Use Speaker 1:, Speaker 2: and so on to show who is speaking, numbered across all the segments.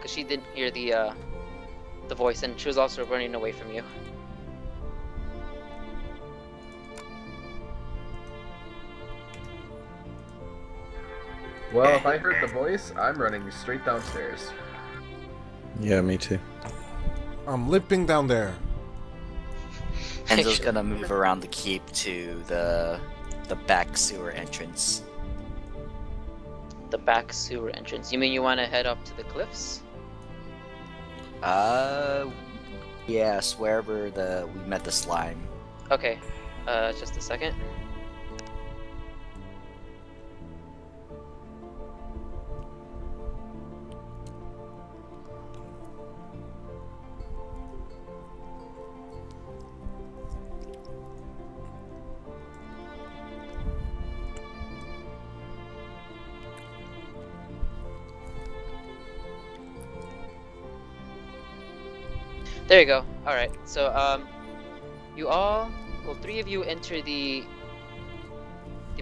Speaker 1: because she didn't hear the voice, and she was also running away from you.
Speaker 2: Well, if I heard the voice, I'm running straight downstairs.
Speaker 3: Yeah, me too.
Speaker 4: I'm limping down there.
Speaker 5: Enzo's gonna move around the keep to the back sewer entrance.
Speaker 1: The back sewer entrance. You mean you want to head up to the cliffs?
Speaker 5: Yes, wherever we met the slime.
Speaker 1: Okay. Just a second. There you go. Alright, so, you all, well, 3 of you enter the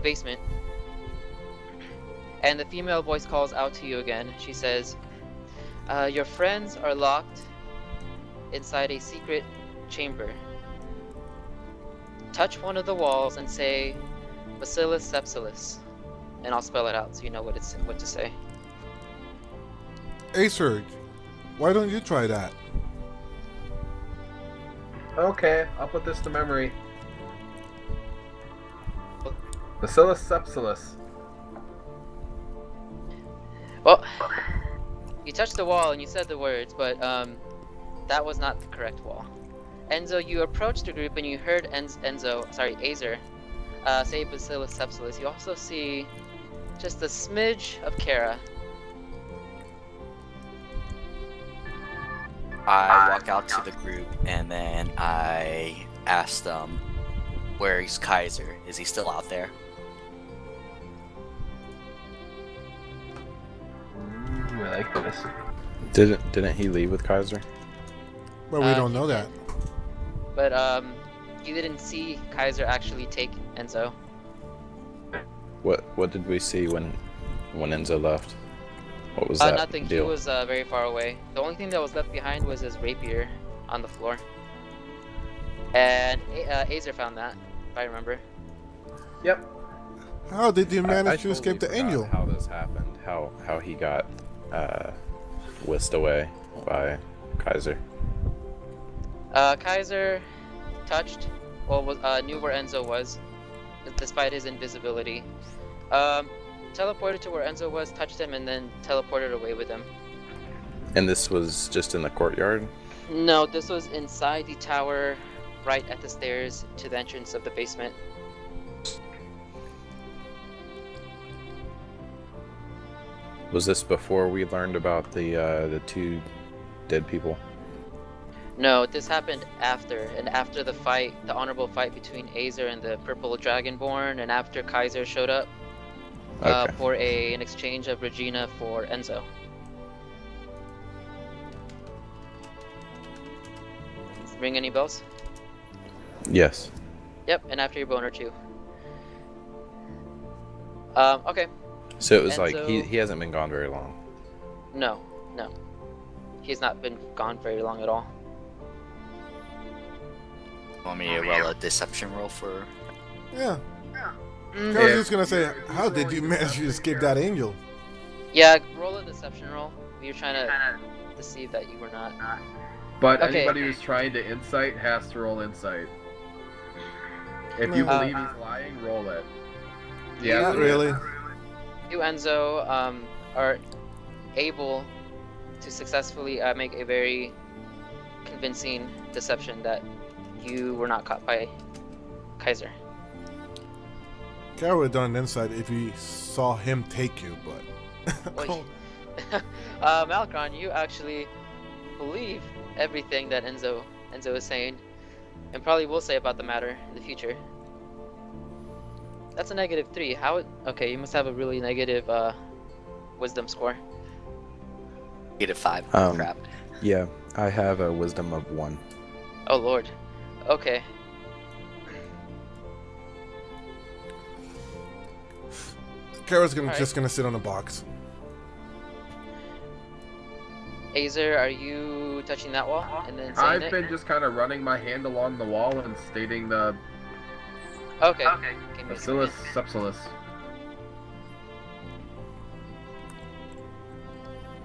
Speaker 1: basement. And the female voice calls out to you again. She says, your friends are locked inside a secret chamber. Touch one of the walls and say, Bacillus sepsilis. And I'll spell it out so you know what to say.
Speaker 4: Acer, why don't you try that?
Speaker 2: Okay, I'll put this to memory. Bacillus sepsilis.
Speaker 1: Well, you touched the wall and you said the words, but that was not the correct wall. Enzo, you approached the group and you heard Azer, say Bacillus sepsilis. You also see just a smidge of Kara.
Speaker 5: I walk out to the group and then I ask them, where's Kaiser? Is he still out there?
Speaker 2: I like this.
Speaker 3: Didn't he leave with Kaiser?
Speaker 4: Well, we don't know that.
Speaker 1: But you didn't see Kaiser actually take Enzo.
Speaker 3: What did we see when Enzo left? What was that
Speaker 1: Nothing.
Speaker 3: deal?
Speaker 1: He was very far away. The only thing that was left behind was his rapier on the floor. And Azer found that, if I remember.
Speaker 2: Yep.
Speaker 4: How did you manage to
Speaker 3: I
Speaker 4: escape the
Speaker 3: totally
Speaker 4: angel?
Speaker 3: forgot how this happened. How he got whisked away by Kaiser.
Speaker 1: Kaiser touched, knew where Enzo was, despite his invisibility. Teleported to where Enzo was, touched him, and then teleported away with him.
Speaker 3: And this was just in the courtyard?
Speaker 1: No, this was inside the tower, right at the stairs to the entrance of the basement.
Speaker 3: Was this before we learned about the 2 dead people?
Speaker 1: No, this happened after, and after the fight, the honorable fight between Azer and the Purple Dragonborn, and after Kaiser showed up for an exchange of Regina for Enzo. Ring any bells?
Speaker 3: Yes.
Speaker 1: Yep, and after your boner too. Okay.
Speaker 3: So it was like
Speaker 1: Enzo-
Speaker 3: he hasn't been gone very long.
Speaker 1: No. He's not been gone very long at all.
Speaker 5: Want me to roll a deception roll for?
Speaker 4: Yeah.
Speaker 1: Mm,
Speaker 4: I was just gonna say, how did you manage to escape that angel?
Speaker 1: Yeah, roll a deception roll. You're trying to deceive that you were not.
Speaker 2: But
Speaker 1: Okay.
Speaker 2: anybody who's trying to insight has to roll insight. If you believe he's lying, roll it. Yeah,
Speaker 4: Not really.
Speaker 1: You, Enzo, are able to successfully make a very convincing deception that you were not caught by Kaiser.
Speaker 4: Kara would have done an insight if he saw him take you, but...
Speaker 1: Well, Malkron, you actually believe everything that Enzo is saying, and probably will say about the matter in the future. That's a -3. How? Okay, you must have a really negative wisdom score.
Speaker 5: -5. Crap.
Speaker 3: Yeah, I have a wisdom of 1.
Speaker 1: Oh lord. Okay.
Speaker 4: Kara's
Speaker 1: Alright.
Speaker 4: just gonna sit on a box.
Speaker 1: Azer, are you touching that wall and then saying
Speaker 2: I've
Speaker 1: it?
Speaker 2: been just kind of running my hand along the wall and stating the
Speaker 1: Okay. Give me a
Speaker 2: Bacillus
Speaker 1: second.
Speaker 2: subtilis.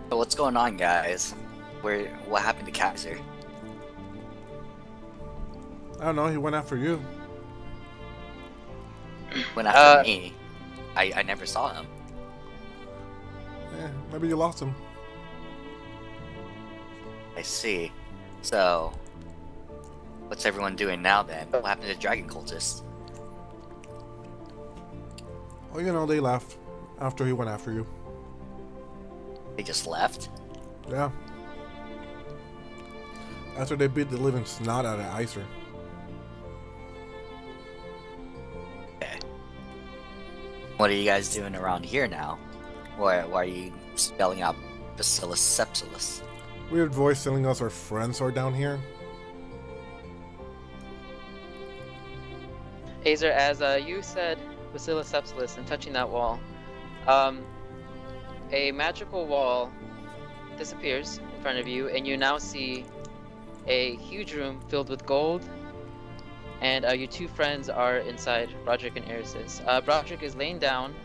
Speaker 5: So what's going on, guys? What happened to Kaiser?
Speaker 4: I don't know. He went after you.
Speaker 5: Went after me. I never saw him.
Speaker 4: Yeah, maybe you lost him.
Speaker 5: I see. So, what's everyone doing now then? What happened to Dragon Cultists?
Speaker 4: Oh, you know, they left after he went after you.
Speaker 5: They just left?
Speaker 4: Yeah. After they beat the living snot out of Icer.
Speaker 5: Okay. What are you guys doing around here now? Why are you spelling out Bacillus Sepsilus?
Speaker 4: Weird voice telling us our friends are down here.
Speaker 1: Azer, as you said, Bacillus Sepsilus, and touching that wall, a magical wall disappears in front of you, and you now see a huge room filled with gold, and your two friends are inside, Broderick and Erisys. Broderick is laying down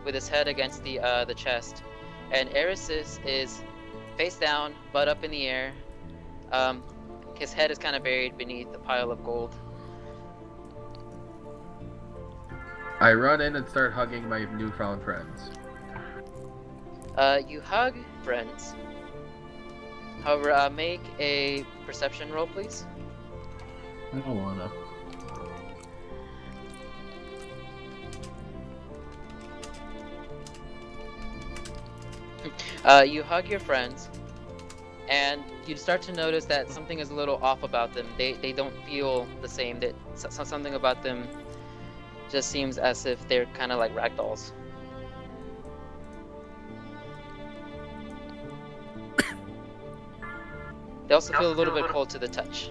Speaker 1: with his head against the chest, and Erisys is face down, butt up in the air. His head is kind of buried beneath a pile of gold.
Speaker 2: I run in and start hugging my newfound friends.
Speaker 1: You hug friends. However, make a perception roll, please.
Speaker 2: I don't wanna.
Speaker 1: You hug your friends, and you start to notice that something is a little off about them. They don't feel the same. That something about them just seems as if they're kind of like ragdolls. They also feel a little bit cold to the touch.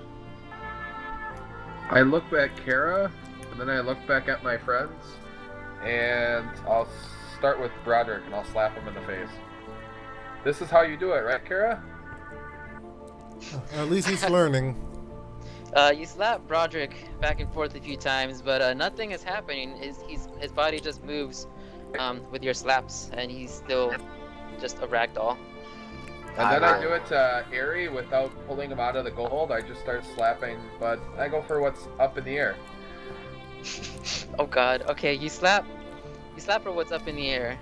Speaker 2: I look back at Kara, and then I look back at my friends, and I'll start with Broderick, and I'll slap him in the face. This is how you do it, right, Kara?
Speaker 4: At least he's learning.
Speaker 1: You slap Broderick back and forth a few times, but nothing is happening. His body just moves with your slaps, and he's still just a ragdoll.
Speaker 2: And then I do it to Airy without pulling him out of the gold. I just start slapping, but I go for what's up in the air.
Speaker 1: Oh god. Okay, you slap for what's up in the air,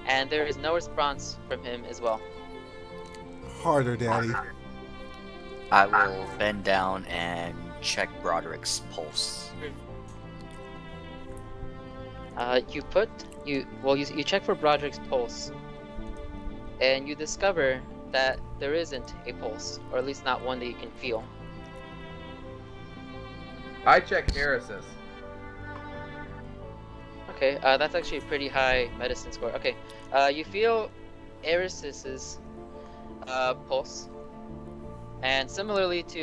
Speaker 1: and there is no response from him as well.
Speaker 4: Harder, Daddy.
Speaker 5: I will bend down and check Broderick's pulse.
Speaker 1: You check for Broderick's pulse, and you discover that there isn't a pulse, or at least not one that you can feel.
Speaker 2: I check Erisys.
Speaker 1: Okay, that's actually a pretty high medicine score. Okay, you feel Erisys's pulse, and similarly to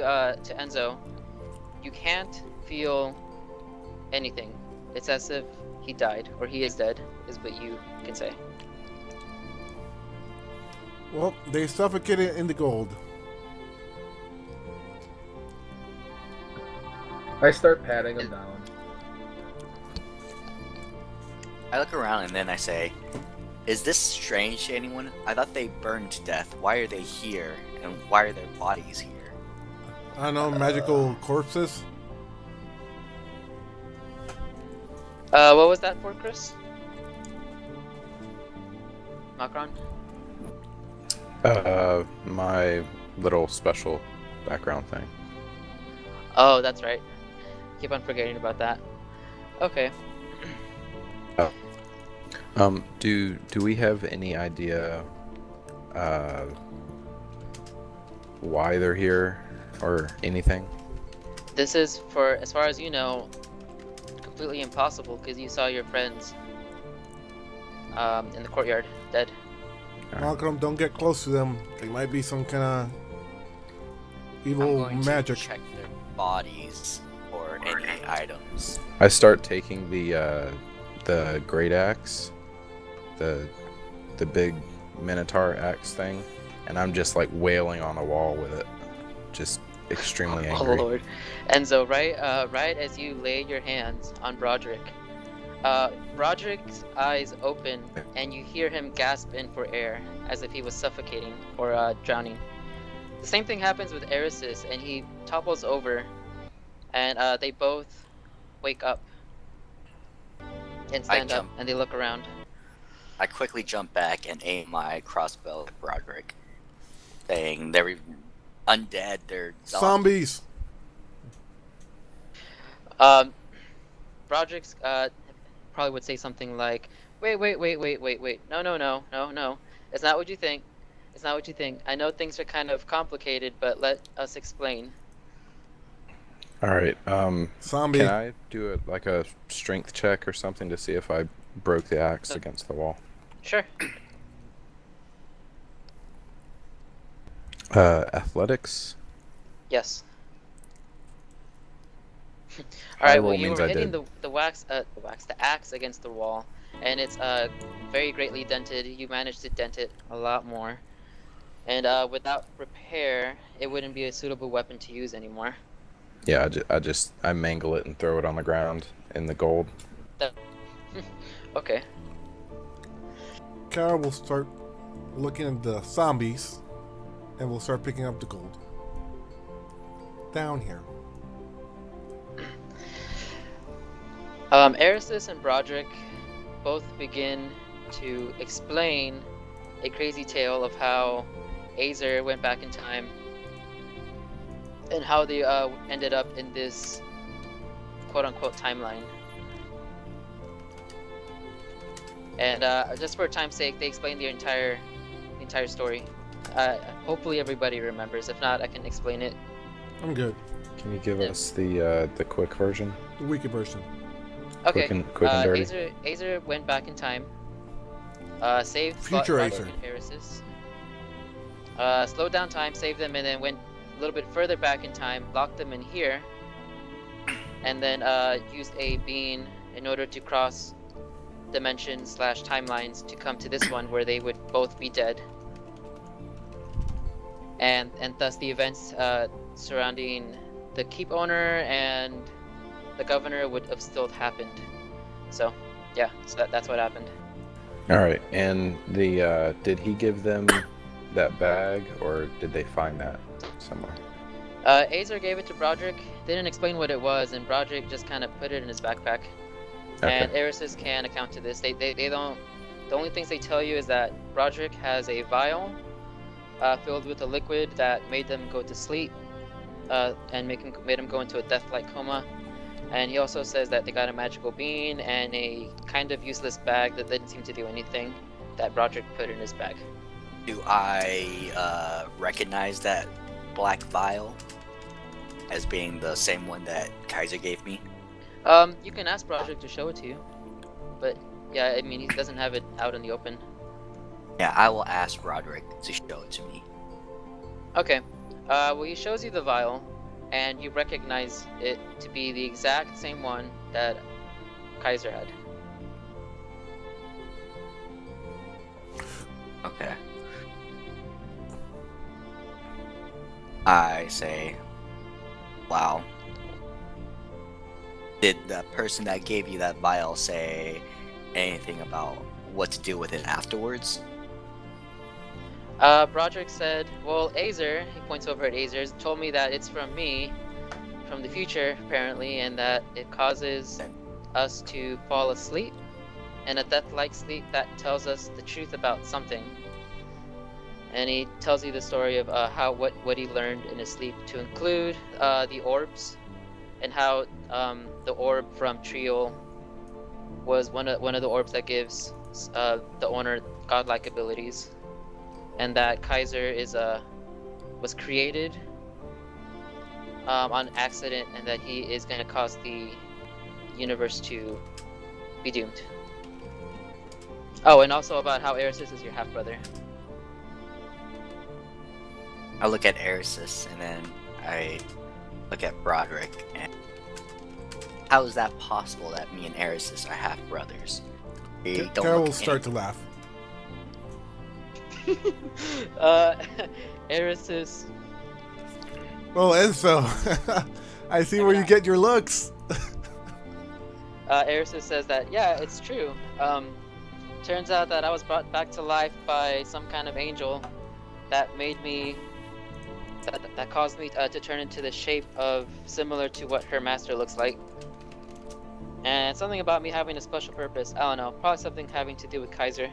Speaker 1: Enzo, you can't feel anything. It's as if he died, or he is dead, is what you can say.
Speaker 4: Well, they suffocated in the gold.
Speaker 2: I start patting him down.
Speaker 5: I look around and then I say, is this strange to anyone? I thought they burned to death. Why are they here? And why are their bodies here?
Speaker 4: I don't know, magical corpses?
Speaker 1: What was that for, Chris? Macron?
Speaker 3: My little special background thing.
Speaker 1: Oh, that's right. Keep on forgetting about that. Okay.
Speaker 3: Do we have any idea why they're here or anything?
Speaker 1: This is, for as far as you know, completely impossible because you saw your friends in the courtyard dead.
Speaker 4: Malcolm, don't get close to them. They might be some kind of
Speaker 5: I'm
Speaker 4: evil
Speaker 5: going
Speaker 4: magic.
Speaker 5: to check their bodies for any items.
Speaker 3: I start taking the great axe, the big minotaur axe thing, and I'm just like wailing on the wall with it, just extremely
Speaker 1: Oh
Speaker 3: angry.
Speaker 1: lord. Enzo, right as you lay your hands on Broderick, Broderick's eyes open and you hear him gasp in for air as if he was suffocating or drowning. The same thing happens with Erisys, and he topples over, and they both wake up and stand up, and they look around.
Speaker 5: I quickly jump back and aim my crossbow at Broderick, saying they're undead, they're zombies.
Speaker 4: Zombies.
Speaker 1: Broderick's probably would say something like, wait, no. It's not what you think. It's not what you think. I know things are kind of complicated, but let us explain.
Speaker 3: All right.
Speaker 4: Zombie.
Speaker 3: Can I do a strength check or something to see if I broke the axe against the wall?
Speaker 1: Sure.
Speaker 3: Athletics.
Speaker 1: Yes.
Speaker 3: High
Speaker 1: Alright,
Speaker 3: roll
Speaker 1: well, you
Speaker 3: means
Speaker 1: were
Speaker 3: I
Speaker 1: hitting
Speaker 3: did.
Speaker 1: the axe against the wall, and it's very greatly dented. You managed to dent it a lot more. And without repair, it wouldn't be a suitable weapon to use anymore.
Speaker 3: Yeah, I mangle it and throw it on the ground in the gold.
Speaker 1: Okay.
Speaker 4: Kara will start looking at the zombies and will start picking up the gold. Down here.
Speaker 1: Erisys and Broderick both begin to explain a crazy tale of how Azer went back in time and how they ended up in this quote-unquote timeline. And just for time's sake, they explain the entire story. Hopefully everybody remembers. If not, I can explain it.
Speaker 4: I'm good.
Speaker 3: Can you give us the quick version?
Speaker 4: The wiki version.
Speaker 1: Okay.
Speaker 3: Quick and dirty.
Speaker 1: Azer went back in time. Saved
Speaker 4: Future
Speaker 1: Broderick
Speaker 4: Azer.
Speaker 1: and Erisys. Slowed down time, saved them, and then went a little bit further back in time, locked them in here, and then used a bean in order to cross dimensions / timelines to come to this one where they would both be dead. And thus the events surrounding the keep owner and the governor would have still happened. So yeah, so that's what happened.
Speaker 3: All right, and the did he give them that bag, or did they find that somewhere?
Speaker 1: Azer gave it to Broderick. They didn't explain what it was, and Broderick just kind of put it in his backpack.
Speaker 3: Okay.
Speaker 1: And Erisys can account to this. They don't. The only things they tell you is that Broderick has a vial filled with a liquid that made them go to sleep, and made him go into a death-like coma. And he also says that they got a magical bean and a kind of useless bag that didn't seem to do anything that Broderick put in his bag.
Speaker 5: Do I recognize that black vial as being the same one that Kaiser gave me?
Speaker 1: You can ask Broderick to show it to you, but yeah, I mean, he doesn't have it out in the open.
Speaker 5: Yeah, I will ask Broderick to show it to me.
Speaker 1: Okay. Well, he shows you the vial, and you recognize it to be the exact same one that Kaiser had.
Speaker 5: Okay. I say, wow. Did the person that gave you that vial say anything about what to do with it afterwards?
Speaker 1: Broderick said, well, Azer, he points over at Azer, told me that it's from me, from the future, apparently, and that it causes us to fall asleep, and a death-like sleep that tells us the truth about something. And he tells you the story of what he learned in his sleep, to include the orbs, and how the orb from Triol was one of the orbs that gives the owner godlike abilities, and that Kaiser was created on accident, and that he is going to cause the universe to be doomed. Oh, and also about how Erisys is your half-brother.
Speaker 5: I look at Erisys and then I look at Broderick, and how is that possible that me and Erisys are half brothers? They don't
Speaker 4: Kara
Speaker 5: look
Speaker 4: will start to laugh.
Speaker 1: Erisys.
Speaker 4: Oh, Enzo, I see where you get your looks.
Speaker 1: Erisys says that, yeah, it's true. Turns out that I was brought back to life by some kind of angel that made me, that caused me to turn into the shape of similar to what her master looks like. And something about me having a special purpose. I don't know, probably something having to do with Kaiser.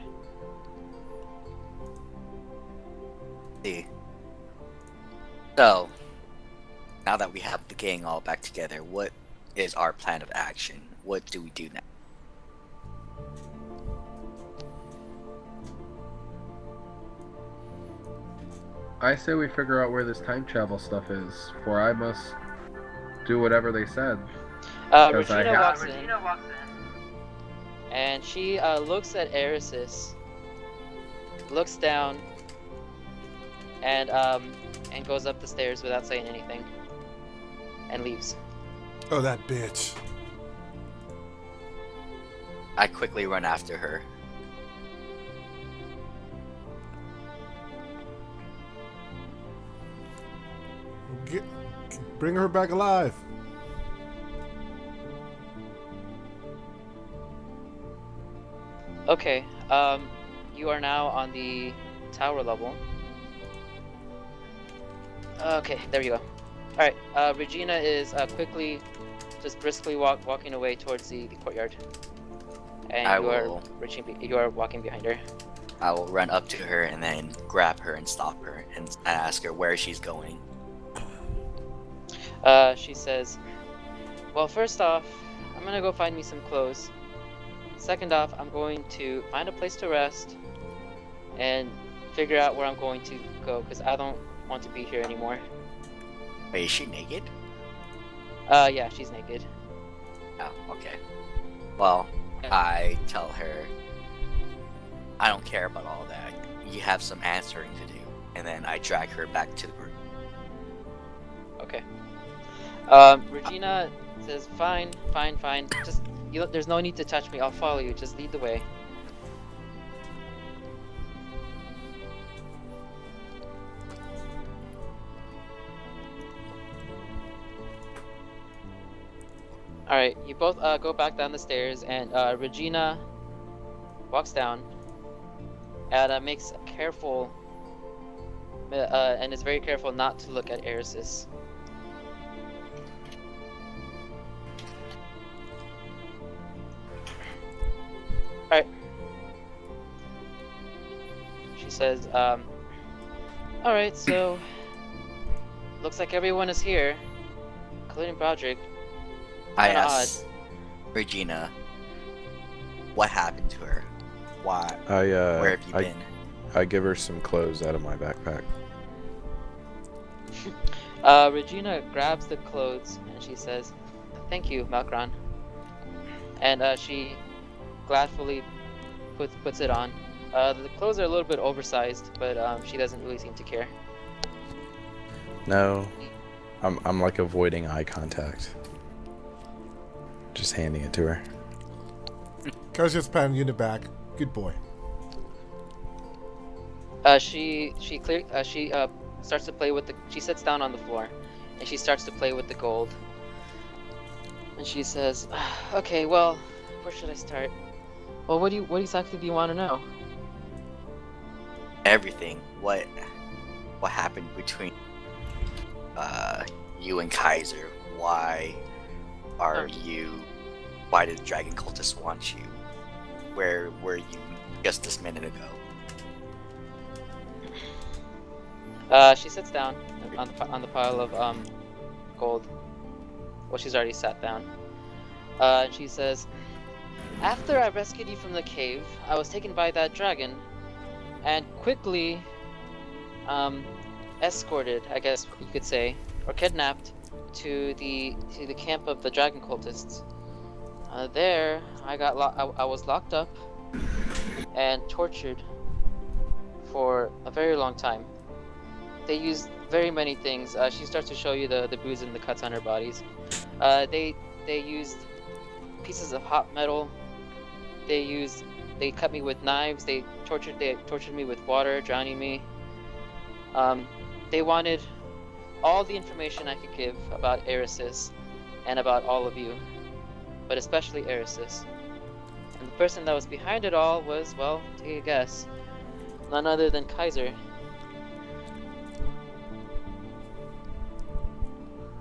Speaker 5: See. So, now that we have the gang all back together, what is our plan of action? What do we do now?
Speaker 2: I say we figure out where this time travel stuff is, for I must do whatever they said.
Speaker 1: Regina walks in, and she looks at Erisys, looks down, and goes up the stairs without saying anything, and leaves.
Speaker 4: Oh, that bitch.
Speaker 5: I quickly run after her.
Speaker 4: Bring her back alive.
Speaker 1: Okay, you are now on the tower level. Okay, there you go. Alright, Regina is quickly, just briskly walking away towards the courtyard. And you are walking behind her.
Speaker 5: I will run up to her and then grab her and stop her and ask her where she's going.
Speaker 1: She says, well, first off, I'm gonna go find me some clothes. Second off, I'm going to find a place to rest and figure out where I'm going to go, because I don't want to be here anymore.
Speaker 5: Wait, is she naked?
Speaker 1: Yeah, she's naked.
Speaker 5: Oh, okay. Well, I tell her, I don't care about all that. You have some answering to do. And then I drag her back to the room.
Speaker 1: Okay. Regina says, fine. Just, there's no need to touch me. I'll follow you. Just lead the way. Alright, you both go back down the stairs, and Regina walks down and makes a careful and is very careful not to look at Erisys. Alright. She says, alright, so looks like everyone is here, including Broderick.
Speaker 5: I asked Regina what happened to her. Why? Where have you been?
Speaker 3: I give her some clothes out of my backpack.
Speaker 1: Regina grabs the clothes and she says, thank you, Malkron. And she gladfully puts it on. The clothes are a little bit oversized, but she doesn't really seem to care.
Speaker 3: No, I'm like avoiding eye contact. Just handing it to her.
Speaker 4: Coach just patting you in the back. Good boy.
Speaker 1: She starts to play with the. She sits down on the floor, and she starts to play with the gold. And she says, "Okay, well, where should I start? Well, what exactly do you want to know?"
Speaker 5: Everything. What happened between you and Kaiser? Why did the Dragon Cultists want you? Where were you just this minute ago?
Speaker 1: She sits down on the pile of gold. Well, she's already sat down. And she says, "After I rescued you from the cave, I was taken by that dragon, and quickly escorted, I guess you could say, or kidnapped to the camp of the Dragon Cultists. There, I was locked up and tortured for a very long time. They used very many things." She starts to show you the bruises and the cuts on her bodies. They used pieces of hot metal. They used They cut me with knives. They tortured me with water, drowning me. They wanted all the information I could give about Erisys and about all of you, but especially Erisys. And the person that was behind it all was, well, take a guess, none other than Kaiser.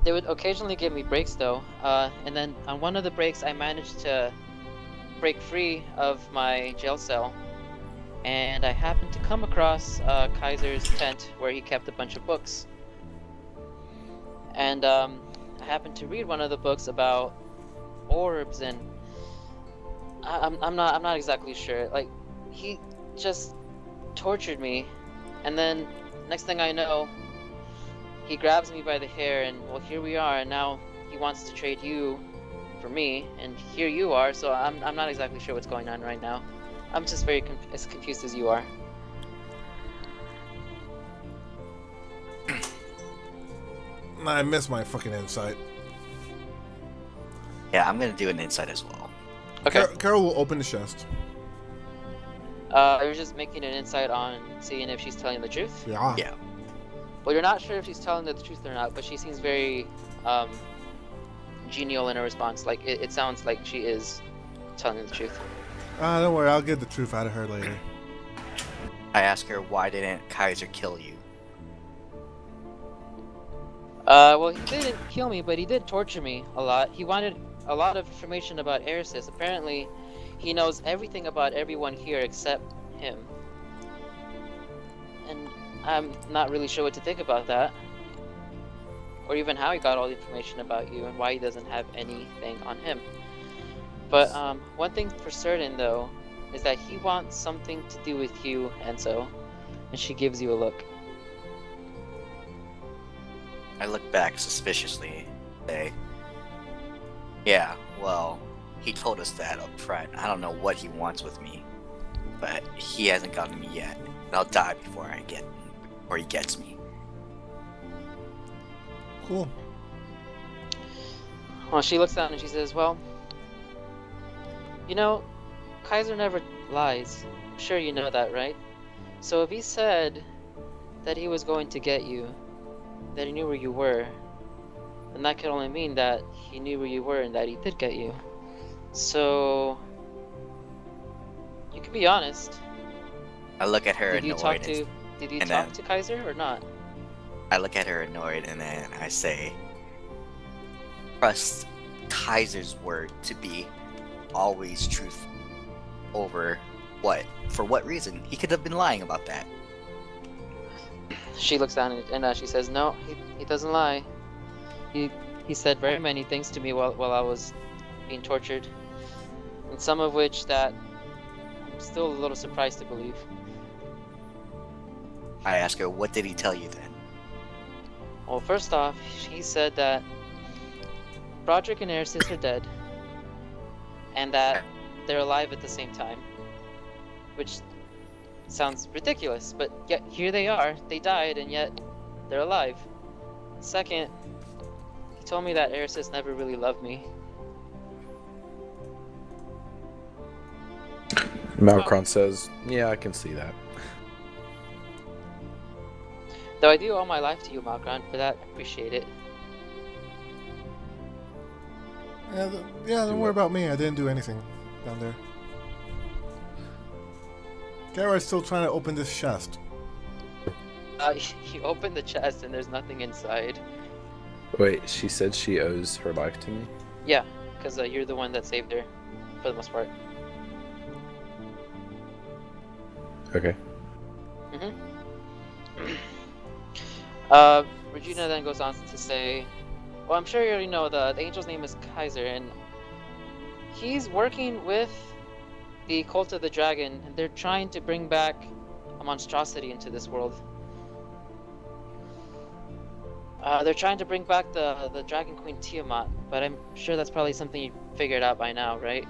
Speaker 1: They would occasionally give me breaks though, and then on one of the breaks I managed to break free of my jail cell, and I happened to come across Kaiser's tent where he kept a bunch of books. And I happened to read one of the books about orbs, and I'm not exactly sure. Like, he just tortured me, and then next thing I know, he grabs me by the hair, and well, here we are, and now he wants to trade you for me, and here you are. So I'm not exactly sure what's going on right now. I'm just very as confused as you are.
Speaker 4: I miss my fucking insight.
Speaker 5: Yeah, I'm gonna do an insight as well.
Speaker 1: Okay.
Speaker 4: Carol will open the chest.
Speaker 1: You're just making an insight on seeing if she's telling the truth?
Speaker 4: Yeah.
Speaker 5: Yeah.
Speaker 1: Well, you're not sure if she's telling the truth or not, but she seems very genial in her response. Like, it sounds like she is telling the truth.
Speaker 4: Don't worry, I'll get the truth out of her later.
Speaker 5: I ask her, why didn't Kaiser kill you?
Speaker 1: Well, he didn't kill me, but he did torture me a lot. He wanted a lot of information about Erisys. Apparently, he knows everything about everyone here except him. And I'm not really sure what to think about that. Or even how he got all the information about you and why he doesn't have anything on him. But one thing for certain, though, is that he wants something to do with you, Enzo. And she gives you a look.
Speaker 5: I look back suspiciously, say, yeah, well, he told us that up front. I don't know what he wants with me, but he hasn't gotten me yet. And I'll die before he gets me.
Speaker 4: Cool.
Speaker 1: Well, she looks down and she says, well, you know, Kaiser never lies. I'm sure you know that, right? So if he said that he was going to get you, that he knew where you were, then that could only mean that he knew where you were and that he did get you. So, you can be honest.
Speaker 5: I look at her
Speaker 1: Did you
Speaker 5: annoyed.
Speaker 1: talk to Kaiser or not?
Speaker 5: I look at her annoyed and then I say, trust Kaiser's word to be always truth over what? For what reason? He could have been lying about that.
Speaker 1: She looks down and she says, no, he doesn't lie. He said very many things to me while I was being tortured. And some of which that I'm still a little surprised to believe.
Speaker 5: I ask her, what did he tell you then?
Speaker 1: Well, first off, he said that Broderick and Erisys are dead. And that they're alive at the same time. Which sounds ridiculous, but yet here they are. They died, and yet they're alive. Second, he told me that Erisys never really loved me.
Speaker 3: Malkron says, yeah, I can see that.
Speaker 1: Though I do owe my life to you, Malkron. For that, I appreciate it.
Speaker 4: Yeah, don't worry about me. I didn't do anything down there. Kara's still trying to open this chest.
Speaker 1: You open the chest and there's nothing inside.
Speaker 3: Wait, she said she owes her life to me?
Speaker 1: Yeah, because you're the one that saved her, for the most part.
Speaker 3: Okay.
Speaker 1: Regina then goes on to say, well, I'm sure you already know the angel's name is Kaiser, and he's working with the Cult of the Dragon, and they're trying to bring back a monstrosity into this world. They're trying to bring back the Dragon Queen Tiamat, but I'm sure that's probably something you figured out by now, right?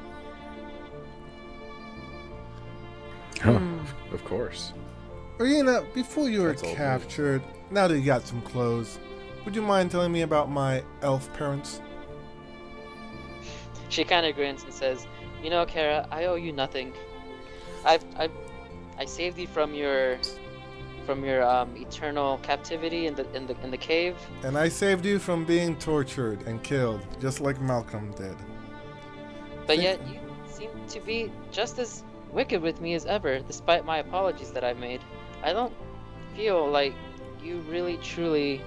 Speaker 3: Of course.
Speaker 4: Regina, before you were
Speaker 3: That's all me.
Speaker 4: captured, now that you got some clothes, would you mind telling me about my elf parents?
Speaker 1: She kind of grins and says, you know, Kara, I owe you nothing. I saved you from your eternal captivity in the cave.
Speaker 4: And I saved you from being tortured and killed, just like Malcolm did.
Speaker 1: But yet you seem to be just as wicked with me as ever, despite my apologies that I've made. I don't feel like you really truly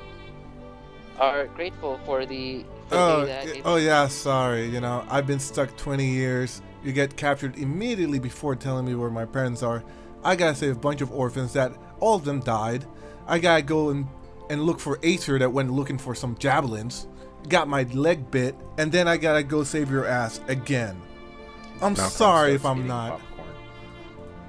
Speaker 1: are grateful for the aid that I gave you.
Speaker 4: Yeah, sorry. You know, I've been stuck 20 years. You get captured immediately before telling me where my parents are. I gotta save a bunch of orphans that all of them died. I gotta go and look for Acer that went looking for some javelins. Got my leg bit, and then I gotta go save your ass again. I'm
Speaker 3: Malcolm
Speaker 4: sorry if
Speaker 3: starts
Speaker 4: I'm
Speaker 3: eating
Speaker 4: not.
Speaker 3: popcorn.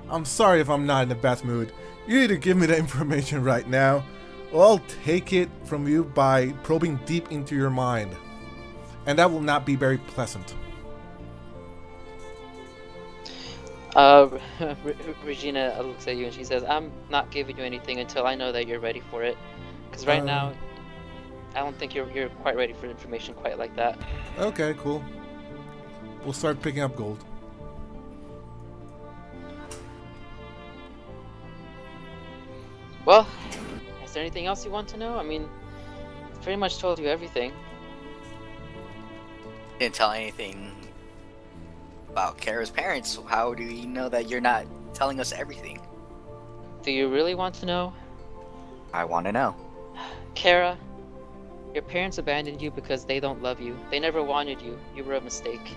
Speaker 4: I'm sorry if I'm not in the best mood. You either give me the information right now, or I'll take it from you by probing deep into your mind. And that will not be very pleasant.
Speaker 1: Regina looks at you and she says, "I'm not giving you anything until I know that you're ready for it. Because right now, I don't think you're quite ready for information quite like that."
Speaker 4: Okay, cool. We'll start picking up gold.
Speaker 1: Well, is there anything else you want to know? I mean, I've pretty much told you everything.
Speaker 5: Didn't tell anything about Kara's parents. How do we know that you're not telling us everything?
Speaker 1: Do you really want to know?
Speaker 5: I want to know.
Speaker 1: Kara, your parents abandoned you because they don't love you. They never wanted you. You were a mistake.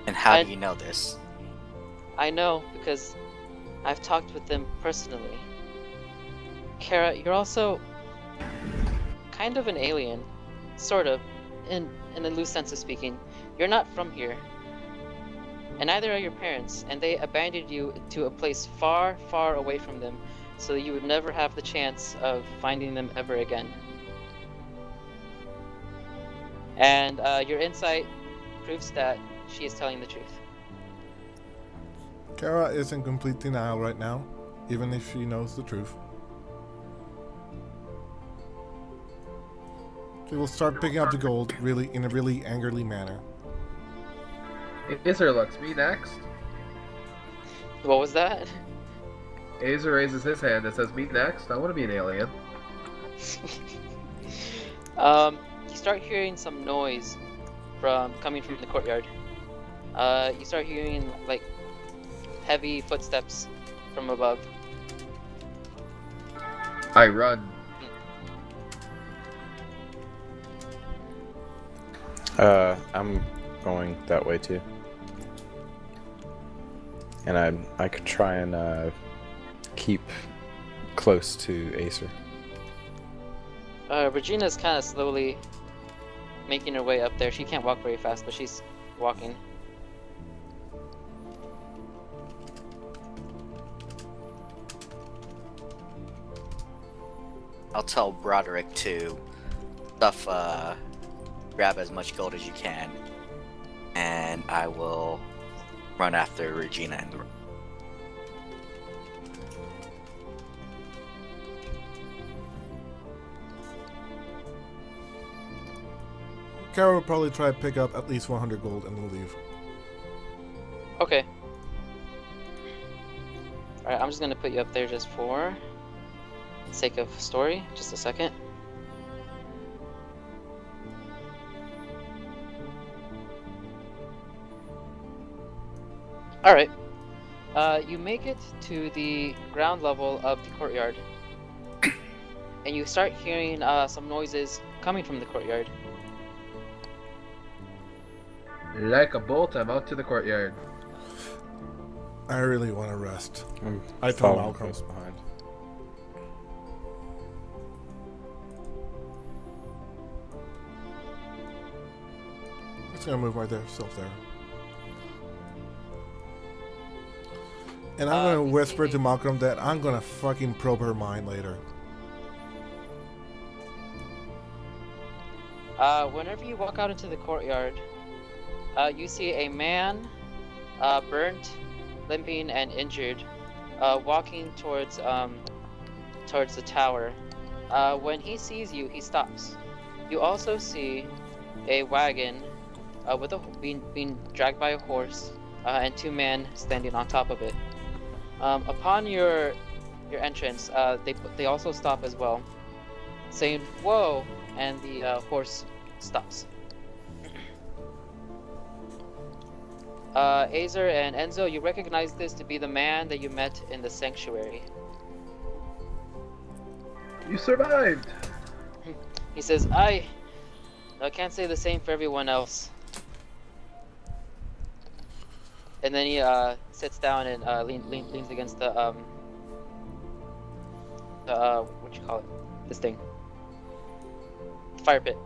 Speaker 5: And how do you know this?
Speaker 1: I know because I've talked with them personally. Kara, you're also kind of an alien. Sort of. In a loose sense of speaking. You're not from here. And neither are your parents. And they abandoned you to a place far, far away from them. So that you would never have the chance of finding them ever again. And your insight proves that she is telling the truth.
Speaker 4: Kara is in complete denial right now, even if she knows the truth. She will start picking up the gold in a really angrily manner.
Speaker 2: Acer looks, me next.
Speaker 1: What was that?
Speaker 2: Acer raises his hand and says, me next. I want to be an alien.
Speaker 1: You start hearing some noise coming from the courtyard. You start hearing like heavy footsteps from above.
Speaker 2: I run.
Speaker 3: I'm going that way too. And I could try and keep close to Acer.
Speaker 1: Regina's kind of slowly making her way up there. She can't walk very fast, but she's walking.
Speaker 5: I'll tell Broderick to grab as much gold as you can, and I will run after Regina and the
Speaker 4: Kara will probably try to pick up at least 100 gold and then leave.
Speaker 1: Okay. Alright, I'm just gonna put you up there just for sake of story. Just a second. Alright. You make it to the ground level of the courtyard. And you start hearing some noises coming from the courtyard.
Speaker 2: Like a bolt, I'm out to the courtyard.
Speaker 4: I really want to rest. I told
Speaker 3: following
Speaker 4: Malcolm.
Speaker 3: close behind.
Speaker 4: Just gonna move myself there. And I'm gonna
Speaker 1: you
Speaker 4: whisper
Speaker 1: see
Speaker 4: to
Speaker 1: me?
Speaker 4: Malcolm that I'm gonna fucking probe her mind later.
Speaker 1: Whenever you walk out into the courtyard, you see a man, burnt, limping, and injured, walking towards towards the tower. When he sees you, he stops. You also see a wagon with being dragged by a horse and 2 men standing on top of it. Upon your entrance, they also stop as well, saying "Whoa!" and the horse stops. Azer and Enzo, you recognize this to be the man that you met in the sanctuary.
Speaker 2: You survived!
Speaker 1: He says, I can't say the same for everyone else. And then he sits down and leans against the what you call it? This thing. Fire pit.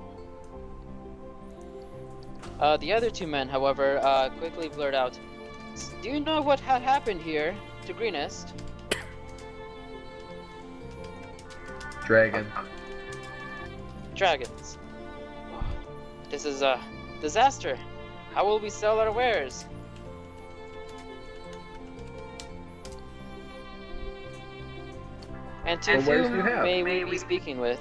Speaker 1: The other 2 men, however, quickly blurt out, "Do you know what had happened here to Greenest?"
Speaker 2: Dragon.
Speaker 1: Dragons. This is a disaster. How will we sell our wares? And to
Speaker 2: What wares do
Speaker 1: whom
Speaker 2: you have?
Speaker 1: may we be speaking with?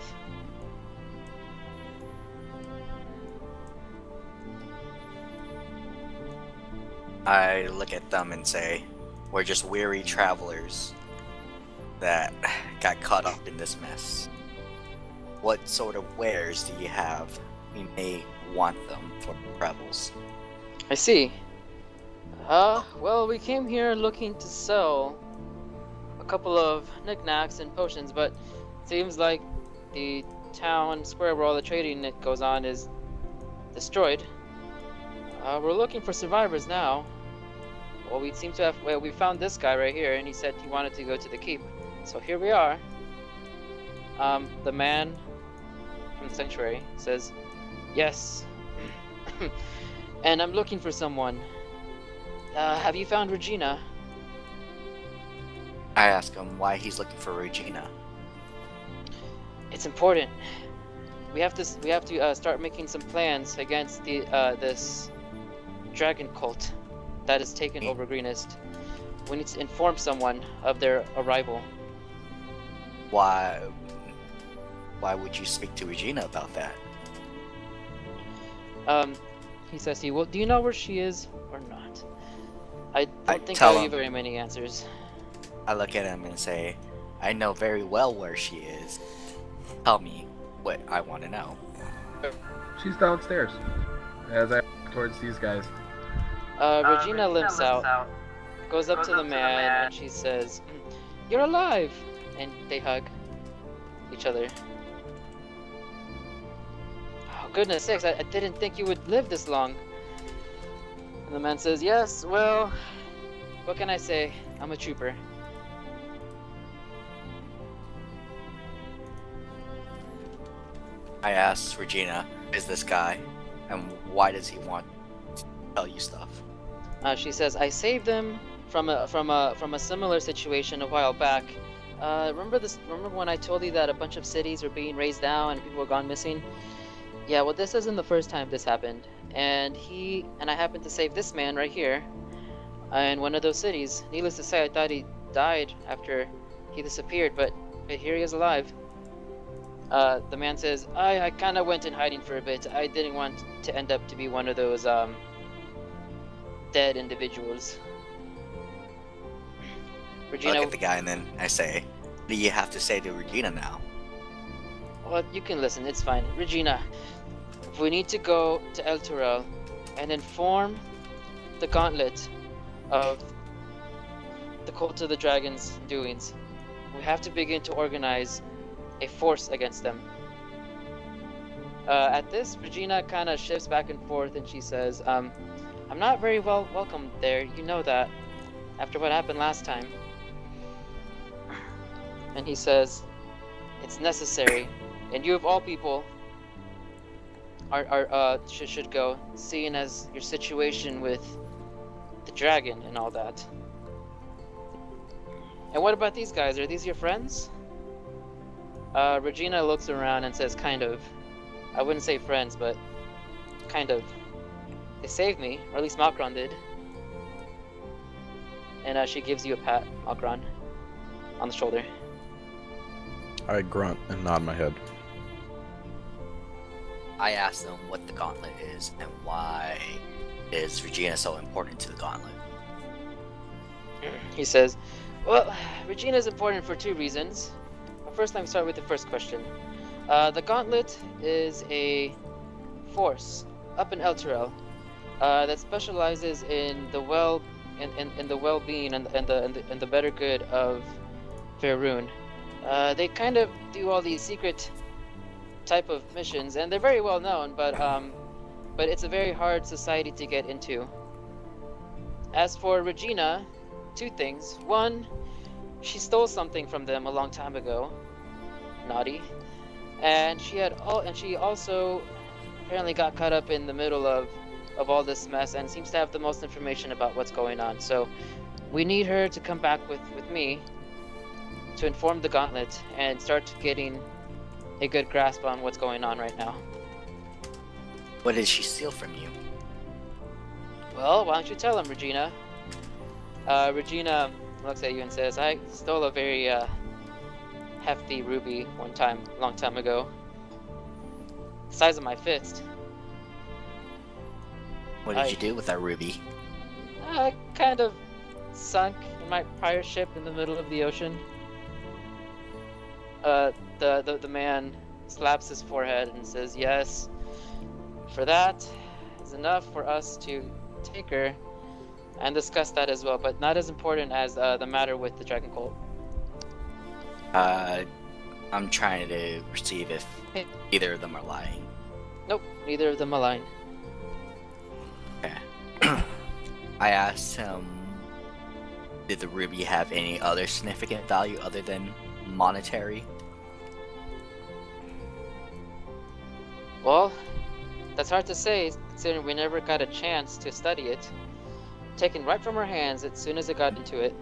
Speaker 5: I look at them and say, we're just weary travelers that got caught up in this mess. What sort of wares do you have? We may want them for travels.
Speaker 1: I see. Well, we came here looking to sell a couple of knickknacks and potions, but it seems like the town square where all the trading goes on is destroyed. We're looking for survivors now. Well, we seem to have. Well, we found this guy right here, and he said he wanted to go to the keep. So here we are. The man from the sanctuary says, "Yes, and I'm looking for someone. Have you found Regina?"
Speaker 5: I ask him why he's looking for Regina.
Speaker 1: It's important. We have to start making some plans against the this dragon cult that has taken over Greenest. We need to inform someone of their arrival.
Speaker 5: Why would you speak to Regina about that?
Speaker 1: He says he will. Do you know where she is or not? I don't think
Speaker 5: tell
Speaker 1: I'll give
Speaker 5: him.
Speaker 1: you very many answers.
Speaker 5: I look at him and say, I know very well where she is. Tell me what I want to know.
Speaker 2: She's downstairs. As I walk towards these guys.
Speaker 1: Regina limps out, goes up to the man, and she says, "You're alive!" And they hug each other. Oh, goodness sakes, I didn't think you would live this long. And the man says, "Yes, well, what can I say? I'm a trooper."
Speaker 5: I asked Regina, is this guy? And why does he want to tell you stuff?
Speaker 1: She says, "I saved them from a similar situation a while back. Remember when I told you that a bunch of cities were being razed down and people were gone missing? Yeah, well, this isn't the first time this happened. And I happened to save this man right here in one of those cities. Needless to say, I thought he died after he disappeared, but here he is alive." The man says, I kind of went in hiding for a bit. I didn't want to end up to be one of those dead individuals.
Speaker 5: I
Speaker 1: Regina,
Speaker 5: look at the guy and then I say, what do you have to say to Regina now?
Speaker 1: well, you can listen, it's fine. Regina, we need to go to El Turel and inform the gauntlet of the Cult of the Dragon's doings. We have to begin to organize a force against them. At this, Regina kind of shifts back and forth and she says, I'm not very well welcomed there, you know that, after what happened last time. And he says, it's necessary, and you of all people should go, seeing as your situation with the dragon and all that. And what about these guys? Are these your friends? Regina looks around and says, kind of. I wouldn't say friends, but kind of. They saved me, or at least Makron did. And she gives you a pat, Makron, on the shoulder.
Speaker 3: I grunt and nod my head.
Speaker 5: I ask them what the gauntlet is and why is Regina so important to the gauntlet.
Speaker 1: He says, well, Regina is important for two reasons. First, let me start with the first question. The gauntlet is a force up in Elturel that specializes in the in the well-being and the better good of Faerun. They kind of do all these secret type of missions, and they're very well known, but it's a very hard society to get into. As for Regina, two things. One, she stole something from them a long time ago. Naughty. And she also apparently got caught up in the middle of all this mess and seems to have the most information about what's going on. So we need her to come back with me to inform the gauntlet and start getting a good grasp on what's going on right now.
Speaker 5: What did she steal from you?
Speaker 1: Well, why don't you tell him, Regina? Regina looks at you and says, I stole a very hefty ruby a long time ago. The size of my fist.
Speaker 5: What did you do with that ruby?
Speaker 1: I kind of sunk in my prior ship in the middle of the ocean. The man slaps his forehead and says, yes, for that is enough for us to take her and discuss that as well, but not as important as the matter with the Dragon Cult.
Speaker 5: I'm trying to perceive if either of them are lying.
Speaker 1: Nope, neither of them are lying.
Speaker 5: Okay. I asked him, did the ruby have any other significant value other than monetary?
Speaker 1: Well, that's hard to say, considering we never got a chance to study it. Taken right from our hands as soon as it got into it.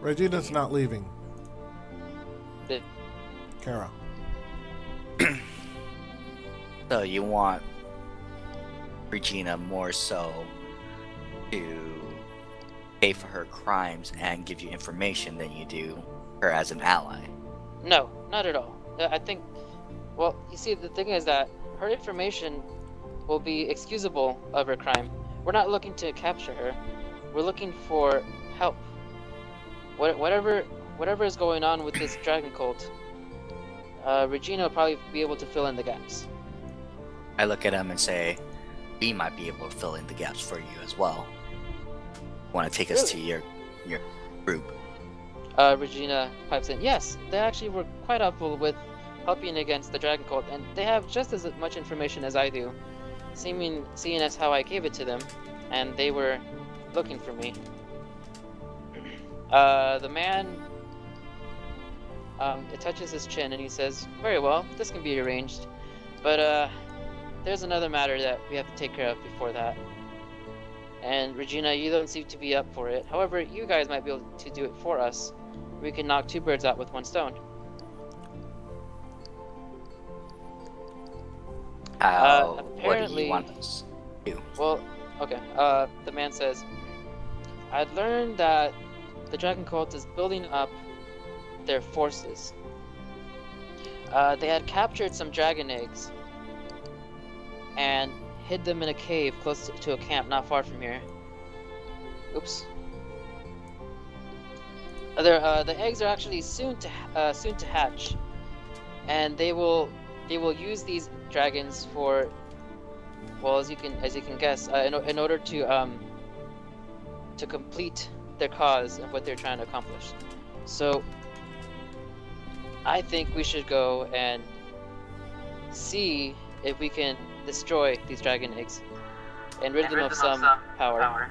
Speaker 4: Regina's not leaving.
Speaker 1: Did-
Speaker 4: Kara.
Speaker 5: So you want Regina more so to pay for her crimes and give you information than you do her as an ally?
Speaker 1: No, not at all. I think, well, you see, the thing is that her information will be excusable of her crime. We're not looking to capture her. We're looking for help. Whatever is going on with this dragon cult, Regina will probably be able to fill in the gaps.
Speaker 5: I look at him and say, we might be able to fill in the gaps for you as well. Want to take us to your group?
Speaker 1: Regina pipes in, yes, they actually were quite helpful with helping against the dragon cult, and they have just as much information as I do, seeing as how I gave it to them, and they were looking for me. The man, it touches his chin and he says, very well, this can be arranged, but there's another matter that we have to take care of before that. And Regina, you don't seem to be up for it. However, you guys might be able to do it for us. We can knock two birds out with one stone.
Speaker 5: What do you want us to do?
Speaker 1: Well, okay. The man says, I'd learned that the dragon cult is building up their forces. They had captured some dragon eggs and hid them in a cave close to a camp not far from here. Oops. The eggs are actually soon to hatch, and they will use these dragons for, well, as you can guess, in order to complete their cause of what they're trying to accomplish. So I think we should go and see if we can destroy these dragon eggs and rid them of some power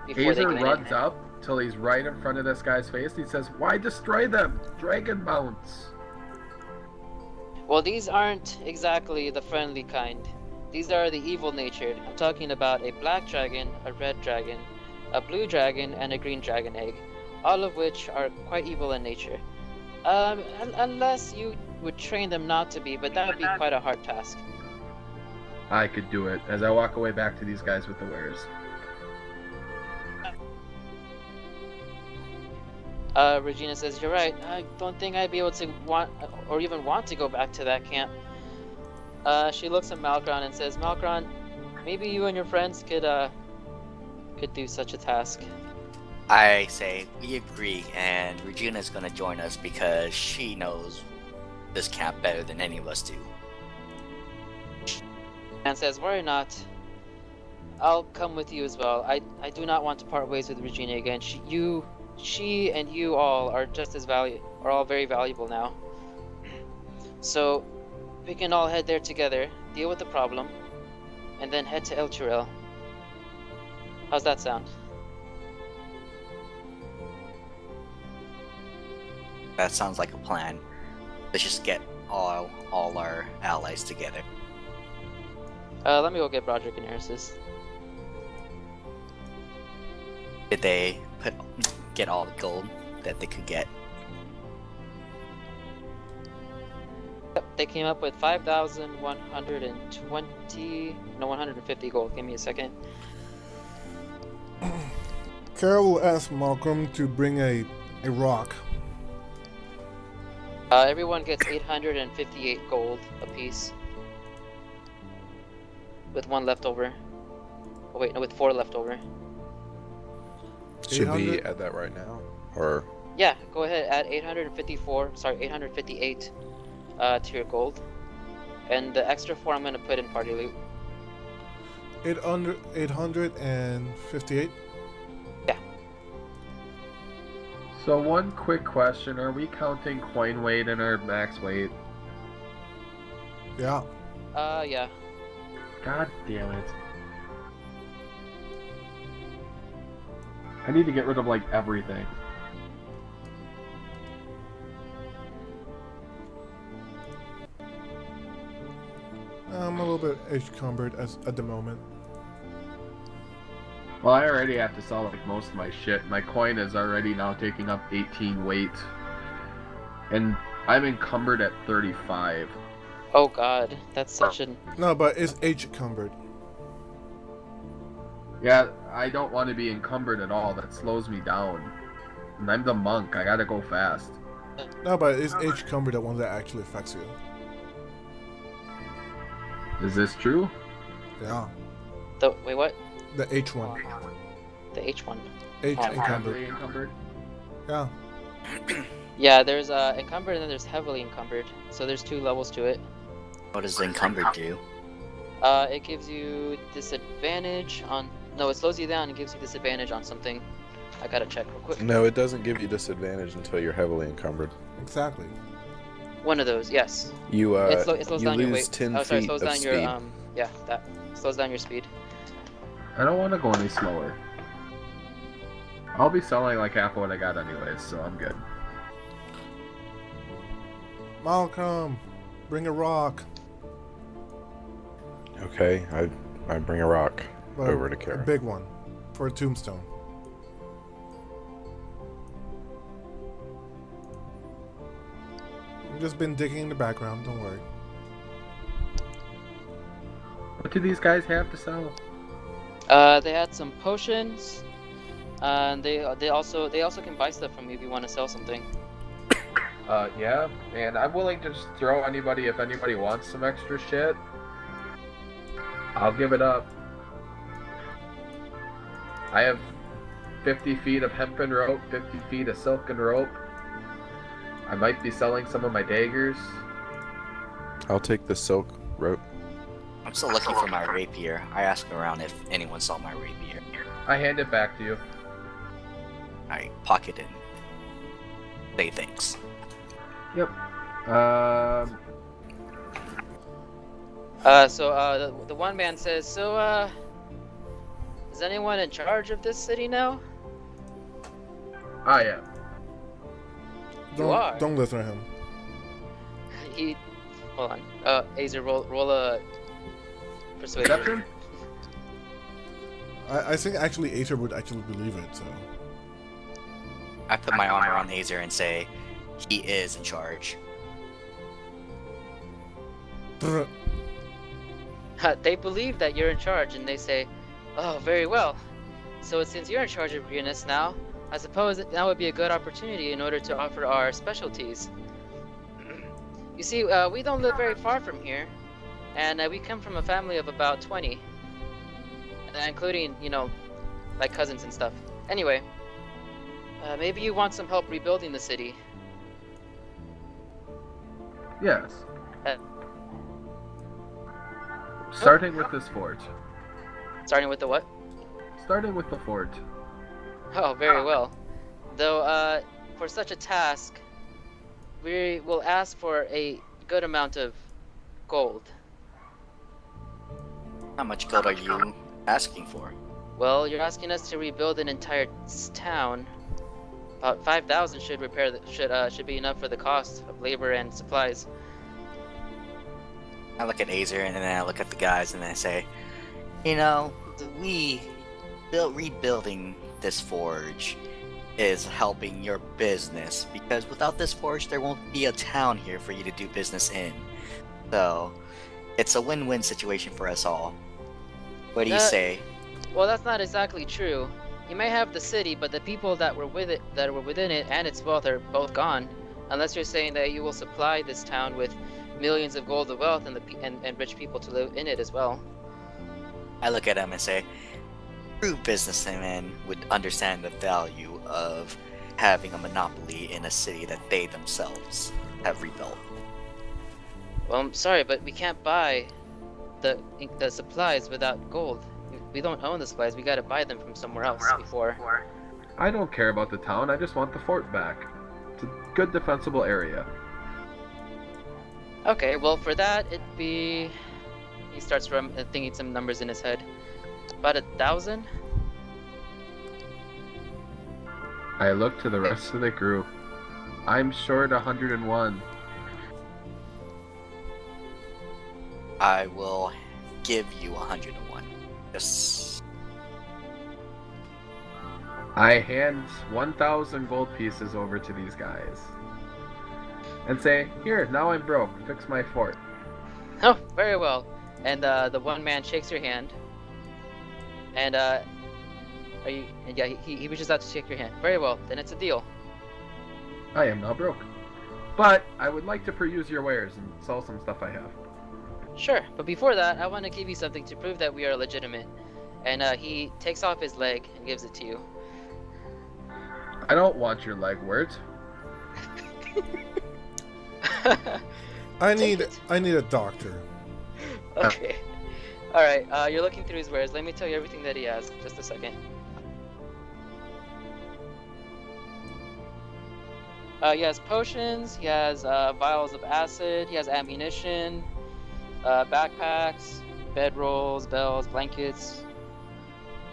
Speaker 1: before they
Speaker 2: Azer
Speaker 1: can
Speaker 2: runs up till he's right in front of this guy's face. He says, "Why destroy them? Dragon bounce."
Speaker 1: Well, these aren't exactly the friendly kind. These are the evil-natured. I'm talking about a black dragon, a red dragon, a blue dragon, and a green dragon egg, all of which are quite evil in nature. Unless you would train them not to be, but that would be quite a hard task.
Speaker 2: I could do it as I walk away back to these guys with the wares.
Speaker 1: Regina says, "You're right. I don't think I'd be able to want to go back to that camp." She looks at Malkron and says, "Malkron, maybe you and your friends could do such a task."
Speaker 5: I say we agree, and Regina's gonna join us because she knows this camp better than any of us do.
Speaker 1: And says, "Worry not. I'll come with you as well. I do not want to part ways with Regina again. She and you all are just as are all very valuable now. So we can all head there together, deal with the problem, and then head to El Churel. How's that sound?"
Speaker 5: That sounds like a plan. Let's just get all our allies together.
Speaker 1: Let me go get Broderick and Eris's.
Speaker 5: Did they get all the gold that they could get?
Speaker 1: Yep, they came up with 150 gold. Give me a second.
Speaker 4: Kara will ask Malcolm to bring a rock.
Speaker 1: Everyone gets 858 gold apiece. With 1 left over. Oh wait, no, with 4 left over.
Speaker 3: Should we
Speaker 4: 800?
Speaker 3: add that right now? Or
Speaker 1: Yeah, go ahead, add 858 to your gold. And the extra 4 I'm gonna put in party loot.
Speaker 4: 858?
Speaker 2: So one quick question, are we counting coin weight in our max weight?
Speaker 4: Yeah.
Speaker 1: Yeah.
Speaker 2: God damn it. I need to get rid of, like, everything.
Speaker 4: I'm a little bit encumbered at the moment.
Speaker 2: Well, I already have to sell, like, most of my shit. My coin is already now taking up 18 weight. And I'm encumbered at 35.
Speaker 1: Oh god, that's such an...
Speaker 4: No, but it's encumbered.
Speaker 2: Yeah, I don't want to be encumbered at all. That slows me down. And I'm the monk. I gotta go fast.
Speaker 4: No, but it's encumbered, the one that actually affects you.
Speaker 2: Is this true?
Speaker 4: Yeah.
Speaker 1: Wait, what?
Speaker 4: The H1.
Speaker 1: The H1.
Speaker 4: H
Speaker 1: Oh,
Speaker 4: encumbered.
Speaker 2: Heavily encumbered?
Speaker 4: Yeah.
Speaker 1: Yeah, there's encumbered and then there's heavily encumbered. So there's 2 levels to it.
Speaker 5: What does the encumbered do?
Speaker 1: It gives you disadvantage on... No, it slows you down and gives you disadvantage on something. I gotta check real quick.
Speaker 3: no, it doesn't give you disadvantage until you're heavily encumbered.
Speaker 4: Exactly.
Speaker 1: One of those, yes.
Speaker 3: You
Speaker 1: It slows
Speaker 3: you
Speaker 1: down your
Speaker 3: lose
Speaker 1: weight.
Speaker 3: 10
Speaker 1: Oh, sorry,
Speaker 3: feet
Speaker 1: slows
Speaker 3: of
Speaker 1: down
Speaker 3: speed.
Speaker 1: your yeah, that slows down your speed.
Speaker 2: I don't want to go any slower. I'll be selling like half of what I got anyways, so I'm good.
Speaker 4: Malcolm, bring a rock.
Speaker 3: Okay, I bring a rock
Speaker 4: But
Speaker 3: over to
Speaker 4: a
Speaker 3: Kara.
Speaker 4: big one. For a tombstone. I've just been digging in the background, don't worry.
Speaker 2: What do these guys have to sell?
Speaker 1: They had some potions, and they also can buy stuff from you if you want to sell something.
Speaker 2: Yeah, and I'm willing to just throw anybody if anybody wants some extra shit. I'll give it up. I have 50 feet of hempen rope, 50 feet of silken rope. I might be selling some of my daggers.
Speaker 3: I'll take the silk rope.
Speaker 5: I'm still looking for my rapier. I asked around if anyone saw my rapier.
Speaker 2: I hand it back to you.
Speaker 5: I pocket it and say thanks.
Speaker 2: Yep.
Speaker 1: The one man says, so, is anyone in charge of this city now?
Speaker 2: I am.
Speaker 1: are.
Speaker 4: Don't listen to him.
Speaker 1: He, hold on. Azer, roll a persuasion.
Speaker 2: Perception?
Speaker 4: I think actually Acer would actually believe it, so.
Speaker 5: I put my armor on Azer and say, he is in charge.
Speaker 1: They believe that you're in charge, and they say, "Oh, very well. So since you're in charge of Uranus now, I suppose that would be a good opportunity in order to offer our specialties. You see, we don't live very far from here, and we come from a family of about 20, including, you know, like cousins and stuff. Anyway, maybe you want some help rebuilding the city.
Speaker 2: Yes.
Speaker 1: Uh,
Speaker 2: Starting with this fort.
Speaker 1: Starting with the what?
Speaker 2: Starting with the fort.
Speaker 1: Oh, very well. Though, for such a task, we will ask for a good amount of gold.
Speaker 5: How much gold are you asking for?
Speaker 1: Well, you're asking us to rebuild an entire town. About 5,000 should should be enough for the cost of labor and supplies.
Speaker 5: I look at Azer and then I look at the guys and I say, you know, rebuilding this forge is helping your business, because without this forge there won't be a town here for you to do business in. So it's a win-win situation for us all. What do you say?
Speaker 1: Well, that's not exactly true. You may have the city, but the people that were within it and its wealth are both gone. Unless you're saying that you will supply this town with millions of gold of wealth and rich people to live in it as well.
Speaker 5: I look at him and say, true businessmen would understand the value of having a monopoly in a city that they themselves have rebuilt.
Speaker 1: Well, I'm sorry, but we can't buy the supplies without gold. We don't own the supplies. We gotta buy them from somewhere else before.
Speaker 2: I don't care about the town, I just want the fort back. It's a good defensible area.
Speaker 1: Okay, well, for that, it'd be... He starts thinking some numbers in his head. About 1,000?
Speaker 2: I look to the rest of the group. I'm short 101.
Speaker 5: I will give you 101. Just...
Speaker 2: I hand 1,000 gold pieces over to these guys. And say, here, now I'm broke. Fix my fort.
Speaker 1: Oh, very well. And the one man shakes your hand. And yeah, he reaches out to shake your hand. Very well, then it's a deal.
Speaker 2: I am now broke. But I would like to peruse your wares and sell some stuff I have.
Speaker 1: Sure, but before that, I want to give you something to prove that we are legitimate. And he takes off his leg and gives it to you.
Speaker 2: I don't want your leg words.
Speaker 4: I
Speaker 1: Take
Speaker 4: need
Speaker 1: it.
Speaker 4: a doctor.
Speaker 1: Okay. Alright, you're looking through his wares. Let me tell you everything that he has. Just a second. He has potions, he has vials of acid, he has ammunition, backpacks, bedrolls, bells, blankets,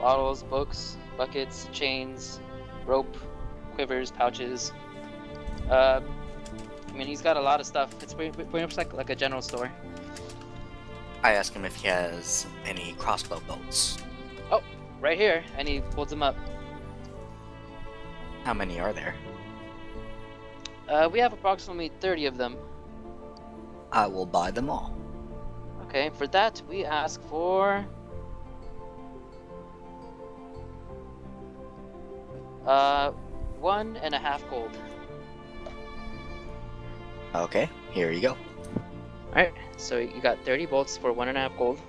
Speaker 1: bottles, books, buckets, chains, rope, quivers, pouches. I mean, he's got a lot of stuff. It's pretty much like a general store.
Speaker 5: I ask him if he has any crossbow bolts.
Speaker 1: Oh, right here, and he pulls them up.
Speaker 5: How many are there?
Speaker 1: We have approximately 30 of them.
Speaker 5: I will buy them all.
Speaker 1: Okay, for that we ask for 1.5 gold.
Speaker 5: Okay, here you go.
Speaker 1: Alright, so you got 30 bolts for 1.5 gold.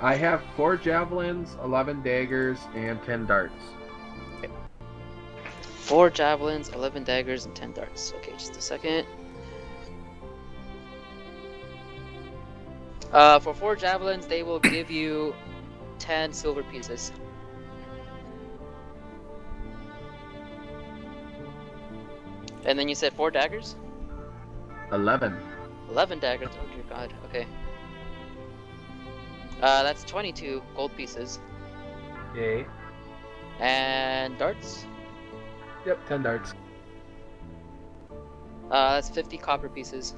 Speaker 2: I have 4 javelins, 11 daggers, and 10 darts.
Speaker 1: 4 javelins, 11 daggers, and 10 darts. Okay, just a second. For 4 javelins, they will give you 10 silver pieces. And then you said 4 daggers?
Speaker 2: 11.
Speaker 1: 11 daggers, oh dear god, okay. That's 22 gold pieces.
Speaker 2: Yay.
Speaker 1: And darts?
Speaker 2: Yep, 10 darts.
Speaker 1: That's 50 copper pieces.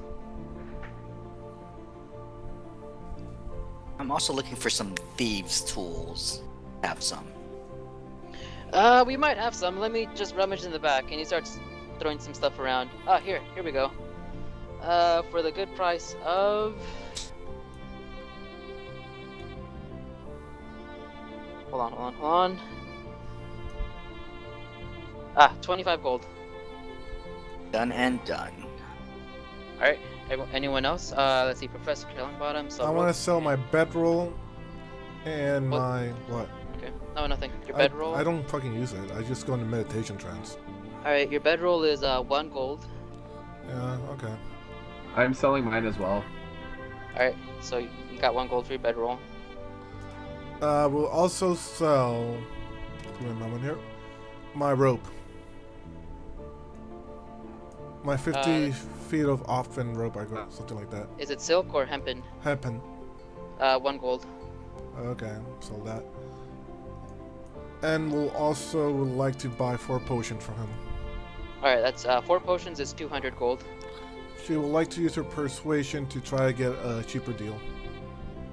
Speaker 5: I'm also looking for some thieves' tools. Have some.
Speaker 1: We might have some. Let me just rummage in the back. And he starts throwing some stuff around. Ah, here we go. For the good price of... Hold on. 25 gold.
Speaker 5: Done and done.
Speaker 1: Alright, anyone else? Let's see, Professor Killingbottom. So
Speaker 4: I want to sell my bedroll and
Speaker 1: What?
Speaker 4: my what?
Speaker 1: Okay. No, nothing. Your bedroll.
Speaker 4: I don't fucking use it. I just go into meditation trance.
Speaker 1: Alright, your bedroll is 1 gold.
Speaker 4: Yeah. Okay.
Speaker 2: I'm selling mine as well.
Speaker 1: Alright, so you got 1 gold for your bedroll.
Speaker 4: We'll also sell. Give me a moment here. My rope. My 50 feet of off-fin rope. I got something like that.
Speaker 1: Is it silk or hempen?
Speaker 4: Happen.
Speaker 1: 1 gold.
Speaker 4: Okay, sold that. And we'll also would like to buy 4 potions from him.
Speaker 1: Alright, that's 4 potions is 200 gold.
Speaker 4: She would like to use her persuasion to try to get a cheaper deal.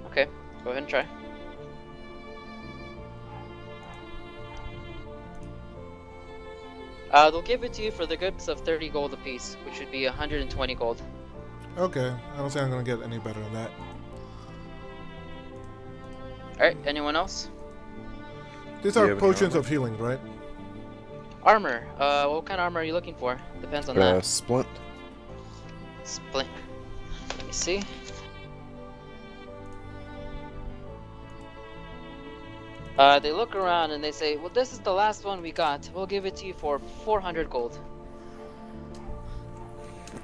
Speaker 1: Okay, go ahead and try. They'll give it to you for the goods of 30 gold apiece, which would be 120 gold.
Speaker 4: Okay, I don't think I'm gonna get any better than that.
Speaker 1: Alright, anyone else?
Speaker 4: These
Speaker 3: Do you
Speaker 4: are
Speaker 3: have any
Speaker 4: potions
Speaker 3: armor?
Speaker 4: of healing, right?
Speaker 1: Armor. What kind of armor are you looking for? Depends on that.
Speaker 3: Splint.
Speaker 1: Splint. Let me see. They look around and they say, well, this is the last one we got. We'll give it to you for 400 gold.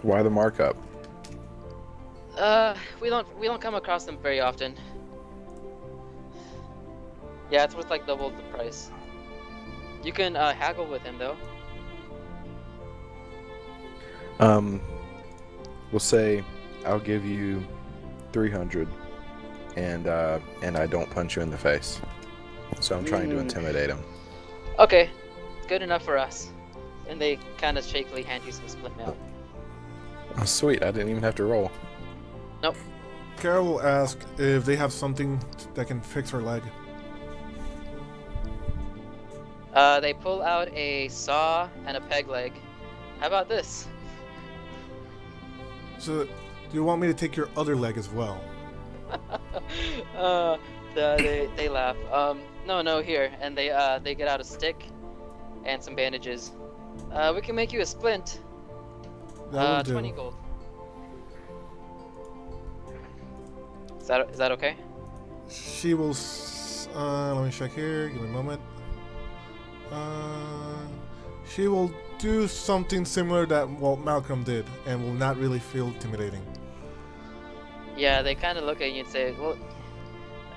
Speaker 3: Why the markup?
Speaker 1: We don't come across them very often. Yeah, it's worth like double the price. You can haggle with him though.
Speaker 3: We'll say I'll give you 300, and I don't punch you in the face. So I'm trying to intimidate him.
Speaker 1: Okay, good enough for us. And they kind of shakily hand you some split mail.
Speaker 3: Oh, sweet! I didn't even have to roll.
Speaker 1: Nope.
Speaker 4: Kara will ask if they have something that can fix her leg.
Speaker 1: They pull out a saw and a peg leg. How about this?
Speaker 4: So, do you want me to take your other leg as well?
Speaker 1: They laugh. No, here, and they get out a stick and some bandages. We can make you a splint.
Speaker 4: That will do.
Speaker 1: 20 gold. Is that okay?
Speaker 4: She will. Let me check here. Give me a moment. She will do something similar that what Malcolm did, and will not really feel intimidating.
Speaker 1: Yeah, they kind of look at you and say, well,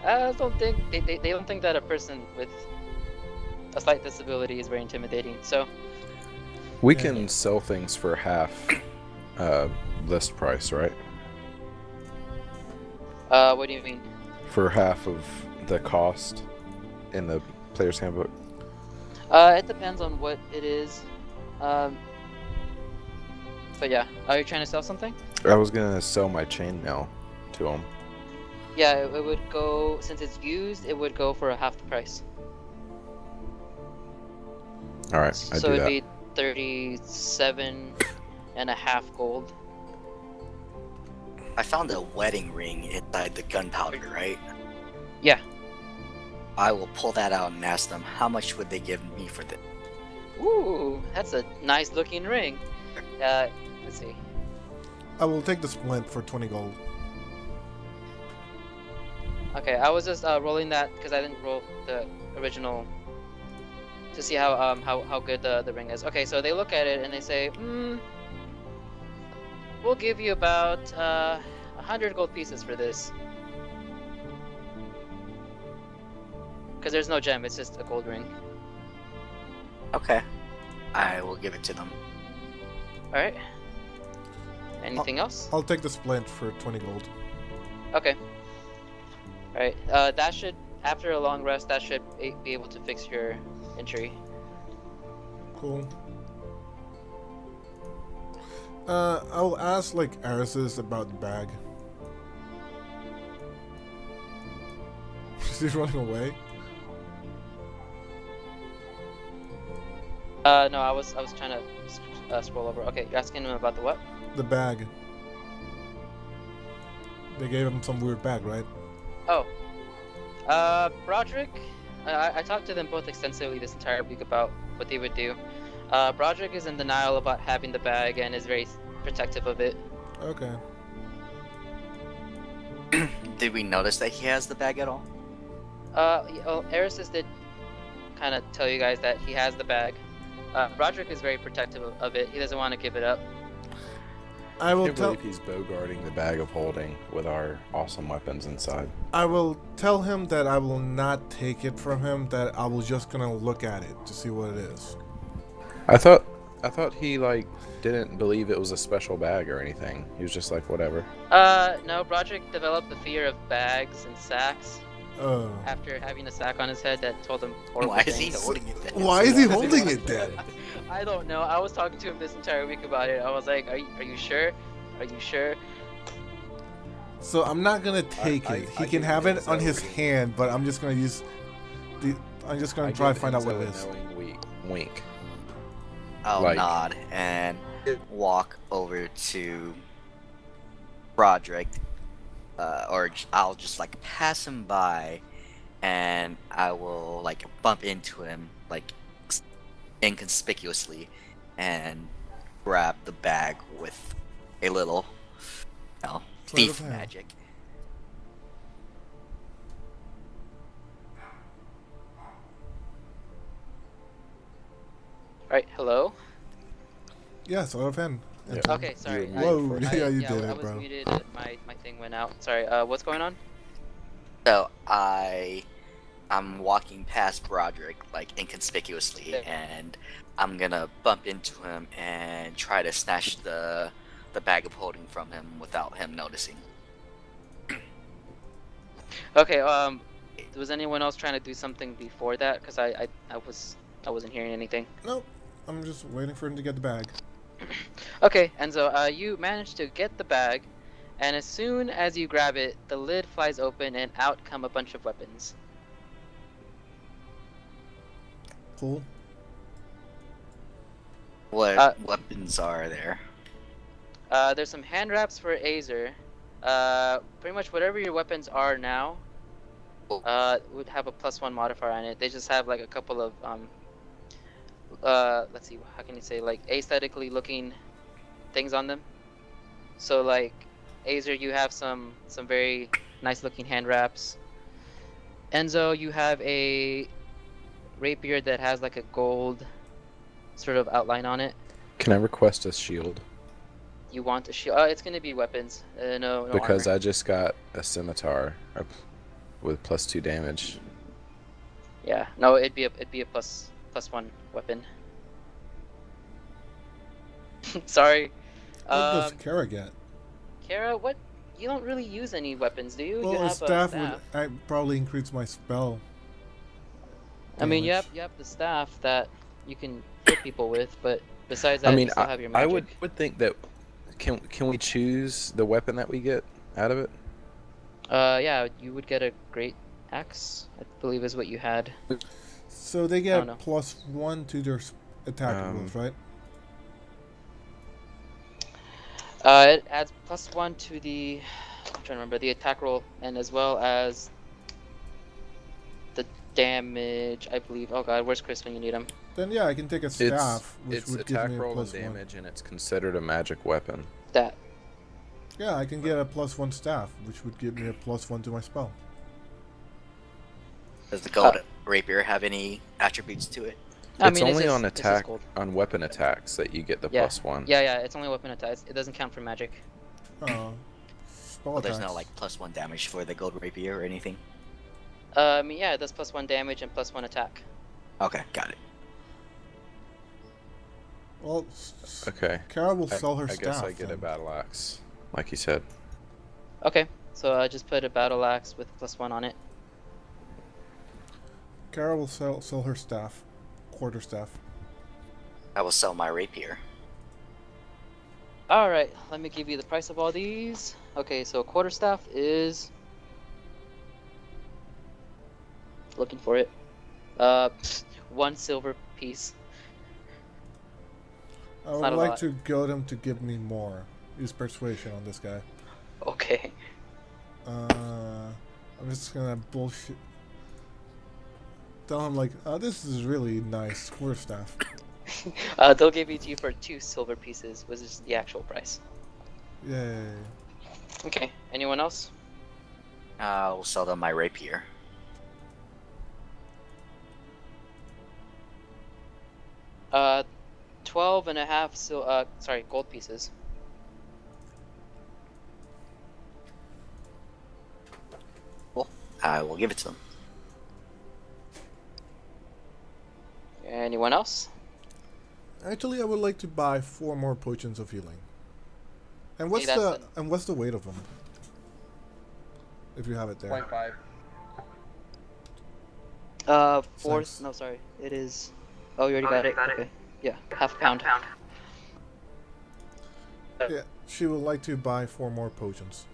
Speaker 1: I don't think they don't think that a person with a slight disability is very intimidating. So
Speaker 3: We
Speaker 4: Yeah.
Speaker 3: can sell things for half list price, right?
Speaker 1: what do you mean?
Speaker 3: For half of the cost in the player's handbook.
Speaker 1: It depends on what it is. But yeah, are you trying to sell something?
Speaker 3: I was gonna sell my chainmail to him.
Speaker 1: Yeah, it would go, since it's used, it would go for a half the price.
Speaker 3: All right, I
Speaker 1: So
Speaker 3: do
Speaker 1: it'd
Speaker 3: that.
Speaker 1: be 37.5 gold.
Speaker 5: I found a wedding ring inside the gunpowder, right?
Speaker 1: Yeah.
Speaker 5: I will pull that out and ask them how much would they give me for this.
Speaker 1: Ooh, that's a nice looking ring. Let's see.
Speaker 4: I will take the splint for 20 gold.
Speaker 1: Okay, I was just rolling that because I didn't roll the original to see how good the ring is. Okay, so they look at it and they say, we'll give you about 100 gold pieces for this. Because there's no gem, it's just a gold ring.
Speaker 5: Okay. I will give it to them.
Speaker 1: Alright. Anything else?
Speaker 4: I'll take the splint for 20 gold.
Speaker 1: Okay. Alright, that should, after a long rest, that should be able to fix your injury.
Speaker 4: Cool. I will ask like Arisis about the bag. Is he running away?
Speaker 1: No, I was trying to scroll over. Okay, you're asking him about the what?
Speaker 4: The bag. They gave him some weird bag, right?
Speaker 1: Oh. Broderick, I talked to them both extensively this entire week about what they would do. Broderick is in denial about having the bag and is very protective of it.
Speaker 4: Okay.
Speaker 5: Did we notice that he has the bag at all?
Speaker 1: Erisys did kind of tell you guys that he has the bag. Broderick is very protective of it. He doesn't want to give it up.
Speaker 4: I
Speaker 3: I
Speaker 4: will
Speaker 3: can't
Speaker 4: tell.
Speaker 3: believe he's bogarting the bag of holding with our awesome weapons inside.
Speaker 4: I will tell him that I will not take it from him. That I was just gonna look at it to see what it is.
Speaker 3: I thought he like didn't believe it was a special bag or anything. He was just like whatever.
Speaker 1: No, Broderick developed the fear of bags and sacks
Speaker 4: Oh.
Speaker 1: after having a sack on his head that told him horrible
Speaker 5: Why is he
Speaker 1: things.
Speaker 5: holding it then?
Speaker 4: Why is he holding it then?
Speaker 1: I don't know. I was talking to him this entire week about it. I was like, are you sure? Are you sure?
Speaker 4: So I'm not gonna take
Speaker 3: I
Speaker 4: it. He
Speaker 3: give
Speaker 4: can have it
Speaker 3: Enzo
Speaker 4: on his
Speaker 3: a-
Speaker 4: hand, but I'm just gonna use the. I'm just gonna try to find out what it is.
Speaker 3: Wink.
Speaker 5: I'll
Speaker 3: Like-
Speaker 5: nod and walk over to Broderick, I'll just like pass him by, and I will like bump into him like inconspicuously, and grab the bag with a little,
Speaker 4: Sleight
Speaker 5: thief
Speaker 4: of hand.
Speaker 5: magic.
Speaker 1: Right. Hello.
Speaker 4: Yeah, sleight of hand.
Speaker 3: Yeah.
Speaker 1: Okay. Sorry.
Speaker 3: You-
Speaker 4: Whoa, yeah, you did
Speaker 1: I
Speaker 4: it,
Speaker 1: was
Speaker 4: bro.
Speaker 1: muted. My thing went out. Sorry. What's going on?
Speaker 5: So I'm walking past Broderick like inconspicuously,
Speaker 1: Okay.
Speaker 5: and I'm gonna bump into him and try to snatch the bag of holding from him without him noticing.
Speaker 1: Okay. Was anyone else trying to do something before that? Because I wasn't hearing anything.
Speaker 4: Nope. I'm just waiting for him to get the bag.
Speaker 1: Okay, Enzo, you managed to get the bag, and as soon as you grab it, the lid flies open and out come a bunch of weapons.
Speaker 4: Cool.
Speaker 5: What weapons are there?
Speaker 1: There's some hand wraps for Azer. Pretty much whatever your weapons are now, would have a +1 modifier on it. They just have like a couple of let's see, how can you say, like aesthetically looking things on them. So like Azer, you have some very nice looking hand wraps. Enzo, you have a rapier that has like a gold sort of outline on it.
Speaker 3: Can I request a shield?
Speaker 1: You want a shield? It's gonna be weapons. No
Speaker 3: Because
Speaker 1: armor.
Speaker 3: I just got a scimitar with +2 damage.
Speaker 1: Yeah, no, it'd be a +1 weapon. Sorry.
Speaker 4: What does
Speaker 1: Um,
Speaker 4: Kara get?
Speaker 1: Kara, what? You don't really use any weapons, do you?
Speaker 4: Well,
Speaker 1: you
Speaker 4: a
Speaker 1: have
Speaker 4: staff
Speaker 1: a staff.
Speaker 4: would probably increase my spell.
Speaker 1: I mean, you
Speaker 4: damage.
Speaker 1: have the staff that you can hit people with, but besides that,
Speaker 3: I mean,
Speaker 1: you still have your magic.
Speaker 3: I would think that can we choose the weapon that we get out of it?
Speaker 1: Yeah, you would get a great axe, I believe is what you had.
Speaker 4: So they
Speaker 1: don't
Speaker 4: get
Speaker 1: know.
Speaker 4: +1 to their attack rolls, right?
Speaker 1: It adds +1 to the, I'm trying to remember, the attack roll, and as well as the damage, I believe. Oh god, where's Chris when you need him?
Speaker 4: Then yeah, I can take a staff, which
Speaker 3: It's
Speaker 4: would give
Speaker 3: attack
Speaker 4: me a
Speaker 3: roll and
Speaker 4: +1.
Speaker 3: damage, and it's considered a magic weapon.
Speaker 1: That.
Speaker 4: Yeah, I can get a +1 staff, which would give me a +1 to my spell.
Speaker 5: Does the gold rapier have any attributes to it?
Speaker 1: I
Speaker 3: It's
Speaker 1: mean,
Speaker 3: only
Speaker 1: just-
Speaker 3: on
Speaker 1: it's just
Speaker 3: attack
Speaker 1: gold.
Speaker 3: on weapon attacks that you get the
Speaker 1: Yeah.
Speaker 3: +1.
Speaker 1: Yeah, it's only weapon attacks. It doesn't count for magic.
Speaker 4: Spell
Speaker 5: Well, there's no
Speaker 4: attacks.
Speaker 5: like +1 damage for the gold rapier or anything.
Speaker 1: I mean, yeah, it does +1 damage and +1 attack.
Speaker 5: Okay, got it.
Speaker 4: Well,
Speaker 3: Okay.
Speaker 4: Kara will
Speaker 3: I-
Speaker 4: sell her
Speaker 3: I
Speaker 4: staff.
Speaker 3: guess I get a
Speaker 4: then.
Speaker 3: battle axe, like you said.
Speaker 1: Okay, so I just put a battle axe with +1 on it.
Speaker 4: Kara will sell her staff, quarterstaff.
Speaker 5: I will sell my rapier.
Speaker 1: Alright, let me give you the price of all these. Okay, so quarterstaff is... Looking for it. 1 silver piece.
Speaker 4: I would
Speaker 1: not a
Speaker 4: like
Speaker 1: lot.
Speaker 4: to goad him to give me more. Use persuasion on this guy.
Speaker 1: Okay.
Speaker 4: I'm just gonna bullshit. Tell him like, oh, this is really nice quarterstaff.
Speaker 1: They'll give it to you for 2 silver pieces, which is the actual price.
Speaker 4: Yay.
Speaker 1: Okay. Anyone else?
Speaker 5: I'll sell them my rapier.
Speaker 1: Uh, 12 and a half gold pieces.
Speaker 5: Cool. I will give it to them.
Speaker 1: Anyone else?
Speaker 4: Actually, I would like to buy 4 more potions of healing. And what's
Speaker 1: that's
Speaker 4: what's the weight of them? If you have it there.
Speaker 2: 0.5.
Speaker 1: Fourth.
Speaker 4: Thanks.
Speaker 1: No, sorry. It is. Oh, you already got it. Okay. Yeah, half a pound.
Speaker 4: Yeah, she would like to buy 4 more potions.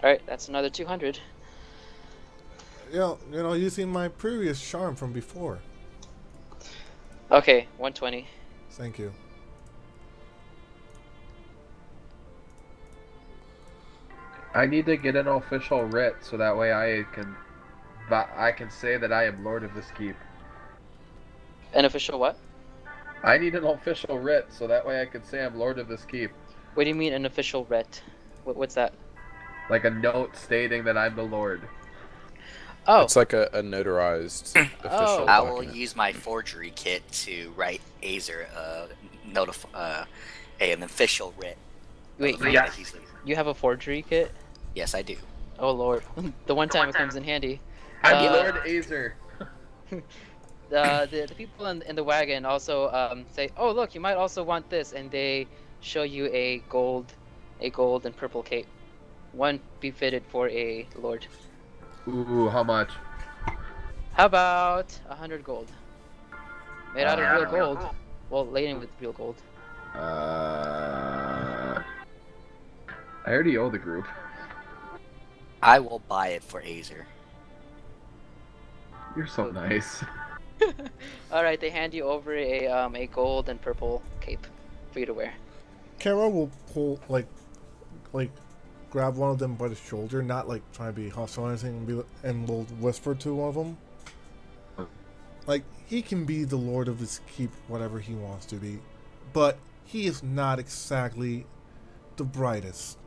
Speaker 1: All right, that's another 200.
Speaker 4: Yeah, using my previous charm from before.
Speaker 1: Okay, 120.
Speaker 4: Thank you.
Speaker 2: I need to get an official writ so that way I can say that I am Lord of this keep.
Speaker 1: An official what?
Speaker 2: I need an official writ so that way I can say I'm Lord of this keep.
Speaker 1: What do you mean an official ret? What's that?
Speaker 2: Like a note stating that I'm the Lord.
Speaker 1: Oh,
Speaker 3: It's like a notarized official
Speaker 5: I will
Speaker 3: document.
Speaker 5: use my forgery kit to write Azer an official writ.
Speaker 1: wait,
Speaker 5: of the
Speaker 2: yeah.
Speaker 5: fact that he's the-
Speaker 1: you have a forgery kit?
Speaker 5: Yes, I do.
Speaker 1: Oh lord, the one time it comes in handy.
Speaker 2: I'm
Speaker 1: Uh,
Speaker 2: Lord Azer.
Speaker 1: The people in the wagon also say, "Oh look, you might also want this," and they show you a gold and purple cape, one befitted for a lord.
Speaker 2: Ooh, how much?
Speaker 1: How about 100 gold? Made out of
Speaker 2: Yeah.
Speaker 1: real gold. Well, laden with real gold.
Speaker 2: I already owe the group.
Speaker 5: I will buy it for Azer.
Speaker 2: You're so nice.
Speaker 1: All right, they hand you over a gold and purple cape for you to wear.
Speaker 4: Kara will pull like grab one of them by the shoulder, not like trying to be hostile or anything, and will whisper to one of them. Like, he can be the lord of this keep, whatever he wants to be, but he is not exactly the brightest.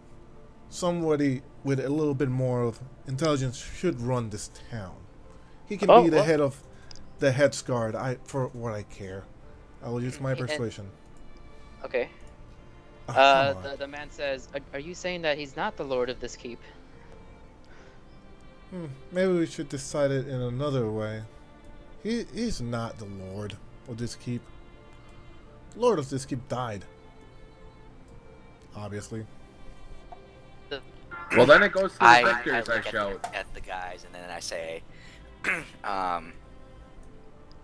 Speaker 4: Somebody with a little bit more of intelligence should run this town. He can be the
Speaker 1: well-
Speaker 4: head of the headsguard. For what I care, I will use my
Speaker 1: And-
Speaker 4: persuasion.
Speaker 1: Okay.
Speaker 4: Ah, come on.
Speaker 1: The man says, "Are you saying that he's not the lord of this keep?"
Speaker 4: Maybe we should decide it in another way. He's not the lord of this keep. Lord of this keep died. Obviously.
Speaker 2: Well, then it goes to the
Speaker 5: I
Speaker 2: victors, I
Speaker 5: look
Speaker 2: shout.
Speaker 5: at the guys and then I say,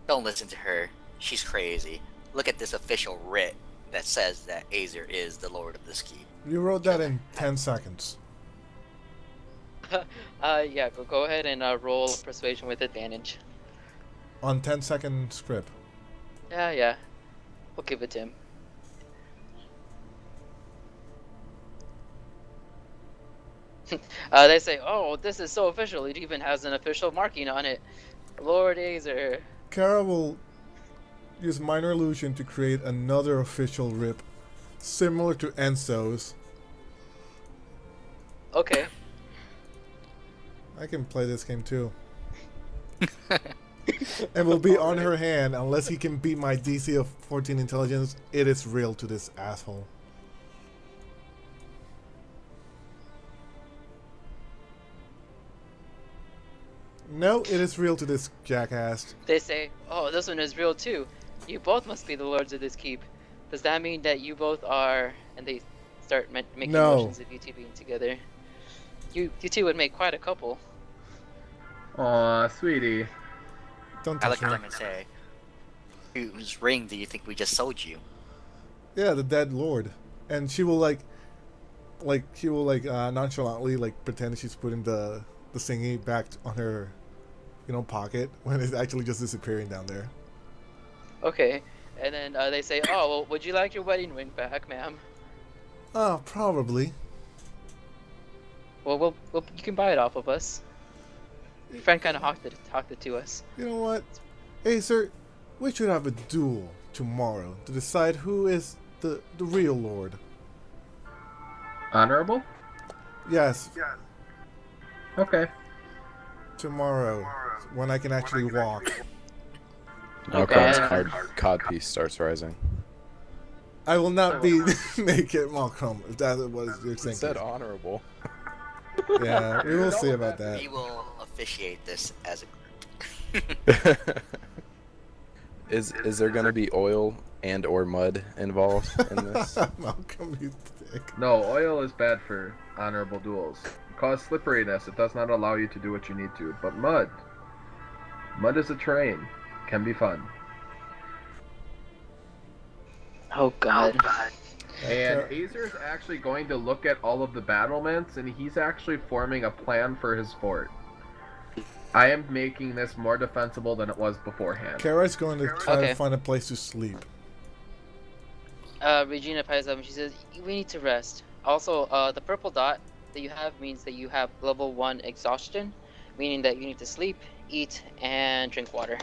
Speaker 5: don't listen to her. She's crazy. Look at this official writ that says that Azer is the lord of this keep.
Speaker 4: You wrote that in 10 seconds.
Speaker 1: Yeah. Go ahead and roll persuasion with advantage.
Speaker 4: On 10-second script.
Speaker 1: Yeah. We'll give it to him. They say, "Oh, this is so official. It even has an official marking on it, Lord Azer."
Speaker 4: Kara will use minor illusion to create another official rip similar to Enzo's.
Speaker 1: Okay.
Speaker 4: I can play this game too. And will be on her hand unless he can beat my DC of 14 intelligence. It is real to this asshole. No, it is real to this jackass.
Speaker 1: They say, "Oh, this one is real too. You both must be the lords of this keep. Does that mean that you both are?" And they start making
Speaker 4: No.
Speaker 1: motions of you two being together. You two would make quite a couple.
Speaker 2: Aw, sweetie.
Speaker 4: Don't
Speaker 5: I
Speaker 4: touch
Speaker 5: look at
Speaker 4: me.
Speaker 5: them and say, whose ring do you think we just sold you?
Speaker 4: Yeah, the dead lord. And she will nonchalantly pretend she's putting the thingy back on her, pocket when it's actually just disappearing down there.
Speaker 1: Okay. And then they say, "Oh, well, would you like your wedding ring back, ma'am?"
Speaker 4: Probably.
Speaker 1: Well, you can buy it off of us. Your friend kind of hawked it to us.
Speaker 4: You know what? Acer, we should have a duel tomorrow to decide who is the real lord.
Speaker 2: Honorable?
Speaker 4: Yes,
Speaker 2: Okay.
Speaker 4: tomorrow, when I can actually walk.
Speaker 3: Malcolm's codpiece starts rising.
Speaker 4: I will not be naked, Malcolm, if that was your
Speaker 3: It
Speaker 4: thinking.
Speaker 3: said honorable.
Speaker 4: Yeah, we will see about that.
Speaker 5: We will officiate this as a group.
Speaker 3: Is there gonna be oil and or mud involved in this?
Speaker 4: Malcolm, you dick.
Speaker 2: No, oil is bad for honorable duels. It causes slipperiness. It does not allow you to do what you need to. But mud is a terrain. Can be fun.
Speaker 1: Oh god.
Speaker 2: And Azer's actually going to look at all of the battlements, and he's actually forming a plan for his fort. I am making this more defensible than it was beforehand.
Speaker 4: Kara's going to try
Speaker 1: Okay.
Speaker 4: to find a place to sleep.
Speaker 1: Regina pipes up and she says, we need to rest. Also, the purple dot that you have means that you have level 1 exhaustion, meaning that you need to sleep, eat, and drink water.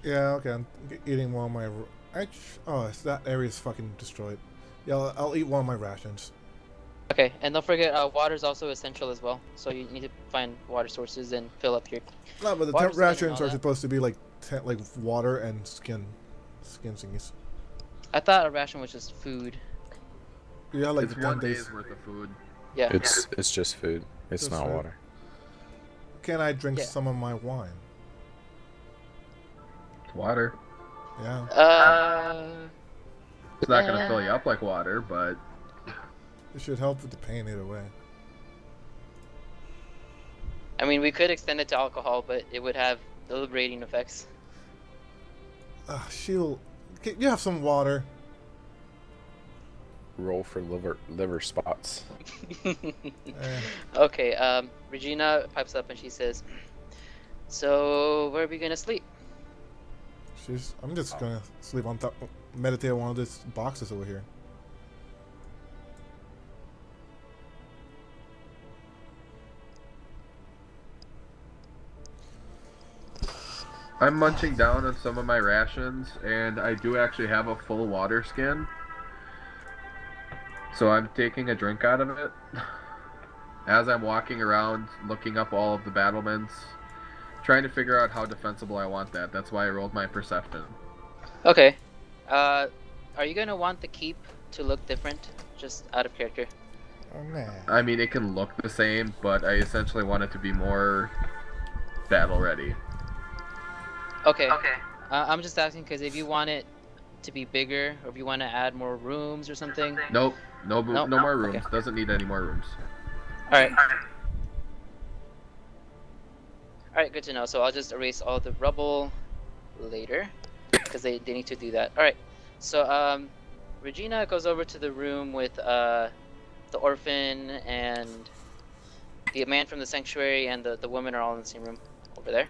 Speaker 4: Yeah, okay, I'm eating one of my... Oh, that area's fucking destroyed. Yeah, I'll eat one of my rations.
Speaker 1: Okay, and don't forget, water is also essential as well. So you need to find water sources and fill up your...
Speaker 4: No, but the
Speaker 1: Water
Speaker 4: temp
Speaker 1: skin and
Speaker 4: rations
Speaker 1: all
Speaker 4: are
Speaker 1: that.
Speaker 4: supposed to be like water and skin thingies.
Speaker 1: I thought a ration was just food.
Speaker 4: Yeah, like
Speaker 2: It's
Speaker 4: 10
Speaker 2: 1
Speaker 4: days.
Speaker 2: day's worth of food.
Speaker 1: Yeah.
Speaker 3: It's just food. It's
Speaker 4: Just
Speaker 3: not
Speaker 4: food.
Speaker 3: water.
Speaker 4: Can I drink
Speaker 1: Yeah.
Speaker 4: some of my wine?
Speaker 2: It's water.
Speaker 4: Yeah,
Speaker 2: It's not going to fill you up like water, but
Speaker 4: it should help with the pain either way.
Speaker 1: I mean, we could extend it to alcohol, but it would have liberating effects.
Speaker 4: She'll... You have some water.
Speaker 3: Roll for liver spots.
Speaker 4: Eh,
Speaker 1: Okay, Regina pipes up and she says, so where are we gonna sleep?
Speaker 4: I'm just gonna sleep on top, meditate on one of these boxes over here.
Speaker 2: I'm munching down on some of my rations, and I do actually have a full water skin. So I'm taking a drink out of it. As I'm walking around, looking up all of the battlements, trying to figure out how defensible I want that. That's why I rolled my perception.
Speaker 1: Okay, are you gonna want the keep to look different, just out of character?
Speaker 4: Oh man.
Speaker 2: I mean, it can look the same, but I essentially want it to be more battle ready.
Speaker 1: Okay. I'm just asking because if you want it to be bigger, or if you want to add more rooms or something.
Speaker 2: Nope, no more rooms.
Speaker 1: Okay.
Speaker 2: Doesn't need any more rooms.
Speaker 1: Alright. Alright, good to know. So I'll just erase all the rubble later, because they need to do that. Alright, so Regina goes over to the room with the orphan and the man from the sanctuary, and the woman are all in the same room over there.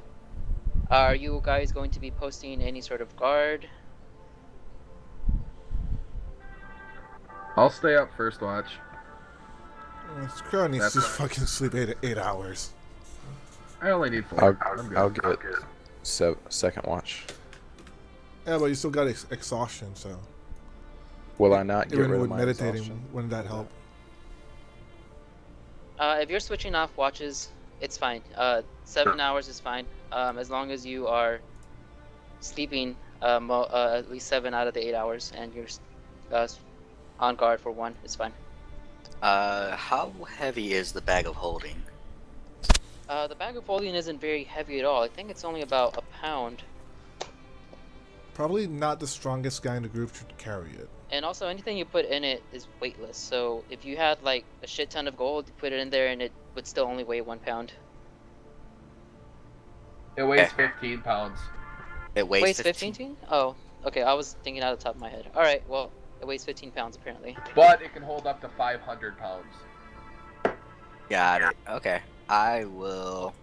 Speaker 1: Are you guys going to be posting any sort of guard?
Speaker 2: I'll stay up first watch.
Speaker 4: Kara needs
Speaker 2: That's
Speaker 4: to just
Speaker 2: fine.
Speaker 4: fucking sleep 8 hours.
Speaker 2: I only need 4. I'm good.
Speaker 3: I'll get second watch.
Speaker 4: Yeah, but you still got exhaustion, so...
Speaker 3: Will I not get
Speaker 4: Even
Speaker 3: rid of
Speaker 4: with
Speaker 3: my
Speaker 4: meditating,
Speaker 3: exhaustion?
Speaker 4: wouldn't that help?
Speaker 1: If you're switching off watches, it's fine. 7 hours is fine. As long as you are sleeping at least 7 out of the 8 hours, and you're on guard for 1, it's fine.
Speaker 5: How heavy is the bag of holding?
Speaker 1: The bag of holding isn't very heavy at all. I think it's only about a pound.
Speaker 4: Probably not the strongest guy in the group should carry it.
Speaker 1: And also, anything you put in it is weightless. So if you had like a shit ton of gold, you put it in there, and it would still only weigh 1 pound.
Speaker 2: It weighs 15 pounds.
Speaker 5: It weighs
Speaker 1: Weighs
Speaker 5: 15.
Speaker 1: 15? Oh, okay. I was thinking out of the top of my head. All right. Well, it weighs 15 pounds apparently.
Speaker 2: But it can hold up to 500 pounds.
Speaker 5: Got it. Okay. I will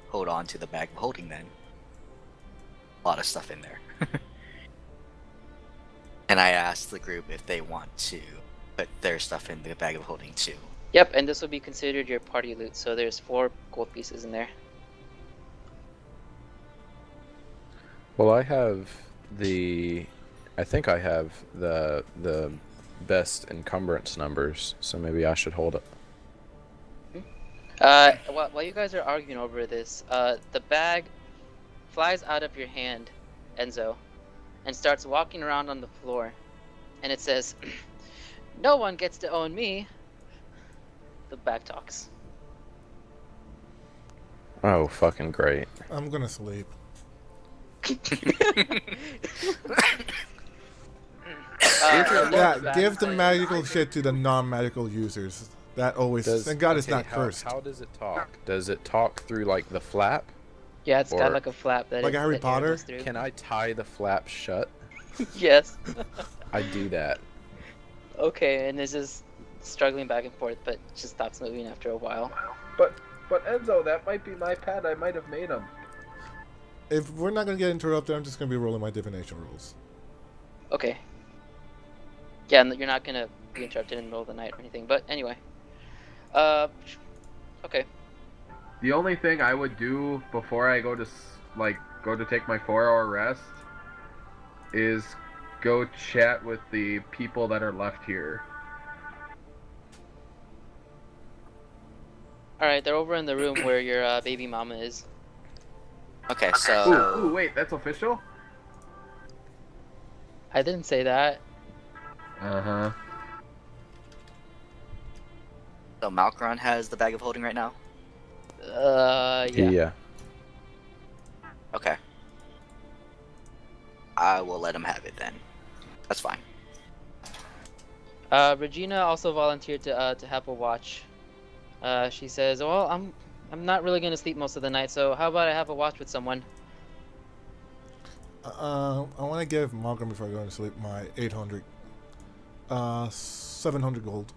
Speaker 5: hold on to the bag of holding then. A lot of stuff in there. And I asked the group if they want to put their stuff in the bag of holding too.
Speaker 1: Yep, and this will be considered your party loot. So there's 4 gold pieces in there.
Speaker 3: Well, I have I think I have the best encumbrance numbers, so maybe I should hold it.
Speaker 1: While you guys are arguing over this, the bag flies out of your hand, Enzo, and starts walking around on the floor. And it says, "No one gets to own me." The bag talks.
Speaker 3: Oh, fucking great.
Speaker 4: I'm gonna sleep. Yeah, give the magical shit to the non-magical users. That always. Thank God it's not cursed.
Speaker 3: How does it talk? Does it talk through like the flap?
Speaker 1: Yeah, it's got
Speaker 3: Or-
Speaker 1: like a flap that
Speaker 4: Like
Speaker 1: it,
Speaker 4: Harry
Speaker 1: that air
Speaker 4: Potter?
Speaker 1: goes through.
Speaker 3: Can I tie the flap shut?
Speaker 1: Yes.
Speaker 3: I do that.
Speaker 1: Okay, and it's just struggling back and forth, but just stops moving after a while.
Speaker 2: But Enzo, that might be my pet. I might have made him.
Speaker 4: If we're not gonna get interrupted, I'm just gonna be rolling my divination rules.
Speaker 1: Okay. Yeah, you're not gonna be interrupted in the middle of the night or anything. But anyway. Okay.
Speaker 2: The only thing I would do before I go to go to take my 4-hour rest is go chat with the people that are left here.
Speaker 1: All right, they're over in the room where your baby mama is.
Speaker 5: Okay,
Speaker 2: Ooh,
Speaker 5: so
Speaker 2: wait, that's official?
Speaker 1: I didn't say that.
Speaker 2: Uh-huh.
Speaker 5: so Malkron has the bag of holding right now.
Speaker 1: Yeah.
Speaker 5: Okay. I will let him have it then. That's fine.
Speaker 1: Regina also volunteered to have a watch. She says, "Well, I'm not really gonna sleep most of the night, so how about I have a watch with someone?"
Speaker 4: I want to give Malcolm before I go to sleep my 800. 700 gold.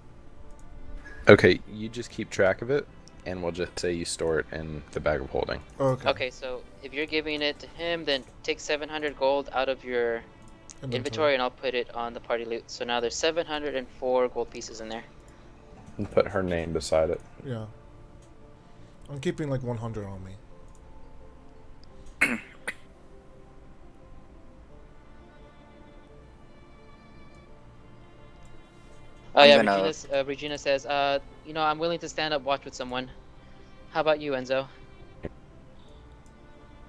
Speaker 3: Okay, you just keep track of it, and we'll just say you store it in the bag of holding.
Speaker 4: Okay.
Speaker 1: Okay, so if you're giving it to him, then take 700 gold out of your inventory, and I'll put it on the party loot. So now there's 704 gold pieces in there.
Speaker 3: And put her name beside it.
Speaker 4: Yeah. I'm keeping like 100 on me.
Speaker 1: Oh
Speaker 5: I'm
Speaker 1: yeah,
Speaker 5: gonna-
Speaker 1: Regina says, I'm willing to stand up watch with someone. How about you, Enzo?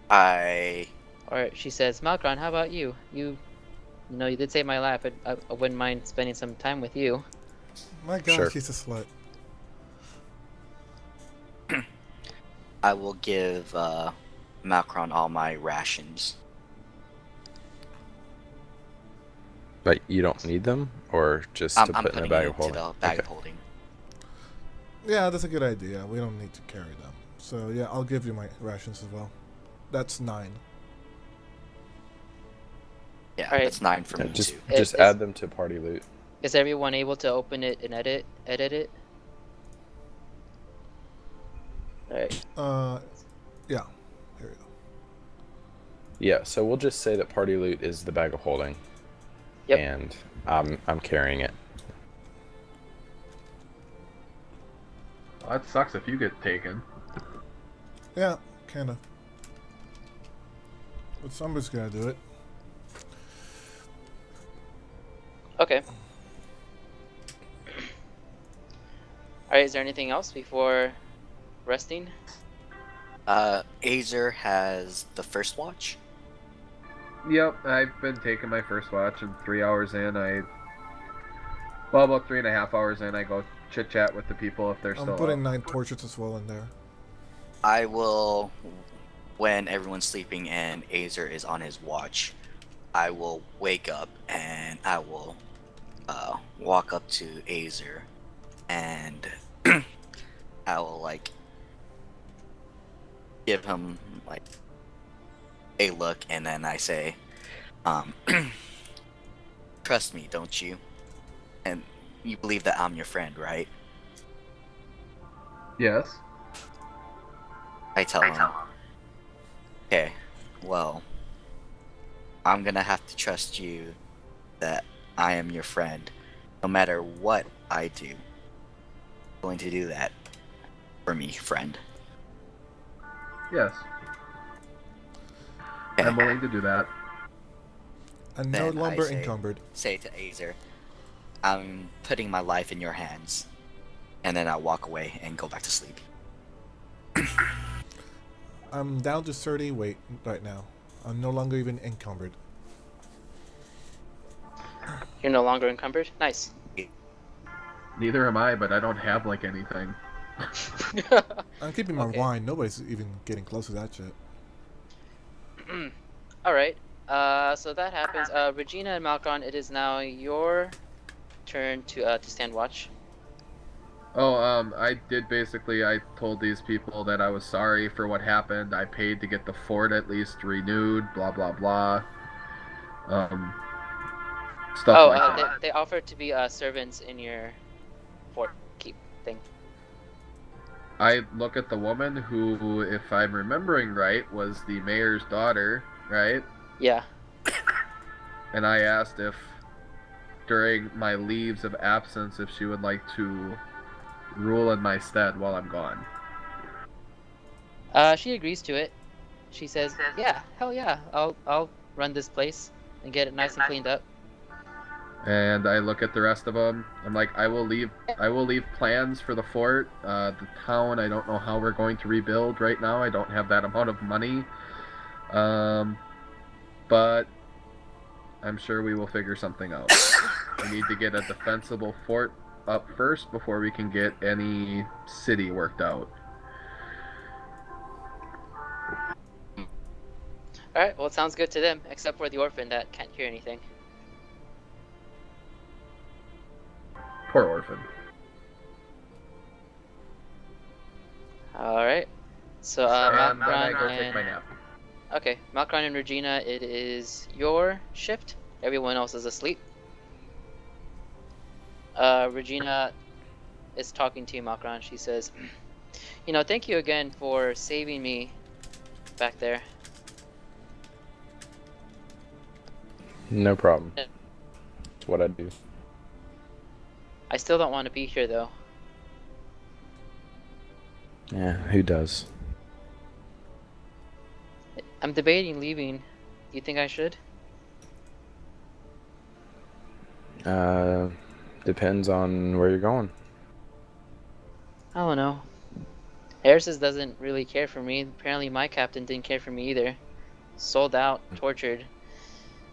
Speaker 5: I
Speaker 1: Or she says, Malkron, how about you? You did save my life. I wouldn't mind spending some time with you.
Speaker 4: My God,
Speaker 3: Sure.
Speaker 4: she's a slut.
Speaker 5: I will give Malkron all my rations.
Speaker 3: But you don't need them, or just
Speaker 5: I'm
Speaker 3: to put in
Speaker 5: putting
Speaker 3: a bag
Speaker 5: it
Speaker 3: of
Speaker 5: into
Speaker 3: holding?
Speaker 5: the bag
Speaker 3: Okay.
Speaker 5: of holding.
Speaker 4: Yeah, that's a good idea. We don't need to carry them. So yeah, I'll give you my rations as well. That's 9.
Speaker 5: Yeah,
Speaker 1: Alright.
Speaker 5: that's 9 for
Speaker 3: Yeah,
Speaker 5: me
Speaker 3: just
Speaker 5: too.
Speaker 3: just
Speaker 1: Is-
Speaker 3: add them to party loot.
Speaker 1: Is everyone able to open it and edit it? Alright.
Speaker 4: Yeah. Here we go.
Speaker 3: Yeah, so we'll just say that party loot is the bag of holding.
Speaker 1: Yep.
Speaker 3: And I'm carrying it.
Speaker 2: Well, that sucks if you get taken.
Speaker 4: Yeah, kinda. But somebody's gonna do it.
Speaker 1: Okay. Alright, is there anything else before resting?
Speaker 5: Azer has the first watch.
Speaker 2: Yep, I've been taking my first watch, and 3 hours in, about 3.5 hours in, I go chit chat with the people if they're
Speaker 4: I'm
Speaker 2: still
Speaker 4: putting
Speaker 2: up.
Speaker 4: 9 torches as well in there.
Speaker 5: I will, when everyone's sleeping and Azer is on his watch, I will wake up and I will walk up to Azer and I will give him a look, and then I say, trust me, don't you? And you believe that I'm your friend, right?
Speaker 2: Yes.
Speaker 5: I tell him, okay, well, I'm gonna have to trust you that I am your friend, no matter what I do. I'm going to do that for me, friend.
Speaker 2: Yes.
Speaker 5: Okay.
Speaker 2: I'm willing to do that.
Speaker 4: And no
Speaker 5: Then I
Speaker 4: longer
Speaker 5: say-
Speaker 4: encumbered.
Speaker 5: Say to Azer, I'm putting my life in your hands. And then I'll walk away and go back to sleep.
Speaker 4: I'm down to 30 weight right now. I'm no longer even encumbered.
Speaker 1: You're no longer encumbered? Nice.
Speaker 2: Neither am I, but I don't have like anything.
Speaker 4: I'm keeping my
Speaker 1: Okay.
Speaker 4: wine. Nobody's even getting close to that shit.
Speaker 1: Alright. So that happens. Regina and Malcolm, it is now your turn to stand watch.
Speaker 2: Oh, I did basically, I told these people that I was sorry for what happened. I paid to get the fort at least renewed, blah, blah, blah. Stuff
Speaker 1: Oh,
Speaker 2: like that.
Speaker 1: they offered to be servants in your fort keep thing.
Speaker 2: I look at the woman who, if I'm remembering right, was the mayor's daughter, right?
Speaker 1: Yeah.
Speaker 2: And I asked if, during my leaves of absence, if she would like to rule in my stead while I'm gone.
Speaker 1: She agrees to it. She says, "Yeah, hell yeah, I'll run this place and get it nice and cleaned up."
Speaker 2: And I look at the rest of them. I'm like, I will leave plans for the fort, the town. I don't know how we're going to rebuild right now. I don't have that amount of money. But I'm sure we will figure something out. We need to get a defensible fort up first before we can get any city worked out.
Speaker 1: All right. Well, it sounds good to them, except for the orphan that can't hear anything.
Speaker 2: Poor orphan.
Speaker 1: All right. So,
Speaker 2: And then I
Speaker 1: Malkron
Speaker 2: go take my
Speaker 1: and
Speaker 2: nap.
Speaker 1: okay, Malkron and Regina, it is your shift. Everyone else is asleep. Regina is talking to you, Malkron. She says, "You know, thank you again for saving me back there.
Speaker 3: No problem. It's what I do.
Speaker 1: I still don't want to be here, though."
Speaker 3: Yeah, who does?
Speaker 1: I'm debating leaving. Do you think I should?
Speaker 3: Depends on where you're going.
Speaker 1: I don't know. Harris's doesn't really care for me. Apparently my captain didn't care for me either. Sold out, tortured.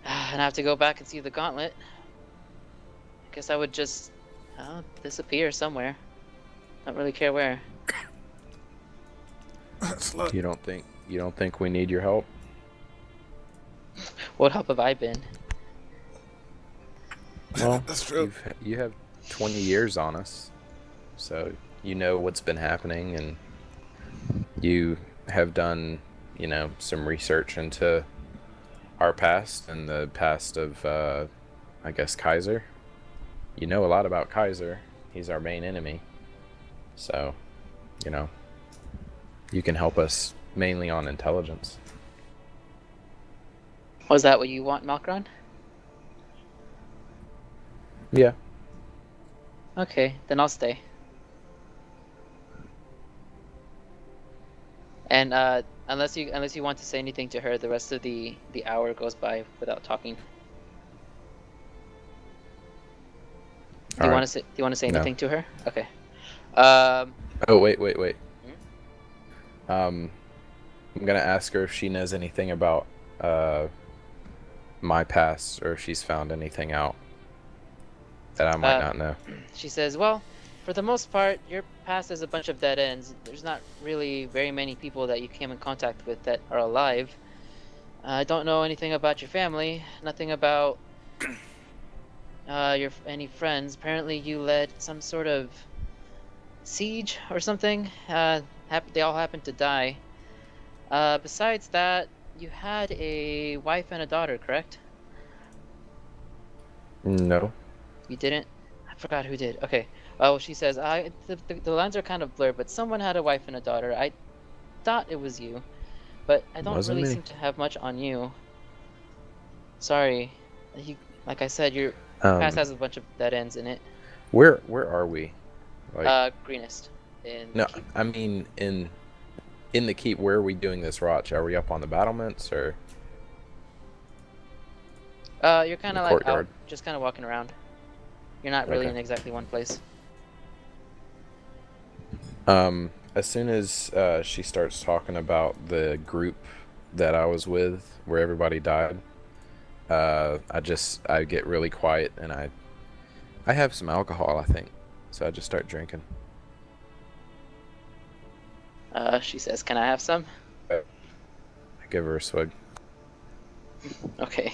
Speaker 1: And I have to go back and see the gauntlet. I guess I would just disappear somewhere. Don't really care where.
Speaker 4: Slut.
Speaker 3: You don't think we need your help?
Speaker 1: What help have I been?
Speaker 3: Well,
Speaker 4: That's true.
Speaker 3: you have 20 years on us, so you know what's been happening, and you have done, some research into our past and the past of, I guess, Kaiser. You know a lot about Kaiser. He's our main enemy. So, you can help us mainly on intelligence.
Speaker 1: Was that what you want, Malkron?
Speaker 3: Yeah.
Speaker 1: Okay, then I'll stay. And unless you want to say anything to her, the rest of the hour goes by without talking. Do you want to say
Speaker 3: No.
Speaker 1: anything to her? Okay.
Speaker 3: Oh, wait. I'm gonna ask her if she knows anything about my past, or if she's found anything out that I might not know.
Speaker 1: She says, "Well, for the most part, your past is a bunch of dead ends. There's not really very many people that you came in contact with that are alive. I don't know anything about your family. Nothing about any friends. Apparently, you led some sort of siege or something. They all happened to die. Besides that, you had a wife and a daughter, correct?
Speaker 3: No.
Speaker 1: You didn't? I forgot who did. Okay. Oh, she says, the lines are kind of blurred, but someone had a wife and a daughter. I thought it was you, but I don't
Speaker 3: Wasn't
Speaker 1: really
Speaker 3: me.
Speaker 1: seem to have much on you. Sorry. Like I said, your past has a bunch of dead ends in it.
Speaker 3: Where are we?
Speaker 1: Greenest.
Speaker 3: No,
Speaker 1: Keep.
Speaker 3: I mean in the keep. Where are we doing this watch? Are we up on the battlements, or?
Speaker 1: You're kind
Speaker 3: The
Speaker 1: of like out,
Speaker 3: courtyard.
Speaker 1: just kind of walking around. You're not really
Speaker 3: Okay.
Speaker 1: in exactly one place.
Speaker 3: As soon as she starts talking about the group that I was with, where everybody died, I get really quiet and I have some alcohol, I think, so I just start drinking.
Speaker 1: She says, "Can I have some?"
Speaker 3: I give her a swig.
Speaker 1: Okay.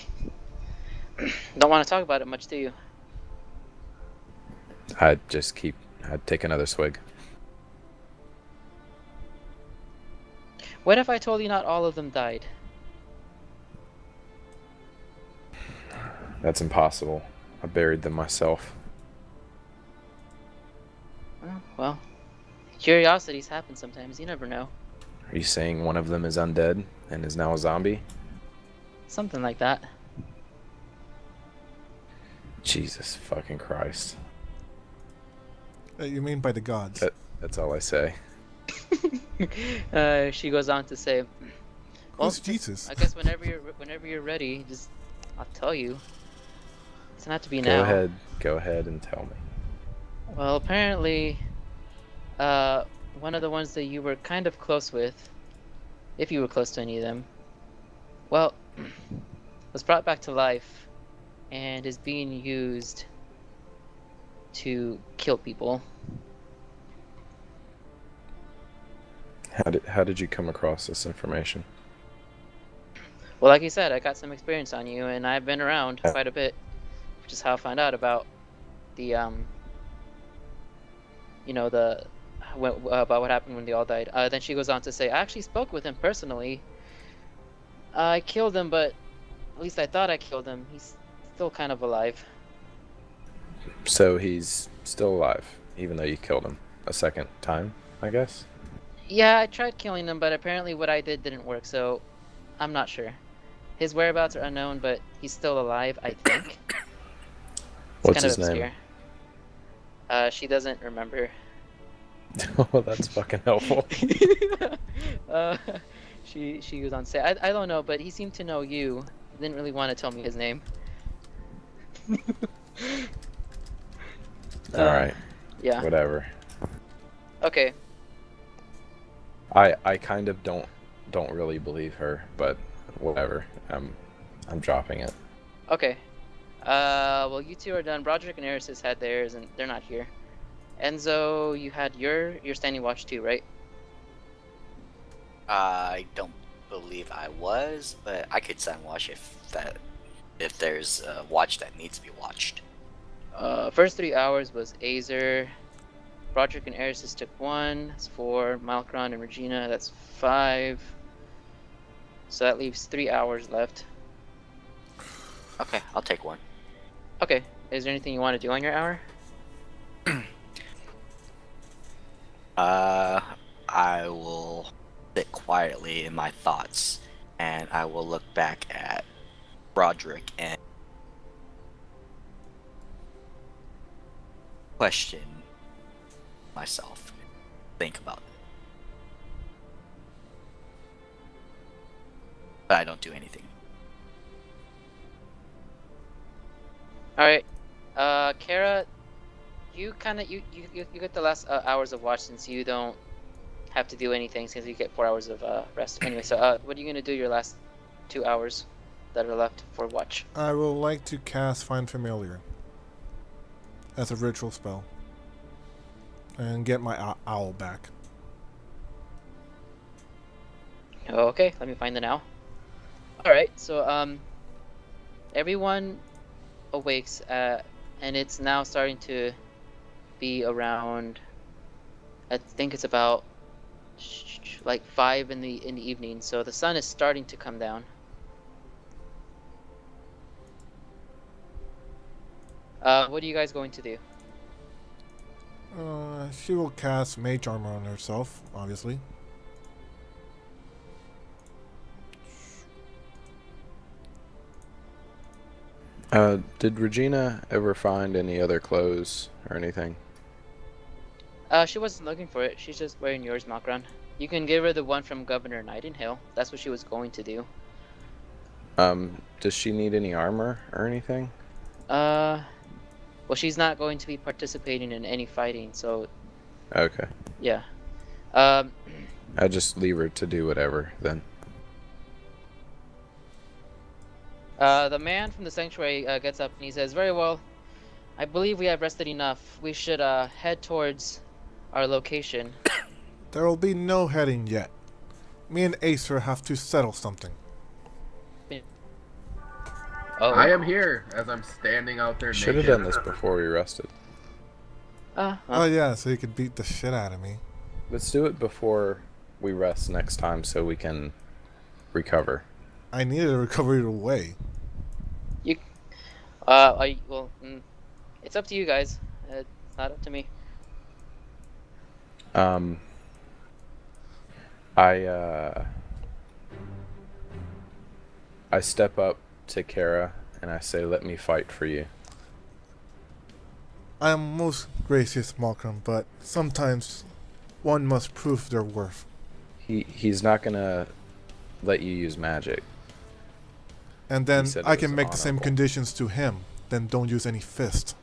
Speaker 1: Don't want to talk about it much, do you?
Speaker 3: I'd take another swig.
Speaker 1: What if I told you not all of them died?
Speaker 3: That's impossible. I buried them myself.
Speaker 1: Oh, well, curiosities happen sometimes. You never know.
Speaker 3: Are you saying one of them is undead and is now a zombie?
Speaker 1: Something like that.
Speaker 3: Jesus fucking Christ.
Speaker 4: You mean by the gods?
Speaker 3: That's all I say.
Speaker 1: She goes on to say, "Well,
Speaker 4: Who's Jesus?
Speaker 1: I guess whenever you're ready, just I'll tell you. It doesn't have to be now."
Speaker 3: Go ahead and tell me.
Speaker 1: Well, apparently, one of the ones that you were kind of close with, if you were close to any of them, well, was brought back to life and is being used to kill people.
Speaker 3: How did you come across this information?
Speaker 1: Well, like you said, I got some experience on you, and I've been around quite a bit, which is how I found out about the about what happened when they all died. Then she goes on to say, "I actually spoke with him personally. I killed him, but at least I thought I killed him. He's still kind of alive."
Speaker 3: So he's still alive, even though you killed him a second time, I guess?
Speaker 1: Yeah, I tried killing him, but apparently what I did didn't work, so I'm not sure. His whereabouts are unknown, but he's still alive, I think. It's
Speaker 3: What's
Speaker 1: kind
Speaker 3: his
Speaker 1: of
Speaker 3: name?
Speaker 1: obscure. She doesn't remember.
Speaker 3: Oh, that's fucking helpful.
Speaker 1: uh, she goes on to say, I don't know, but he seemed to know you. He didn't really want to tell me his name.
Speaker 3: Alright,
Speaker 1: Yeah.
Speaker 3: whatever.
Speaker 1: Okay.
Speaker 3: I kind of don't really believe her, but whatever. I'm dropping it.
Speaker 1: Okay. Well, you two are done. Broderick and Eris has had theirs, and they're not here. Enzo, you had your standing watch too, right?
Speaker 5: I don't believe I was, but I could send watch if there's a watch that needs to be watched.
Speaker 1: First 3 hours was Azer. Broderick and Eris took 1. That's 4. Malkron and Regina, that's 5. So that leaves 3 hours left.
Speaker 5: Okay, I'll take one.
Speaker 1: Okay. Is there anything you want to do on your hour?
Speaker 5: I will sit quietly in my thoughts, and I will look back at Broderick and question myself, think about it. But I don't do anything.
Speaker 1: Alright. Kara, you get the last hours of watch since you don't have to do anything since you get 4 hours of rest. Anyway, so what are you gonna do your last 2 hours that are left for watch?
Speaker 4: I would like to cast Find Familiar as a ritual spell and get my owl back.
Speaker 1: Okay, let me find the now. Alright, so everyone awakes and it's now starting to be around, I think it's about like 5 in the evening, so the sun is starting to come down. What are you guys going to do?
Speaker 4: She will cast Mage Armor on herself, obviously.
Speaker 3: Did Regina ever find any other clothes or anything?
Speaker 1: She wasn't looking for it. She's just wearing yours, Malkron. You can give her the one from Governor Nightingale. That's what she was going to do.
Speaker 3: Does she need any armor or anything?
Speaker 1: Well, she's not going to be participating in any fighting, so
Speaker 3: Okay.
Speaker 1: yeah.
Speaker 3: I just leave her to do whatever then.
Speaker 1: The man from the sanctuary gets up and he says, "Very well. I believe we have rested enough. We should head towards our location."
Speaker 4: There will be no heading yet. Me and Acer have to settle something.
Speaker 1: Oh.
Speaker 2: I am here as I'm standing out there
Speaker 3: Should have
Speaker 2: naked.
Speaker 3: done this before we rested.
Speaker 4: Oh yeah, so you could beat the shit out of me.
Speaker 3: Let's do it before we rest next time so we can recover.
Speaker 4: I needed to recover either way.
Speaker 1: It's up to you guys. It's not up to me.
Speaker 3: I step up to Kara and I say, "Let me fight for you."
Speaker 4: I am most gracious, Malcolm, but sometimes one must prove their worth.
Speaker 3: He's not gonna let you use magic.
Speaker 4: And then
Speaker 3: said it
Speaker 4: I can
Speaker 3: was
Speaker 4: make the same
Speaker 3: honorable.
Speaker 4: conditions to him. Then don't use any fist.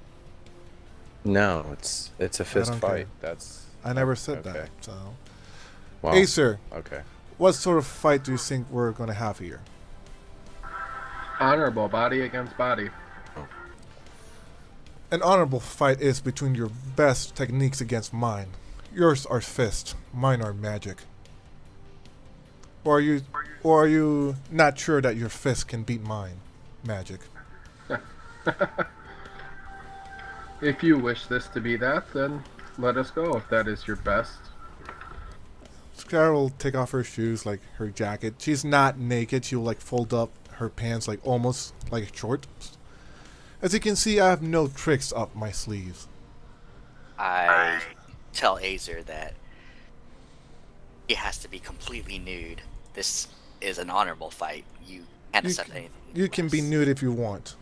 Speaker 3: No, it's a fist
Speaker 4: don't
Speaker 3: fight.
Speaker 4: care.
Speaker 3: That's
Speaker 4: I never said
Speaker 3: okay.
Speaker 4: that. So,
Speaker 3: Well,
Speaker 4: Acer,
Speaker 3: okay.
Speaker 4: what sort of fight do you think we're gonna have here?
Speaker 2: Honorable, body against body.
Speaker 4: An honorable fight is between your best techniques against mine. Yours are fist, mine are magic. Or are you not sure that your fist can beat mine? Magic.
Speaker 2: If you wish this to be that, then let us go if that is your best.
Speaker 4: Scar will take off her shoes, like her jacket. She's not naked. She'll like fold up her pants like almost like shorts. As you can see, I have no tricks up my sleeves.
Speaker 5: I tell Azer that he has to be completely nude. This is an honorable fight. You can't accept anything.
Speaker 4: You can be
Speaker 5: less.
Speaker 4: nude if you want.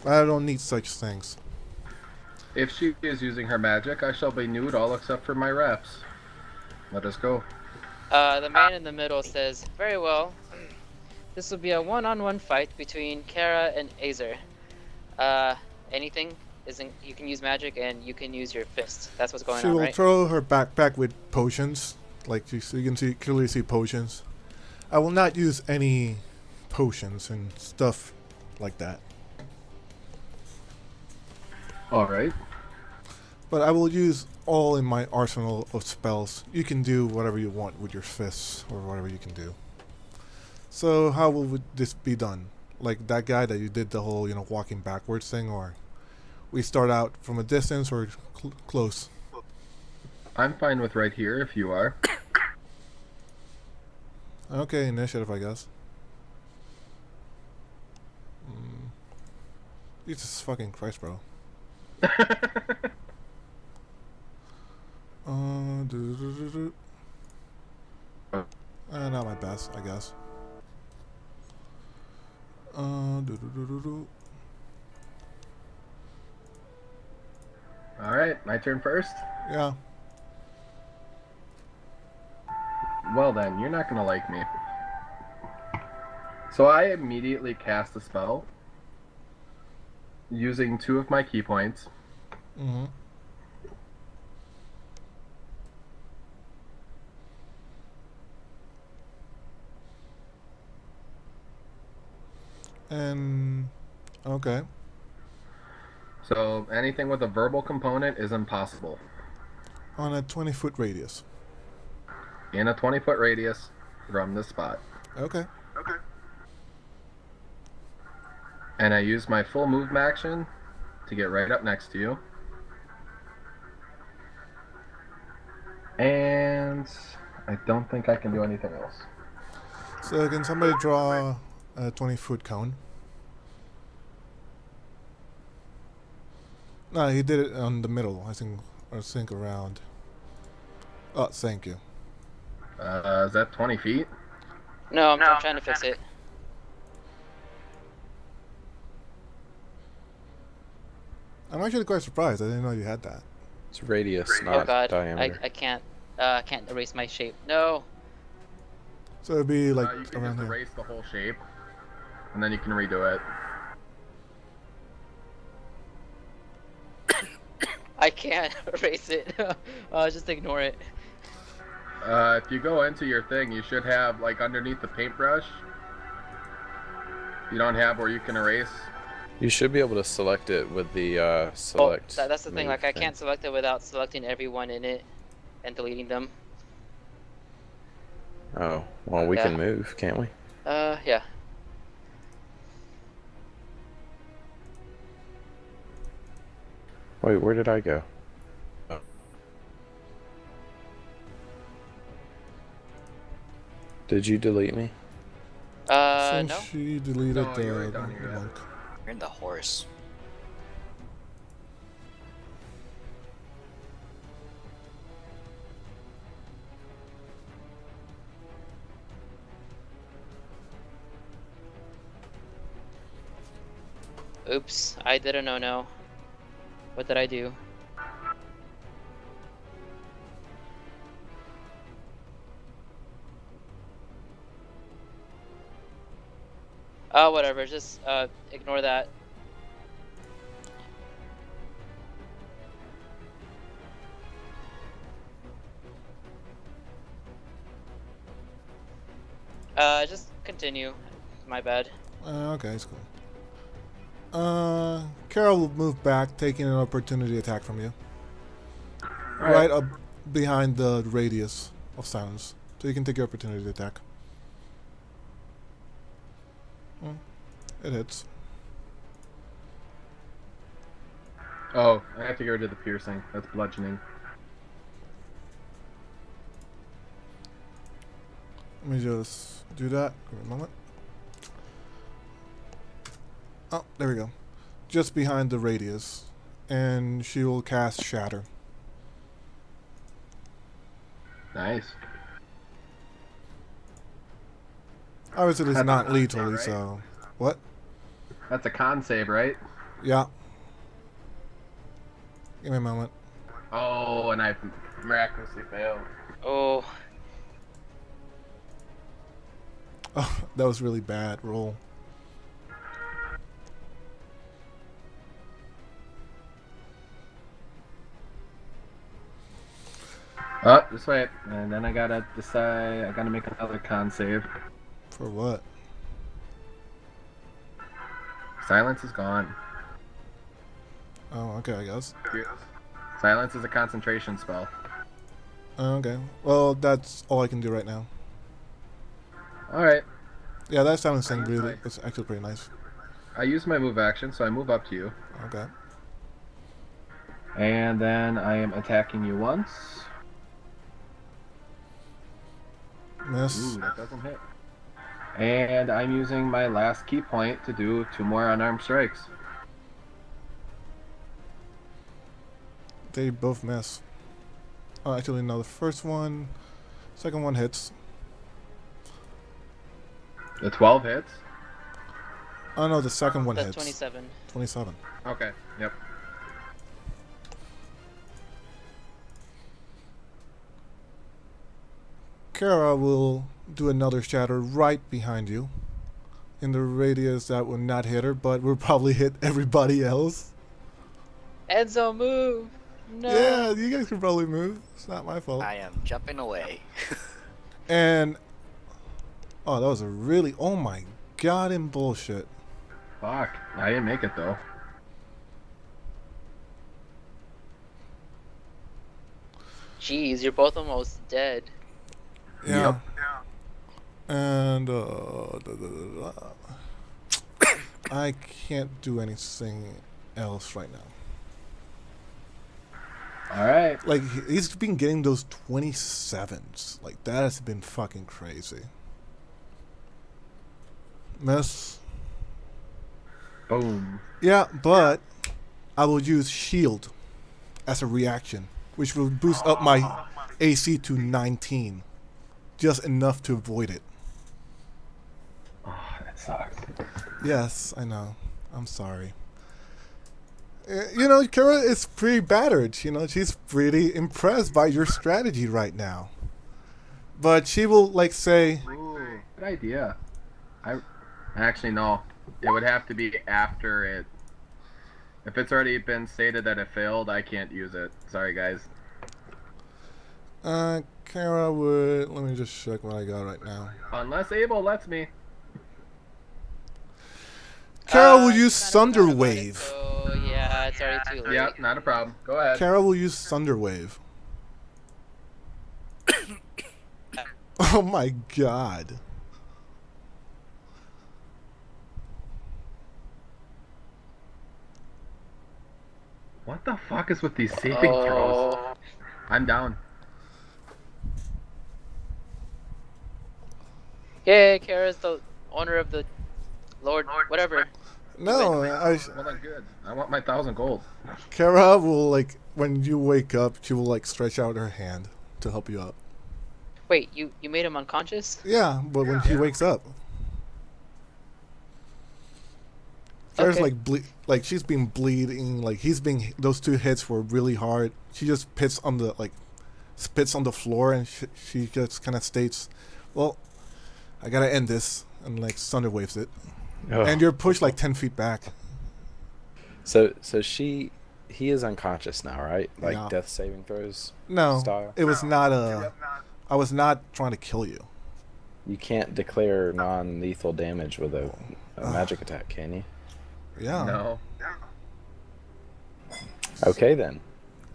Speaker 4: I don't need such things.
Speaker 2: If she is using her magic, I shall be nude all except for my wraps. Let us go.
Speaker 1: The man in the middle says, "Very well. This will be a one-on-one fight between Kara and Azer. Anything isn't. You can use magic and you can use your fist. That's what's going
Speaker 4: She
Speaker 1: on,
Speaker 4: will
Speaker 1: right?"
Speaker 4: throw her backpack with potions. Like you can clearly see potions. I will not use any potions and stuff like that.
Speaker 2: Alright.
Speaker 4: But I will use all in my arsenal of spells. You can do whatever you want with your fists or whatever you can do. So how would this be done? Like that guy that you did the whole, walking backwards thing, or we start out from a distance or close?
Speaker 2: I'm fine with right here if you are.
Speaker 4: Okay, initiative, I guess. Jesus fucking Christ, bro. Not my best, I guess.
Speaker 2: Alright, my turn first?
Speaker 4: Yeah.
Speaker 2: Well then, you're not gonna like me. So I immediately cast a spell using 2 of my key points.
Speaker 4: Mm-hmm. And okay.
Speaker 2: So anything with a verbal component is impossible.
Speaker 4: On a 20-foot radius.
Speaker 2: In a 20-foot radius from this spot.
Speaker 4: Okay.
Speaker 2: And I use my full move action to get right up next to you. And I don't think I can do anything else.
Speaker 4: So can somebody draw a 20-foot cone? No, he did it on the middle. I think around. Oh, thank you.
Speaker 2: Is that 20 feet?
Speaker 1: No, I'm trying to fix it.
Speaker 4: I'm actually quite surprised. I didn't know you had that.
Speaker 3: It's radius,
Speaker 1: Oh
Speaker 3: not
Speaker 1: god,
Speaker 3: diameter.
Speaker 1: I can't erase my shape. No.
Speaker 4: So it'd be like
Speaker 2: you can
Speaker 4: around
Speaker 2: just
Speaker 4: here.
Speaker 2: erase the whole shape. and then you can redo it.
Speaker 1: I can't erase it. Just ignore it.
Speaker 2: If you go into your thing, you should have, like, underneath the paintbrush, you don't have where you can erase.
Speaker 3: You should be able to select it with the
Speaker 1: Oh,
Speaker 3: select.
Speaker 1: that's the thing.
Speaker 3: move
Speaker 1: Like, I can't select it without selecting everyone in it and deleting them.
Speaker 3: Oh, well, we
Speaker 1: Yeah.
Speaker 3: can move, can't we?
Speaker 1: Yeah.
Speaker 3: Wait, where did I go? Oh. Did you delete me?
Speaker 4: Since
Speaker 1: No.
Speaker 4: she deleted
Speaker 2: No,
Speaker 4: the
Speaker 2: you're right down here, yeah.
Speaker 4: monk.
Speaker 5: You're in the horse.
Speaker 1: Oops, I did a no-no. What did I do? Oh, whatever. Just ignore that. Just continue. My bad.
Speaker 4: Okay, it's cool. Carol will move back, taking an opportunity attack from you. Right up behind the radius of silence. So you can take your opportunity attack. It hits.
Speaker 2: Oh, I have to get rid of the piercing. That's bludgeoning.
Speaker 4: Let me just do that. Give me a moment. Oh, there we go. Just behind the radius. And she will cast Shatter.
Speaker 2: Nice.
Speaker 4: Obviously, it's
Speaker 2: That's
Speaker 4: not
Speaker 2: a con save,
Speaker 4: lethally,
Speaker 2: right?
Speaker 4: so. What?
Speaker 2: That's a con save, right?
Speaker 4: Yeah. Give me a moment.
Speaker 2: Oh, and I miraculously failed.
Speaker 1: Oh,
Speaker 4: Oh, that was really bad roll.
Speaker 2: Oh, just wait. And then I gotta decide. I gotta make another con save.
Speaker 4: For what?
Speaker 2: Silence is gone.
Speaker 4: Oh, okay, I guess.
Speaker 2: Silence is a concentration spell.
Speaker 4: Okay. Well, that's all I can do right now.
Speaker 2: Alright.
Speaker 4: Yeah, that silencing
Speaker 2: That's
Speaker 4: really
Speaker 2: fine.
Speaker 4: was actually pretty nice.
Speaker 2: I use my move action, so I move up to you.
Speaker 4: Okay.
Speaker 2: And then I am attacking you once.
Speaker 4: Miss.
Speaker 2: Ooh, that doesn't hit. And I'm using my last key point to do 2 more unarmed strikes.
Speaker 4: They both miss. Oh, actually, no. The first one, second one hits.
Speaker 2: The 12 hits?
Speaker 4: Oh no, the second one
Speaker 1: that's
Speaker 4: hits.
Speaker 1: 27.
Speaker 4: 27.
Speaker 2: Okay, yep.
Speaker 4: Kara will do another shatter right behind you. In the radius that will not hit her, but will probably hit everybody else.
Speaker 1: Enzo, move! No.
Speaker 4: Yeah, you guys can probably move. It's not my fault.
Speaker 5: I am jumping away.
Speaker 4: And oh, that was a really oh my god in bullshit.
Speaker 2: Fuck. I didn't make it though.
Speaker 1: Jeez, you're both almost dead.
Speaker 4: Yeah.
Speaker 2: Yep.
Speaker 4: And I can't do anything else right now.
Speaker 2: Alright.
Speaker 4: Like he's been getting those 27s. Like that has been fucking crazy. Miss.
Speaker 2: Boom.
Speaker 4: Yeah, but I will use shield as a reaction, which will boost up my AC to 19. Just enough to avoid it.
Speaker 2: Oh, that sucks.
Speaker 4: Yes, I know. I'm sorry. You know, Kara is pretty battered. You know, she's pretty impressed by your strategy right now. But she will, like, say,
Speaker 2: Ooh, good idea. Actually, no. It would have to be after it. If it's already been stated that it failed, I can't use it. Sorry, guys.
Speaker 4: Kara would. Let me just check what I got right now.
Speaker 2: Unless Abel lets me.
Speaker 4: Kara will use
Speaker 1: Kind of
Speaker 4: Thunder
Speaker 1: forgot about it,
Speaker 4: Wave.
Speaker 1: So yeah, it's already too late.
Speaker 2: Yeah, not a problem. Go ahead.
Speaker 4: Kara will use Thunder Wave. Oh my god.
Speaker 2: What the fuck is with these saving throws?
Speaker 1: Oh.
Speaker 2: I'm down.
Speaker 1: Yay, Kara's the owner of the Lord, whatever.
Speaker 4: No,
Speaker 2: Well, then good. I want my 1,000 gold.
Speaker 4: Kara will, like, when you wake up, she will, like, stretch out her hand to help you up.
Speaker 1: Wait, you made him unconscious?
Speaker 4: Yeah, but when he wakes up. Kara's,
Speaker 1: Okay.
Speaker 4: like, she's been bleeding, like, those 2 hits were really hard. She just spits on the floor, and she just kind of states, well, I gotta end this, and, like, Thunder Waves it.
Speaker 3: Oh.
Speaker 4: And you're pushed, like, 10 feet back.
Speaker 3: So he is unconscious now, right? Like
Speaker 4: Yeah.
Speaker 3: death saving throws
Speaker 4: No,
Speaker 3: style.
Speaker 4: it was not I was not trying to kill you.
Speaker 3: You can't declare non-lethal damage with a magic attack, can you?
Speaker 4: Yeah,
Speaker 2: No.
Speaker 3: Okay then.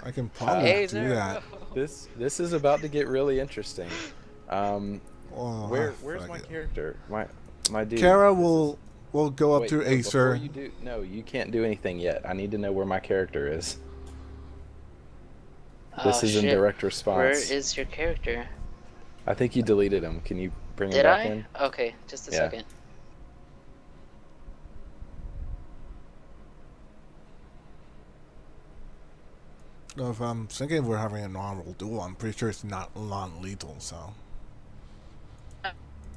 Speaker 4: I can probably
Speaker 1: Hey,
Speaker 4: do that.
Speaker 3: This is about to get really interesting.
Speaker 4: Oh,
Speaker 3: Where's
Speaker 4: fuck
Speaker 3: my
Speaker 4: it.
Speaker 3: character? My dude.
Speaker 4: Kara will go up
Speaker 3: Wait,
Speaker 4: to
Speaker 3: but before
Speaker 4: Acer.
Speaker 3: you do, no, you can't do anything yet. I need to know where my character is. This
Speaker 1: Oh,
Speaker 3: is in
Speaker 1: shit.
Speaker 3: direct
Speaker 1: Where
Speaker 3: response.
Speaker 1: is your character?
Speaker 3: I think you deleted him. Can you bring him
Speaker 1: Did
Speaker 3: back
Speaker 1: I?
Speaker 3: in?
Speaker 1: Okay, just a
Speaker 3: Yeah.
Speaker 1: second.
Speaker 4: No, if I'm thinking we're having a normal duel, I'm pretty sure it's not non-lethal. So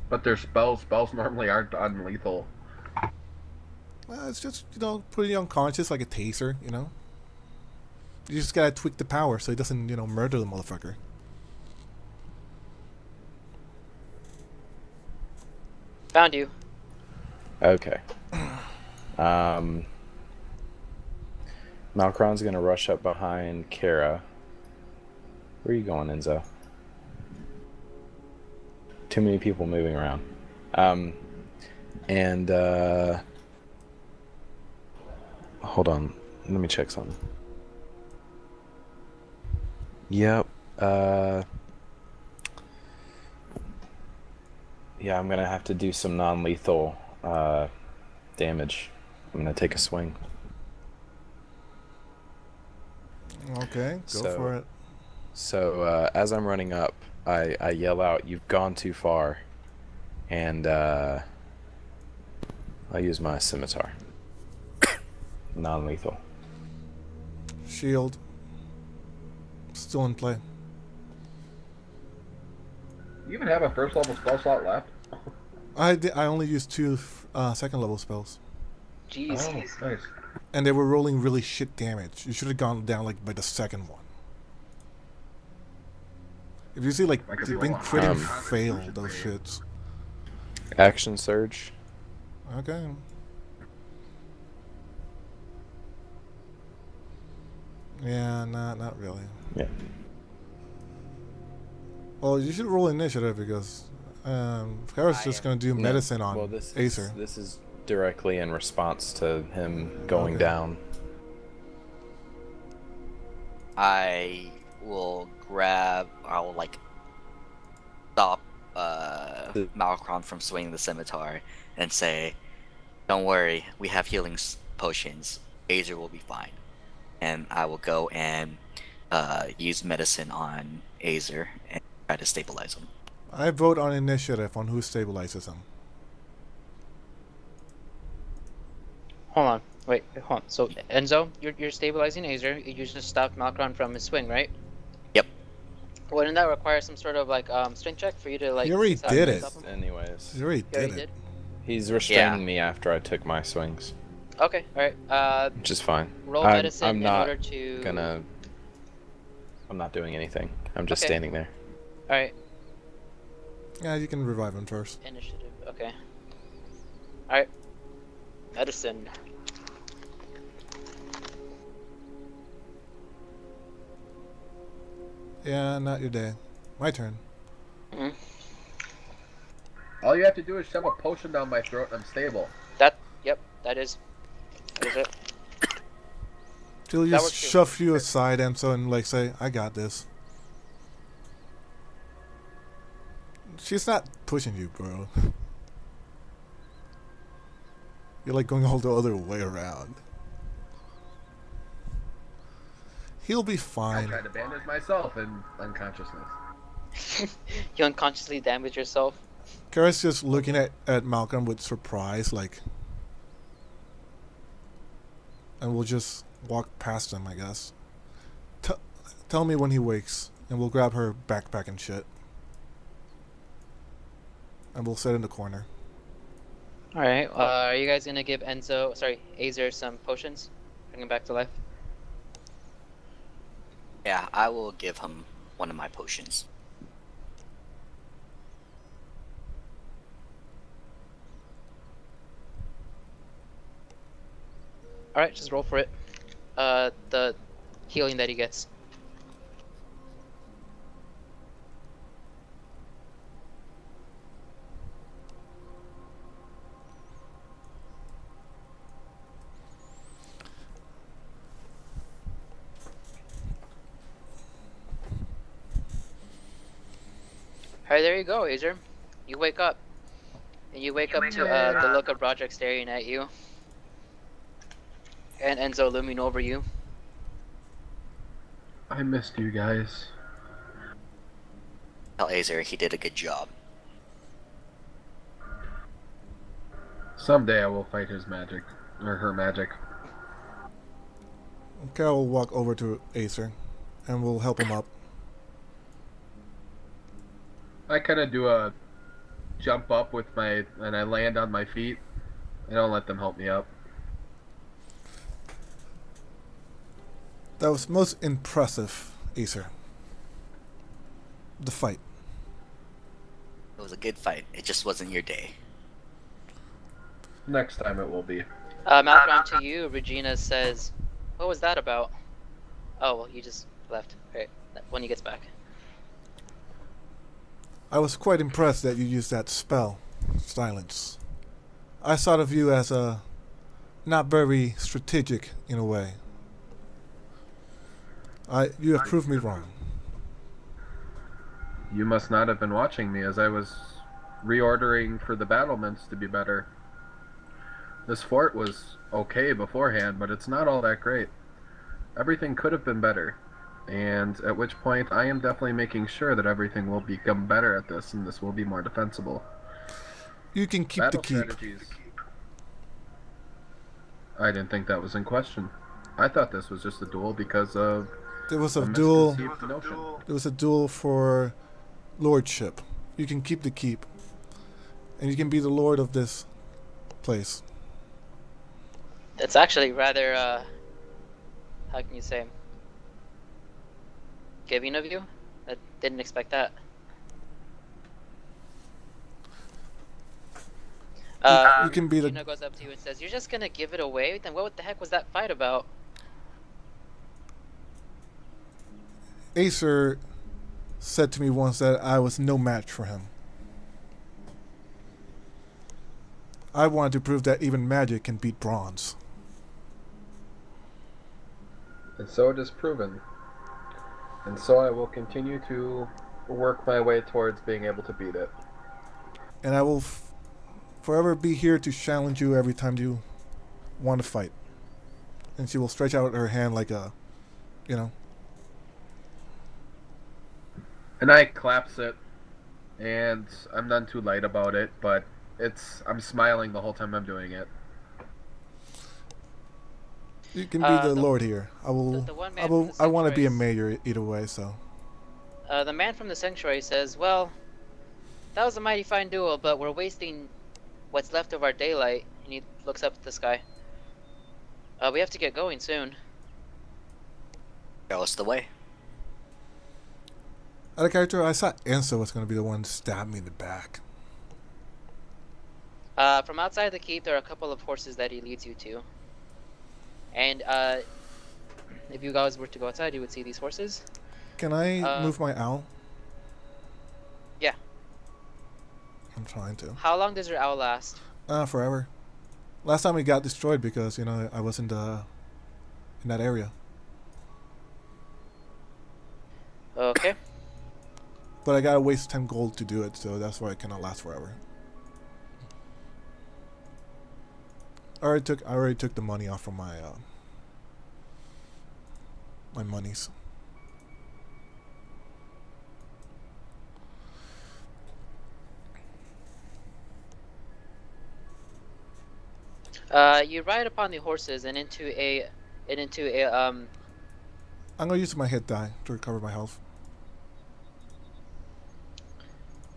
Speaker 2: But their spells normally aren't unlethal.
Speaker 4: it's just putting you unconscious like a taser. You just gotta tweak the power so it doesn't murder the motherfucker.
Speaker 1: Found you.
Speaker 3: Okay. Malkron's gonna rush up behind Kara. Where are you going, Enzo? Too many people moving around. Hold on. Let me check something. Yep. Yeah, I'm gonna have to do some non-lethal damage. I'm gonna take a swing.
Speaker 4: Okay, go
Speaker 3: So-
Speaker 4: for it.
Speaker 3: So as I'm running up, I yell out, "You've gone too far," and I use my scimitar. Non-lethal.
Speaker 4: Shield. Still in play.
Speaker 2: You even have a first level spell slot left?
Speaker 4: I only used 2 second level spells,
Speaker 1: Jeez.
Speaker 2: Oh, nice.
Speaker 4: and they were rolling really shit damage. You should have gone down like by the second one. If you see like
Speaker 2: I could
Speaker 4: they've
Speaker 2: be
Speaker 4: been
Speaker 2: wrong.
Speaker 4: critting
Speaker 3: Um,
Speaker 4: fail those shits.
Speaker 3: Action surge.
Speaker 4: Okay. Yeah, not really.
Speaker 3: Yeah.
Speaker 4: Well, you should roll initiative because Kara's just gonna do medicine on
Speaker 3: Well, this
Speaker 4: Acer.
Speaker 3: this is directly in response to him going down.
Speaker 5: I will stop Malkron from swinging the scimitar and say, "Don't worry, we have healing potions. Azer will be fine." And I will go and use medicine on Azer and try to stabilize him.
Speaker 4: I vote on initiative on who stabilizes him.
Speaker 1: Hold on. Wait, hold on. So, Enzo, you're stabilizing Azer. You just stopped Malkron from his swing, right?
Speaker 5: Yep.
Speaker 1: Wouldn't that require some sort of strength check for you to
Speaker 4: You already
Speaker 1: stop
Speaker 4: did
Speaker 1: him?
Speaker 4: it.
Speaker 1: Stop him?
Speaker 3: Anyways,
Speaker 4: You already
Speaker 1: You already
Speaker 4: did it.
Speaker 1: did?
Speaker 3: he's restraining me after I took my swings,
Speaker 1: Okay, alright.
Speaker 3: which is fine.
Speaker 1: Roll
Speaker 3: I'm
Speaker 1: medicine in
Speaker 3: not
Speaker 1: order to...
Speaker 3: I'm not doing anything. I'm just
Speaker 1: Okay.
Speaker 3: standing there.
Speaker 1: Alright,
Speaker 4: Yeah, you can revive him first.
Speaker 1: initiative. Okay. Alright. Medicine.
Speaker 4: Yeah, not your day. My turn.
Speaker 2: All you have to do is shove a potion down my throat and I'm stable.
Speaker 1: Yep, that is it.
Speaker 4: She'll
Speaker 1: That
Speaker 4: just
Speaker 1: works too.
Speaker 4: shove you aside, Enzo, and like say, "I got this." She's not pushing you, bro. You're like going all the other way around. He'll be
Speaker 2: I'm
Speaker 4: fine.
Speaker 2: trying to bandage myself in unconsciousness.
Speaker 1: You unconsciously damage yourself.
Speaker 4: Kara's just looking at Malcolm with surprise, like, and we'll just walk past him, I guess. Tell me when he wakes, and we'll grab her backpack and shit. And we'll sit in the corner.
Speaker 1: Alright, are you guys gonna give Azer some potions? Bring him back to life?
Speaker 5: Yeah, I will give him one of my potions.
Speaker 1: Alright, just roll for it. The healing that he gets. Alright, there you go, Azer. You wake up. And you wake up to the look of Broderick staring at you. And Enzo looming over you.
Speaker 2: I missed you guys.
Speaker 5: Tell Azer he did a good job.
Speaker 2: Someday I will fight his magic. Or her magic.
Speaker 4: Kara will walk over to Acer, and we'll help him up.
Speaker 2: I kind of do a jump up with my, and I land on my feet. I don't let them help me up.
Speaker 4: That was most impressive, Acer. The fight.
Speaker 5: It was a good fight. It just wasn't your day.
Speaker 2: Next time it will be.
Speaker 1: Malcolm, to you, Regina says, what was that about? Oh, well, you just left. Alright, when he gets back.
Speaker 4: I was quite impressed that you used that spell, silence. I thought of you as not very strategic in a way. You have proved me wrong.
Speaker 2: You must not have been watching me as I was reordering for the battlements to be better. This fort was okay beforehand, but it's not all that great. Everything could have been better. And at which point I am definitely making sure that everything will become better at this and this will be more defensible.
Speaker 4: You can keep the keep.
Speaker 2: Strategies. I didn't think that was in question. I thought this was just a duel because of
Speaker 4: There was a
Speaker 2: a
Speaker 4: duel.
Speaker 2: misconceived notion.
Speaker 4: There was a duel for lordship. You can keep the keep, and you can be the lord of this place.
Speaker 1: That's actually rather, how can you say, giving of you? I didn't expect that.
Speaker 4: You can be the.
Speaker 1: Regina goes up to you and says, "You're just gonna give it away? Then what the heck was that fight about?"
Speaker 4: Acer said to me once that I was no match for him. I wanted to prove that even magic can beat bronze.
Speaker 2: And so it is proven. And so I will continue to work my way towards being able to beat it.
Speaker 4: And I will forever be here to challenge you every time you want to fight. And she will stretch out her hand like a, you know.
Speaker 2: And I collapse it, and I'm none too light about it, but I'm smiling the whole time I'm doing it.
Speaker 4: You can be the lord here. I will.
Speaker 1: the one man
Speaker 4: I
Speaker 1: from
Speaker 4: will.
Speaker 1: the
Speaker 4: I want to be a
Speaker 1: sanctuaries-
Speaker 4: mayor either way. So.
Speaker 1: The man from the sanctuary says, "Well, that was a mighty fine duel, but we're wasting what's left of our daylight." And he looks up at the sky. We have to get going soon.
Speaker 5: Show us the way.
Speaker 4: Out of character, I thought Enzo was going to be the one to stab me in the back.
Speaker 1: From outside the keep, there are a couple of horses that he leads you to. And if you guys were to go outside, you would see these horses.
Speaker 4: Can I move my owl?
Speaker 1: Yeah.
Speaker 4: I'm trying to.
Speaker 1: How long does your owl last?
Speaker 4: Forever. Last time it got destroyed because, you know, I wasn't in that area.
Speaker 1: Okay.
Speaker 4: But I gotta waste 10 gold to do it, so that's why it cannot last forever. I already took the money off from my my monies.
Speaker 1: You ride upon the horses and into a
Speaker 4: I'm gonna use my hit die to recover my health.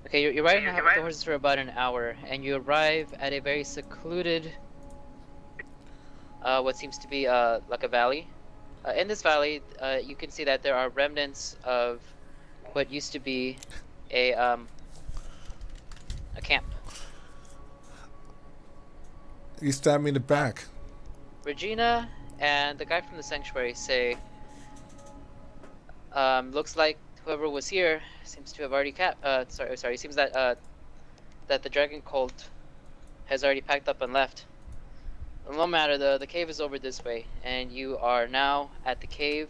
Speaker 1: Okay, you're riding the horses for about an hour, and you arrive at a very secluded, what seems to be like a valley. In this valley, you can see that there are remnants of what used to be a camp.
Speaker 4: You stabbed me in the back.
Speaker 1: Regina and the guy from the sanctuary say, looks like whoever was here seems to have already sorry, seems that that the dragon cult has already packed up and left. No matter, the cave is over this way, and you are now at the cave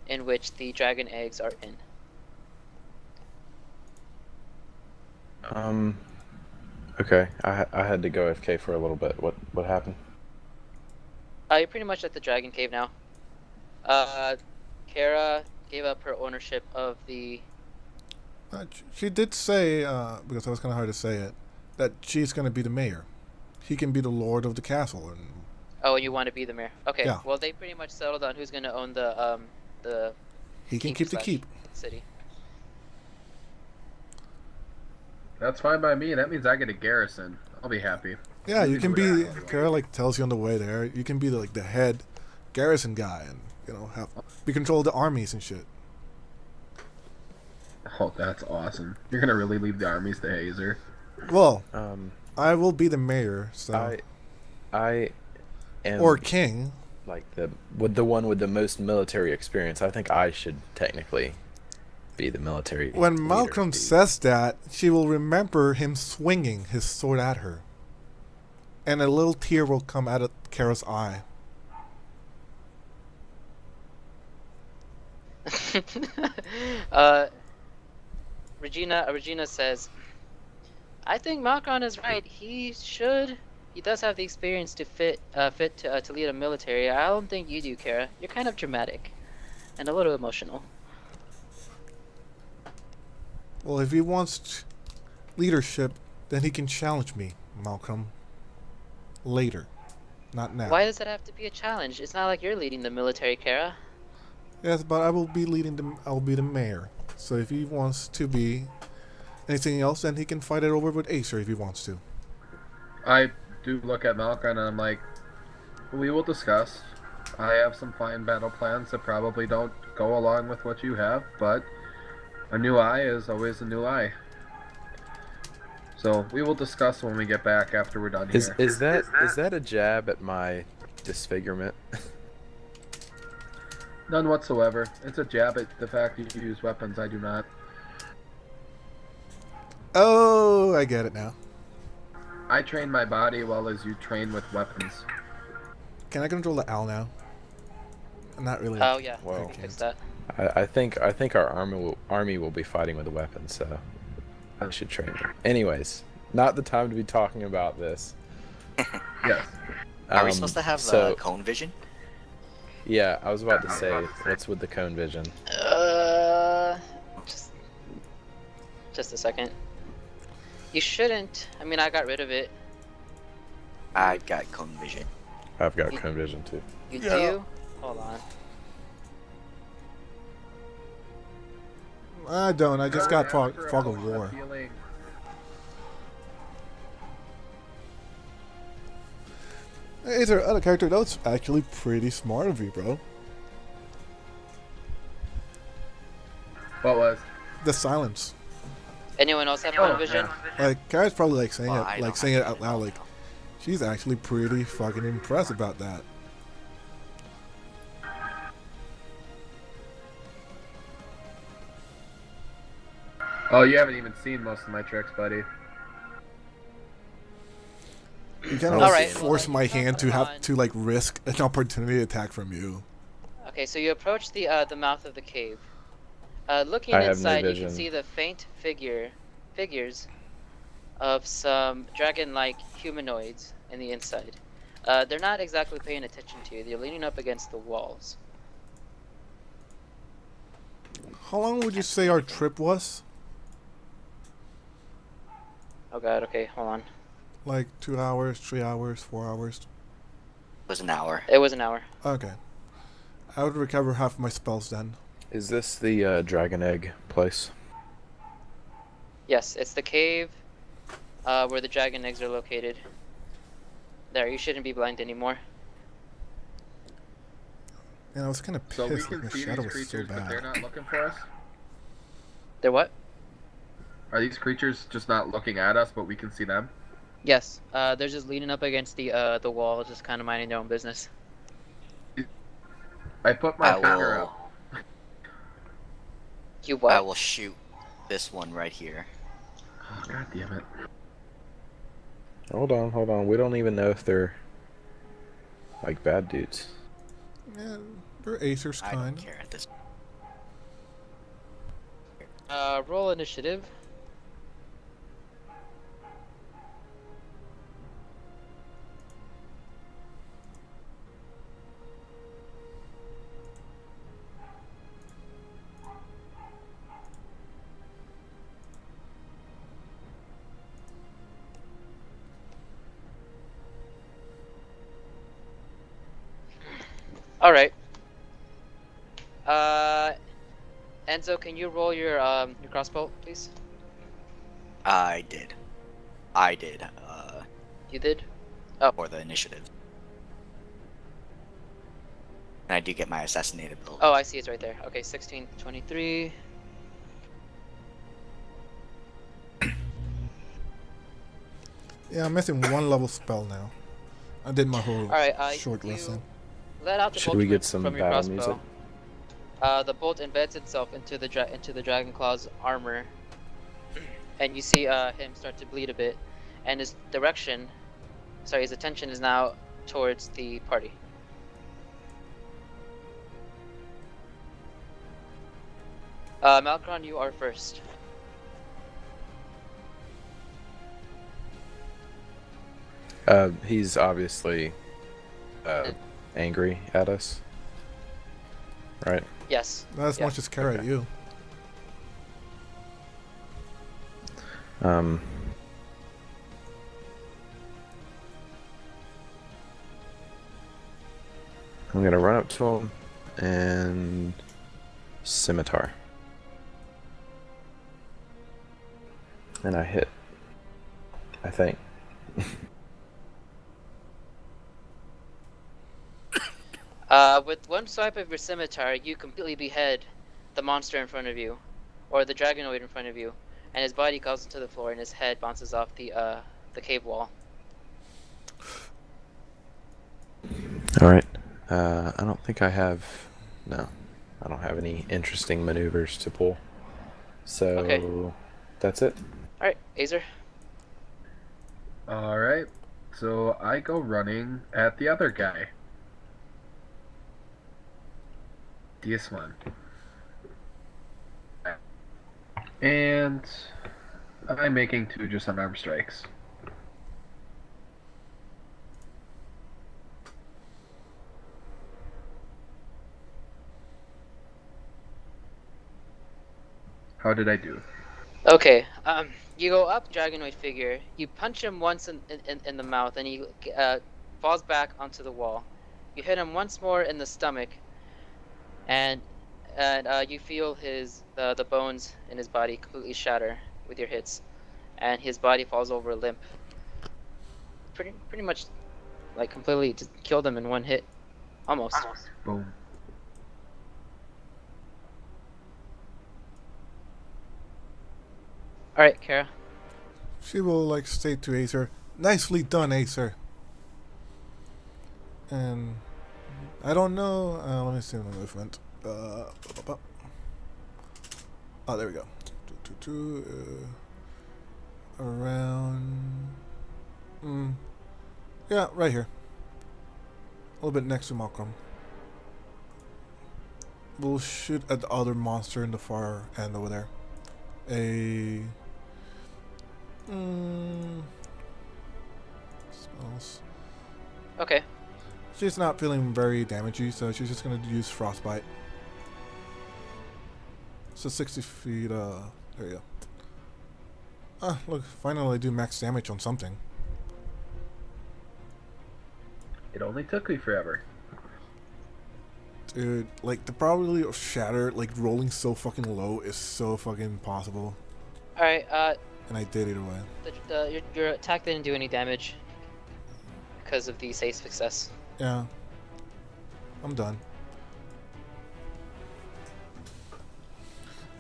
Speaker 1: in which the dragon eggs are in.
Speaker 3: Okay. I had to go AFK for a little bit. What happened?
Speaker 1: You're pretty much at the dragon cave now. Kara gave up her ownership of the...
Speaker 4: She did say, because it was kind of hard to say it, that she's going to be the mayor. He can be the lord of the castle. And
Speaker 1: Oh, and you want to be the mayor? Okay,
Speaker 4: yeah.
Speaker 1: Well, they pretty much settled on who's going to own the
Speaker 4: He can keep the keep.
Speaker 1: city.
Speaker 2: That's fine by me. That means I get a garrison. I'll be happy.
Speaker 4: Yeah, you can be.
Speaker 2: Yeah.
Speaker 4: Kara like tells you on the way there. You can be the head garrison guy, and you know be control the armies and shit.
Speaker 2: Oh, that's awesome. You're gonna really leave the armies to Hazer.
Speaker 4: Well, I will be the mayor, so
Speaker 3: I am
Speaker 4: or king.
Speaker 3: like the one with the most military experience. I think I should technically be the military.
Speaker 4: When
Speaker 3: leader,
Speaker 4: Malcolm
Speaker 3: dude.
Speaker 4: says that, she will remember him swinging his sword at her, and a little tear will come out of Kara's eye.
Speaker 1: Regina says, I think Malkon is right. He does have the experience to fit to lead a military. I don't think you do, Kara. You're kind of dramatic and a little emotional.
Speaker 4: Well, if he wants leadership, then he can challenge me, Malcolm. Later, not now.
Speaker 1: Why does it have to be a challenge? It's not like you're leading the military, Kara.
Speaker 4: Yes, but I will be I'll be the mayor. So if he wants to be anything else, then he can fight it over with Acer if he wants to.
Speaker 2: I do look at Malcolm and I'm like, we will discuss. I have some fine battle plans that probably don't go along with what you have, but a new eye is always a new eye. So we will discuss when we get back after we're done here.
Speaker 3: Is that a jab at my disfigurement?
Speaker 2: None whatsoever. It's a jab at the fact that you use weapons. I do not.
Speaker 4: Oh, I get it now.
Speaker 2: I train my body well as you train with weapons.
Speaker 4: Can I control the owl now? Not really.
Speaker 1: Oh yeah,
Speaker 3: Well,
Speaker 1: we can fix that.
Speaker 3: I think our army will be fighting with a weapon, so I should train them. Anyways, not the time to be talking about this.
Speaker 2: Yes.
Speaker 5: Are we supposed to have cone vision?
Speaker 3: Yeah, I was about to say, what's with the cone vision?
Speaker 1: Just a second. You shouldn't. I mean, I got rid of it.
Speaker 5: I got cone vision.
Speaker 3: I've got cone vision too.
Speaker 1: You
Speaker 4: Yeah.
Speaker 1: do? Hold on.
Speaker 4: I don't. I just got fog of war. Hey, is there other character? That's actually pretty smart of you, bro.
Speaker 2: What was?
Speaker 4: The silence.
Speaker 1: Anyone else have
Speaker 2: Oh,
Speaker 1: one vision?
Speaker 2: yeah.
Speaker 4: Like, Kara's probably like saying
Speaker 5: Well,
Speaker 4: it,
Speaker 5: I
Speaker 4: like
Speaker 5: don't
Speaker 4: saying it
Speaker 5: have
Speaker 4: out loud. Like, she's actually pretty fucking impressed about that.
Speaker 2: Oh, you haven't even seen most of my tricks, buddy.
Speaker 4: You kind of
Speaker 1: Alright,
Speaker 4: force
Speaker 1: well,
Speaker 4: my
Speaker 1: you
Speaker 4: hand to
Speaker 1: come
Speaker 4: have
Speaker 1: on.
Speaker 4: to like risk an opportunity attack from you.
Speaker 1: Okay, so you approach the mouth of the cave. Looking
Speaker 3: I have no
Speaker 1: inside, you can
Speaker 3: vision.
Speaker 1: see the faint figures of some dragon-like humanoids in the inside. They're not exactly paying attention to you. They're leaning up against the walls.
Speaker 4: How long would you say our trip was?
Speaker 1: Oh god, okay, hold on.
Speaker 4: Like 2 hours, 3 hours, 4 hours?
Speaker 5: It was an hour.
Speaker 1: It was an hour.
Speaker 4: Okay. I would recover half my spells then.
Speaker 3: Is this the dragon egg place?
Speaker 1: Yes, it's the cave where the dragon eggs are located. There, you shouldn't be blind anymore.
Speaker 4: And I was kind of
Speaker 2: So we
Speaker 4: pissed
Speaker 2: can
Speaker 4: that the
Speaker 2: see
Speaker 4: shadow
Speaker 2: these
Speaker 4: was so
Speaker 2: creatures, but they're
Speaker 4: bad.
Speaker 2: not looking for us?
Speaker 1: They're what?
Speaker 2: Are these creatures just not looking at us, but we can see them?
Speaker 1: Yes, they're just leaning up against the wall, just kind of minding their own business.
Speaker 2: I put my
Speaker 5: I
Speaker 2: finger
Speaker 5: will.
Speaker 2: up.
Speaker 1: You what?
Speaker 5: I will shoot this one right here.
Speaker 2: Oh, God damn it.
Speaker 3: Hold on. We don't even know if they're like bad dudes.
Speaker 4: Yeah, they're Acer's
Speaker 5: I don't
Speaker 4: kind.
Speaker 5: care at this.
Speaker 1: Roll initiative. All right. Enzo, can you roll your crossbow, please?
Speaker 5: I did.
Speaker 1: You did.
Speaker 5: For the initiative. And I do get my assassinated ability.
Speaker 1: Oh, I see. It's right there. Okay, 16, 23.
Speaker 4: Yeah, I'm missing one level spell now. I did my whole
Speaker 1: All right.
Speaker 4: short
Speaker 1: You
Speaker 4: lesson.
Speaker 1: let out the
Speaker 3: Should
Speaker 1: bolt
Speaker 3: we
Speaker 1: from,
Speaker 3: get some
Speaker 1: from your
Speaker 3: battle
Speaker 1: crossbow.
Speaker 3: music?
Speaker 1: The bolt embeds itself into the dragon claw's armor, and you see him start to bleed a bit, and his attention is now towards the party. Malkron, you are first.
Speaker 3: He's obviously angry at us, right?
Speaker 1: Yes.
Speaker 4: Not as
Speaker 1: Yeah.
Speaker 4: much as Kara at you.
Speaker 3: Um, I'm gonna run up to him and scimitar, and I hit. I think.
Speaker 1: With one swipe of your scimitar, you completely behead the monster in front of you, or the dragonoid in front of you, and his body falls into the floor, and his head bounces off the cave wall.
Speaker 3: All right. I don't think I have. No, I don't have any interesting maneuvers to pull. So
Speaker 1: Okay.
Speaker 3: that's it.
Speaker 1: All right, Azer.
Speaker 2: Alright. So I go running at the other guy. This one. And I'm making 2 just unarmed strikes. How did I do?
Speaker 1: Okay. You go up dragonoid figure. You punch him once in the mouth, and he falls back onto the wall. You hit him once more in the stomach, and you feel the bones in his body completely shatter with your hits, and his body falls over limp. Pretty much, like completely just killed him in one hit, almost.
Speaker 2: Boom.
Speaker 1: Alright, Kara.
Speaker 4: She will like say to Acer, "Nicely done, Acer." And I don't know. Let me see the movement. Oh, there we go. Around. Yeah, right here. A little bit next to Malcolm. We'll shoot at the other monster in the far end over there. Spells.
Speaker 1: Okay.
Speaker 4: She's not feeling very damagey, so she's just gonna use Frostbite. So 60 feet, there you go. Ah, look, finally I do max damage on something.
Speaker 2: It only took me forever.
Speaker 4: Dude, like, the probability of shatter, like, rolling so fucking low is so fucking impossible.
Speaker 1: Alright,
Speaker 4: And I did either way.
Speaker 1: your attack didn't do any damage because of the safe success.
Speaker 4: Yeah. I'm done.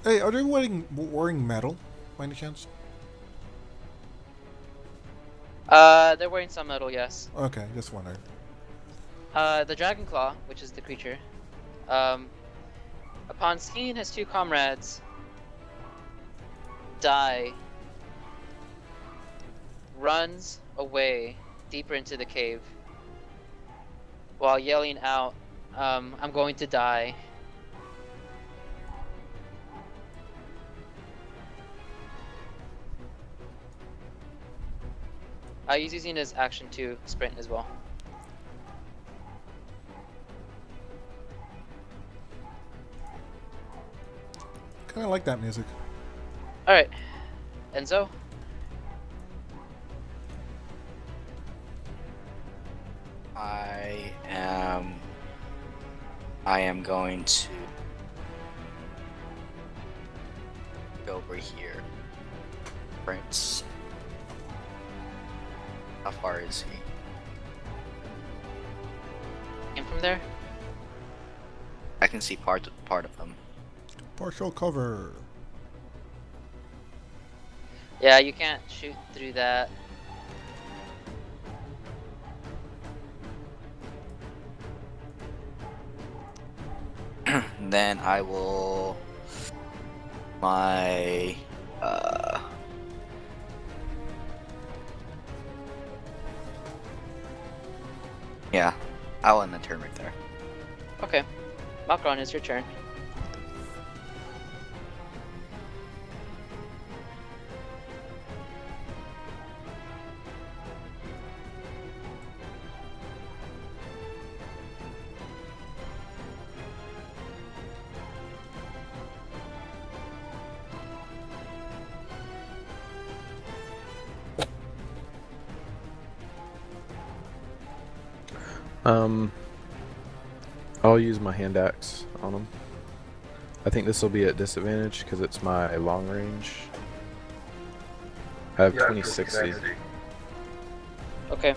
Speaker 4: Hey, are they wearing metal, by any chance?
Speaker 1: They're wearing some metal, yes.
Speaker 4: Okay, just wondered.
Speaker 1: The Dragon Claw, which is the creature, upon seeing his two comrades die, runs away deeper into the cave while yelling out, I'm going to die. He's using his action to sprint as well.
Speaker 4: Kinda like that music.
Speaker 1: Alright, Enzo?
Speaker 5: I am going to go over here. Prince. How far is he?
Speaker 1: And from there?
Speaker 5: I can see part of him.
Speaker 4: Partial cover.
Speaker 1: Yeah, you can't shoot through that.
Speaker 5: Then I will yeah, I'll end the turn right there.
Speaker 1: Okay. Macron, it's your turn.
Speaker 3: I'll use my hand axe on him. I think this will be at disadvantage because it's my long range. I have
Speaker 2: Yeah,
Speaker 3: 2060.
Speaker 1: Okay.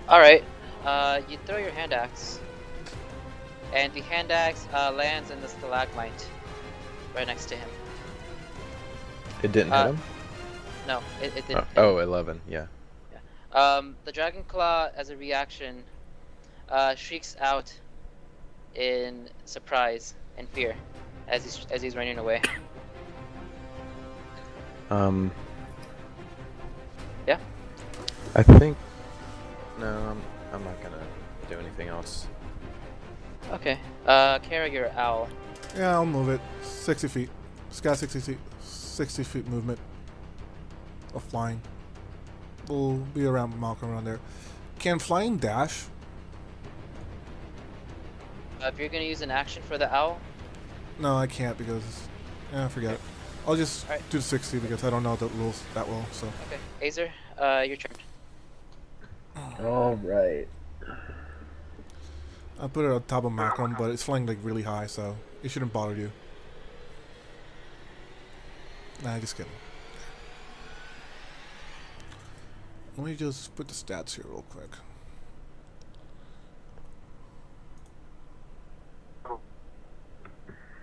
Speaker 1: Alright, you throw your hand axe, and the hand axe lands in the stalagmite right next to him.
Speaker 3: It didn't hit him?
Speaker 1: No, it didn't.
Speaker 3: Oh, 11, yeah.
Speaker 1: The dragon claw, as a reaction, shrieks out in surprise and fear as he's running away. Yeah.
Speaker 3: I think. No, I'm not gonna do anything else.
Speaker 1: Okay. Kara, you're owl.
Speaker 4: Yeah, I'll move it. 60 feet. It's got 60 feet movement of flying. We'll be around Malcolm around there. Can flying dash?
Speaker 1: If you're gonna use an action for the owl,
Speaker 4: No, I can't because I forget it. I'll just
Speaker 1: Alright.
Speaker 4: do 60 because I don't know the rules that well. So
Speaker 1: okay. Azer, your turn.
Speaker 2: All right.
Speaker 4: I put it on top of Malcolm, but it's flying like really high, so it shouldn't bother you. Nah, just kidding. Let me just put the stats here real quick.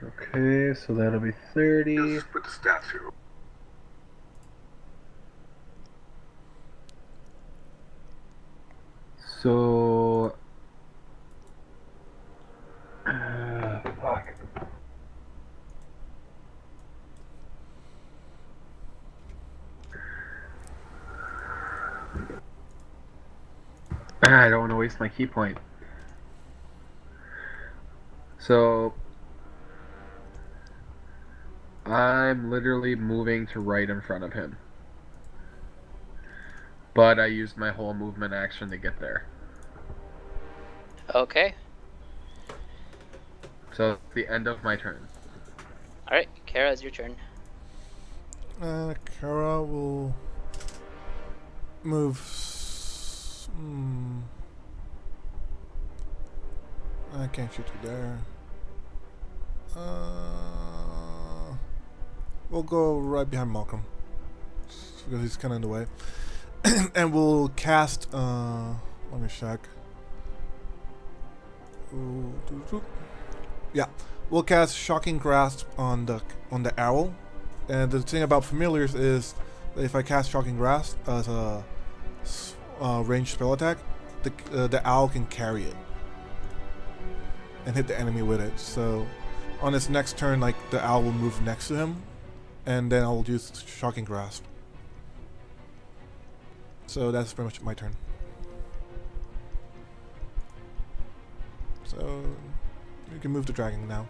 Speaker 2: Okay, so that'll be 30. Just put the stats here. So, fuck. I don't want to waste my key point. So, I'm literally moving to right in front of him. But I used my whole movement action to get there.
Speaker 1: Okay.
Speaker 2: So, it's the end of my turn.
Speaker 1: Alright, Kara, it's your turn.
Speaker 4: Kara will move. I can't shoot you there. We'll go right behind Malcolm because he's kind of in the way, and we'll cast. Let me check. Yeah, we'll cast Shocking Grasp on the owl. And the thing about familiars is that if I cast Shocking Grasp as a ranged spell attack, the owl can carry it and hit the enemy with it. So on his next turn, like, the owl will move next to him, and then I'll use Shocking Grasp. So that's pretty much my turn. So you can move the dragon now.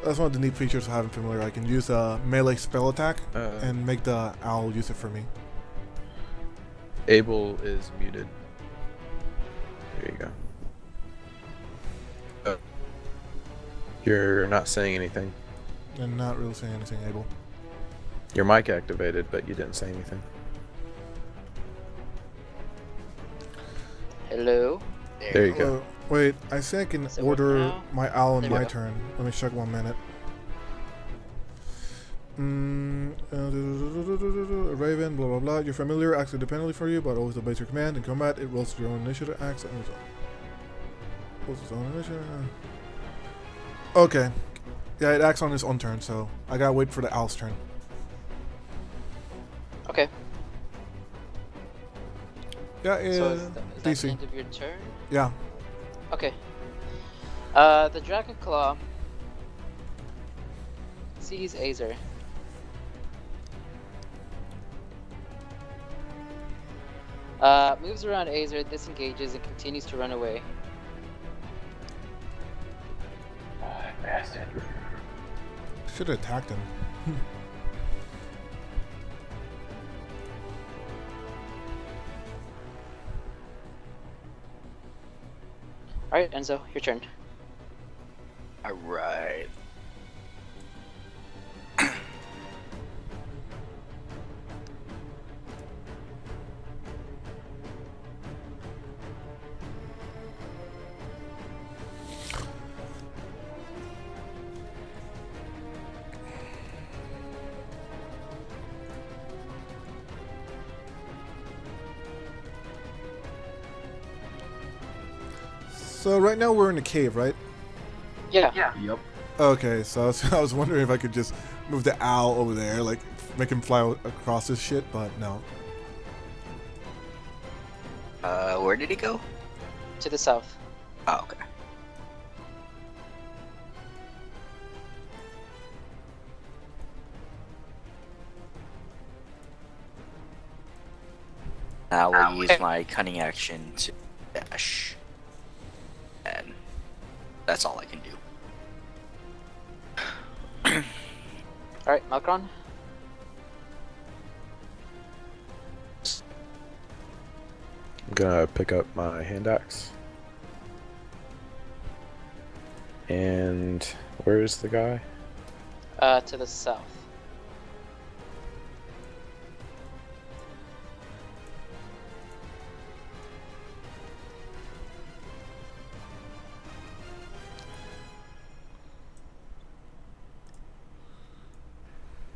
Speaker 4: That's one of the neat features of having familiar. I can use a melee spell attack and make the owl use it for me.
Speaker 3: Abel is muted. There you go. Oh. You're not saying anything.
Speaker 4: And not really saying anything, Abel.
Speaker 3: Your mic activated, but you didn't say anything.
Speaker 1: Hello?
Speaker 3: There you go.
Speaker 4: Wait, I think I can
Speaker 1: Is it working
Speaker 4: order
Speaker 1: now?
Speaker 4: my owl in
Speaker 1: There we
Speaker 4: my
Speaker 1: go.
Speaker 4: turn. Let me check 1 minute. Raven, blah blah blah. Your familiar acts independently for you, but always obeys your command. In combat, it rolls your own initiative, acts on its own. Rolls its own initiative. Okay. Yeah, it acts on its own turn, so I gotta wait for the owl's turn.
Speaker 1: Okay.
Speaker 4: Yeah,
Speaker 1: So is that the
Speaker 4: DC.
Speaker 1: end of your turn?
Speaker 4: Yeah.
Speaker 1: Okay. The Dragon Claw sees Azer. Moves around Azer, disengages, and continues to run away.
Speaker 2: Bastard.
Speaker 4: Should have attacked him.
Speaker 1: Alright, Enzo, your turn.
Speaker 5: Alright.
Speaker 4: So right now we're in a cave, right?
Speaker 1: Yeah.
Speaker 2: Yep.
Speaker 4: Okay, so I was wondering if I could just move the owl over there, like make him fly across this shit, but no.
Speaker 5: Where did he go?
Speaker 1: To the south.
Speaker 5: Oh, okay. Now we'll use my cunning action to dash. And that's all I can do.
Speaker 1: Alright, Malkron.
Speaker 3: I'm gonna pick up my hand axe. And where is the guy?
Speaker 1: To the south.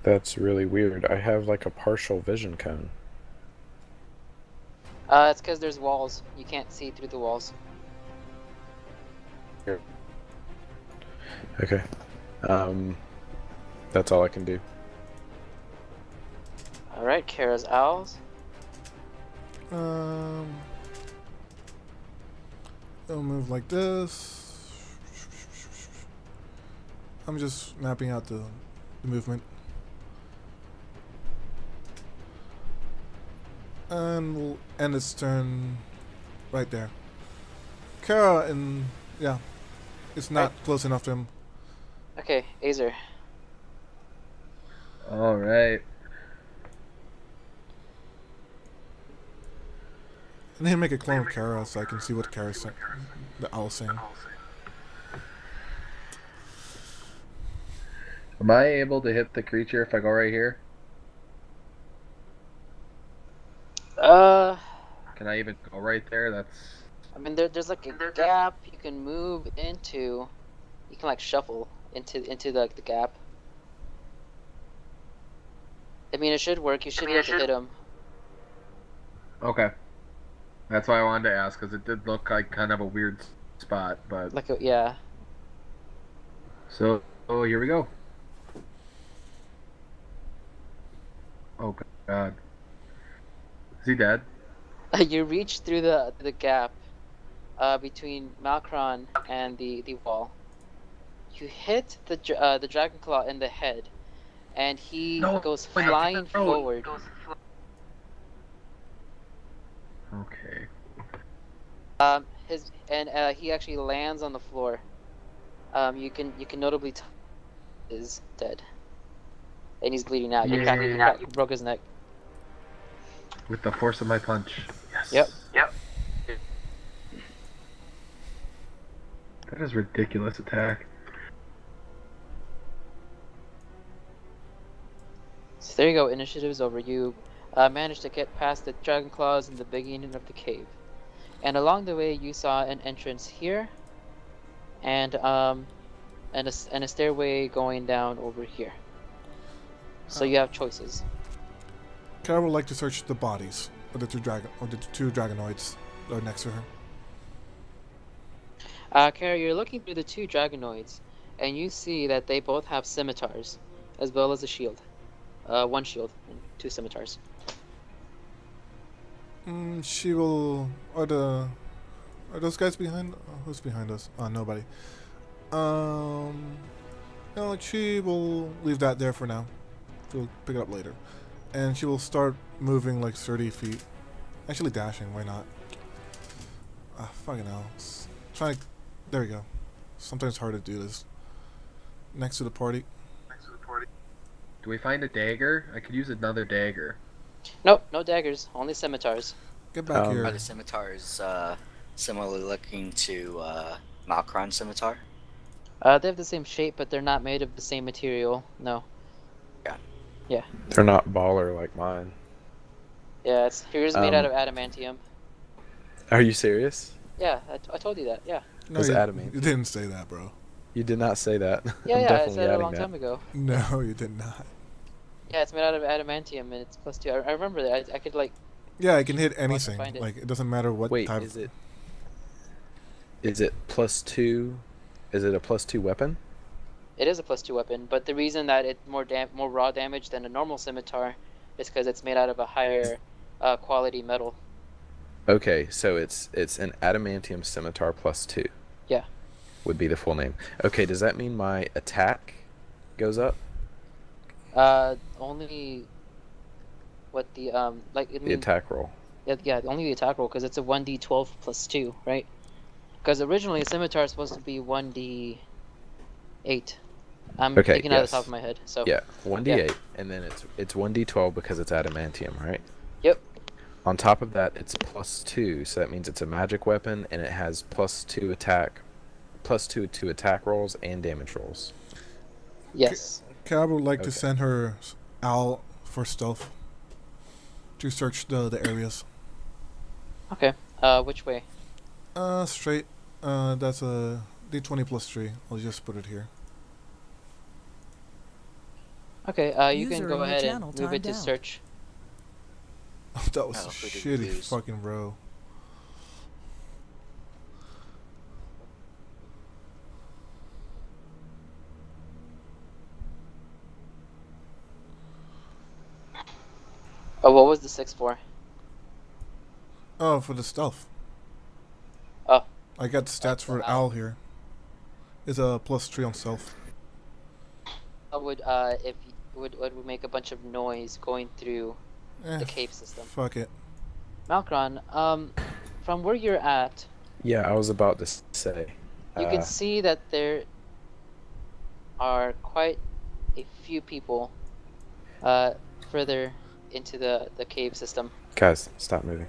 Speaker 3: That's really weird. I have like a partial vision cone.
Speaker 1: It's because there's walls. You can't see through the walls.
Speaker 3: Okay. That's all I can do.
Speaker 1: Alright, Kara's owls.
Speaker 4: I'll move like this. I'm just mapping out the movement. And we'll end its turn right there. Kara, and yeah, it's not close enough to him.
Speaker 1: Okay, Azer.
Speaker 2: All right.
Speaker 4: I need to make a clone of Kara so I can see what Kara's saying. The owl's saying.
Speaker 2: Am I able to hit the creature if I go right here? Can I even go right there? That's...
Speaker 1: I mean, there's like a gap you can move into. You can like shuffle into the gap. I mean, it should work. You should be able to hit him.
Speaker 2: Okay. That's why I wanted to ask, because it did look like kind of a weird spot, but...
Speaker 1: Like, yeah.
Speaker 2: So, here we go. Oh, God. Is he dead?
Speaker 1: You reach through the gap between Malkron and the wall. You hit the Dragon Claw in the head, and he goes flying forward.
Speaker 2: Okay.
Speaker 1: He actually lands on the floor. You can notably tell he is dead, and he's bleeding out. You broke his neck.
Speaker 2: With the force of my punch. Yes.
Speaker 1: Yep.
Speaker 2: That is ridiculous attack.
Speaker 1: So there you go. Initiative's over. You managed to get past the Dragon Claws in the beginning of the cave, and along the way you saw an entrance here, and a stairway going down over here. So you have choices.
Speaker 4: Kara would like to search the bodies of the two dragonoids that are next to her.
Speaker 1: Kara, you're looking through the two dragonoids, and you see that they both have scimitars, as well as a shield. One shield and two scimitars.
Speaker 4: She will. Are those guys behind? Who's behind us? Nobody. She will leave that there for now. She'll pick it up later, and she will start moving like 30 feet. Actually, dashing. Why not? Fucking hell. There we go. Sometimes it's hard to do this. Next to the party.
Speaker 2: Do we find a dagger? I could use another dagger.
Speaker 1: Nope, no daggers, only scimitars.
Speaker 4: Get back here.
Speaker 5: Are the scimitars similarly looking to Malkron's scimitar?
Speaker 1: They have the same shape, but they're not made of the same material. No. Yeah.
Speaker 3: They're not baller like mine.
Speaker 1: Yeah, yours is made out of adamantium.
Speaker 3: Are you serious?
Speaker 1: Yeah, I told you that. Yeah.
Speaker 4: No,
Speaker 3: It's
Speaker 4: you
Speaker 3: adamant.
Speaker 4: didn't say that, bro.
Speaker 3: You did not say that.
Speaker 1: Yeah,
Speaker 3: I'm
Speaker 1: I
Speaker 3: definitely
Speaker 1: said it a
Speaker 3: adding
Speaker 1: long
Speaker 3: that.
Speaker 1: time ago.
Speaker 4: No, you did not.
Speaker 1: Yeah, it's made out of adamantium, and it's +2. I remember that. I could like.
Speaker 4: Yeah, I can hit
Speaker 1: I'll have to
Speaker 4: anything.
Speaker 1: find it.
Speaker 4: Like it doesn't matter what
Speaker 3: Wait,
Speaker 4: type.
Speaker 3: is it +2? Is it a +2 weapon?
Speaker 1: It is a +2 weapon, but the reason that it's more raw damage than a normal scimitar is because it's made out of a higher quality metal.
Speaker 3: Okay, so it's an adamantium scimitar +2.
Speaker 1: Yeah.
Speaker 3: Would be the full name. Okay, does that mean my attack goes up?
Speaker 1: Only what the
Speaker 3: The attack roll.
Speaker 1: Yeah, only the attack roll, because it's a 1d12 +2, right? Because originally a scimitar is supposed to be 1d8. I'm
Speaker 3: Okay,
Speaker 1: thinking out of the
Speaker 3: yes.
Speaker 1: top of my head. So
Speaker 3: Yeah, 1d8, and then it's 1d12 because it's adamantium, right?
Speaker 1: Yep.
Speaker 3: On top of that, it's +2, so that means it's a magic weapon, and it has +2 to attack rolls and damage rolls.
Speaker 1: Yes.
Speaker 4: Kara would like to
Speaker 3: Okay.
Speaker 4: send her owl for stealth to search the areas.
Speaker 1: Okay. Which way?
Speaker 4: Straight. That's a D20 +3. I'll just put it here.
Speaker 1: Okay, you can
Speaker 6: User
Speaker 1: go
Speaker 6: in your
Speaker 1: ahead and
Speaker 6: channel
Speaker 1: move it
Speaker 6: timed
Speaker 1: to
Speaker 6: out.
Speaker 1: search.
Speaker 4: That was
Speaker 5: Oh,
Speaker 4: a
Speaker 5: who did we
Speaker 4: shitty
Speaker 5: lose?
Speaker 4: fucking row.
Speaker 1: Oh, what was the 6 for?
Speaker 4: Oh, for the stealth.
Speaker 1: Oh.
Speaker 4: I got the stats for
Speaker 1: Owl.
Speaker 4: Owl here. It's a +3 on stealth.
Speaker 1: Would if would make a bunch of noise going through the cave system.
Speaker 4: Fuck it.
Speaker 1: Malkron, from where you're at,
Speaker 3: Yeah, I was about to say.
Speaker 1: you can see that there are quite a few people further into the cave system.
Speaker 3: Guys, stop moving.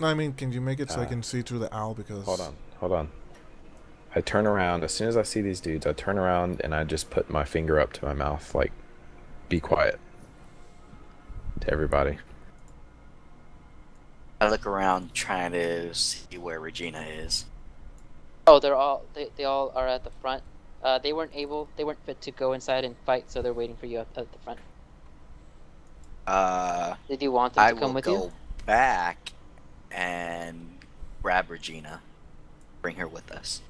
Speaker 4: No, I mean, can you make it so I
Speaker 3: Uh,
Speaker 4: can see through the owl? Because
Speaker 3: Hold on. I turn around. As soon as I see these dudes, I turn around and I just put my finger up to my mouth, like, be quiet. To everybody.
Speaker 5: I look around trying to see where Regina is.
Speaker 1: Oh, they all are at the front. They weren't fit to go inside and fight, so they're waiting for you at the front. Did you want them
Speaker 5: I
Speaker 1: to come
Speaker 5: will
Speaker 1: with
Speaker 5: go
Speaker 1: you?
Speaker 5: back and grab Regina, bring her with us.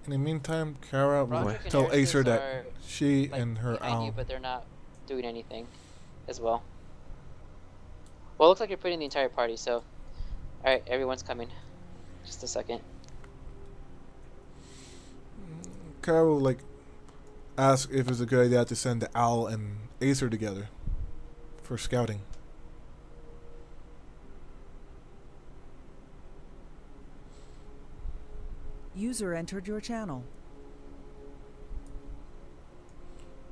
Speaker 4: in the meantime, Kara will
Speaker 1: Roderick and
Speaker 4: tell
Speaker 1: Ericus
Speaker 4: Acer that
Speaker 1: are,
Speaker 4: she
Speaker 1: like,
Speaker 4: and her
Speaker 1: behind
Speaker 4: owl.
Speaker 1: you, but they're not doing anything as well. Well, it looks like you're putting the entire party, so... Alright, everyone's coming. Just a second.
Speaker 4: Kara will like ask if it's a good idea to send the owl and Acer together for scouting.
Speaker 6: User entered your channel.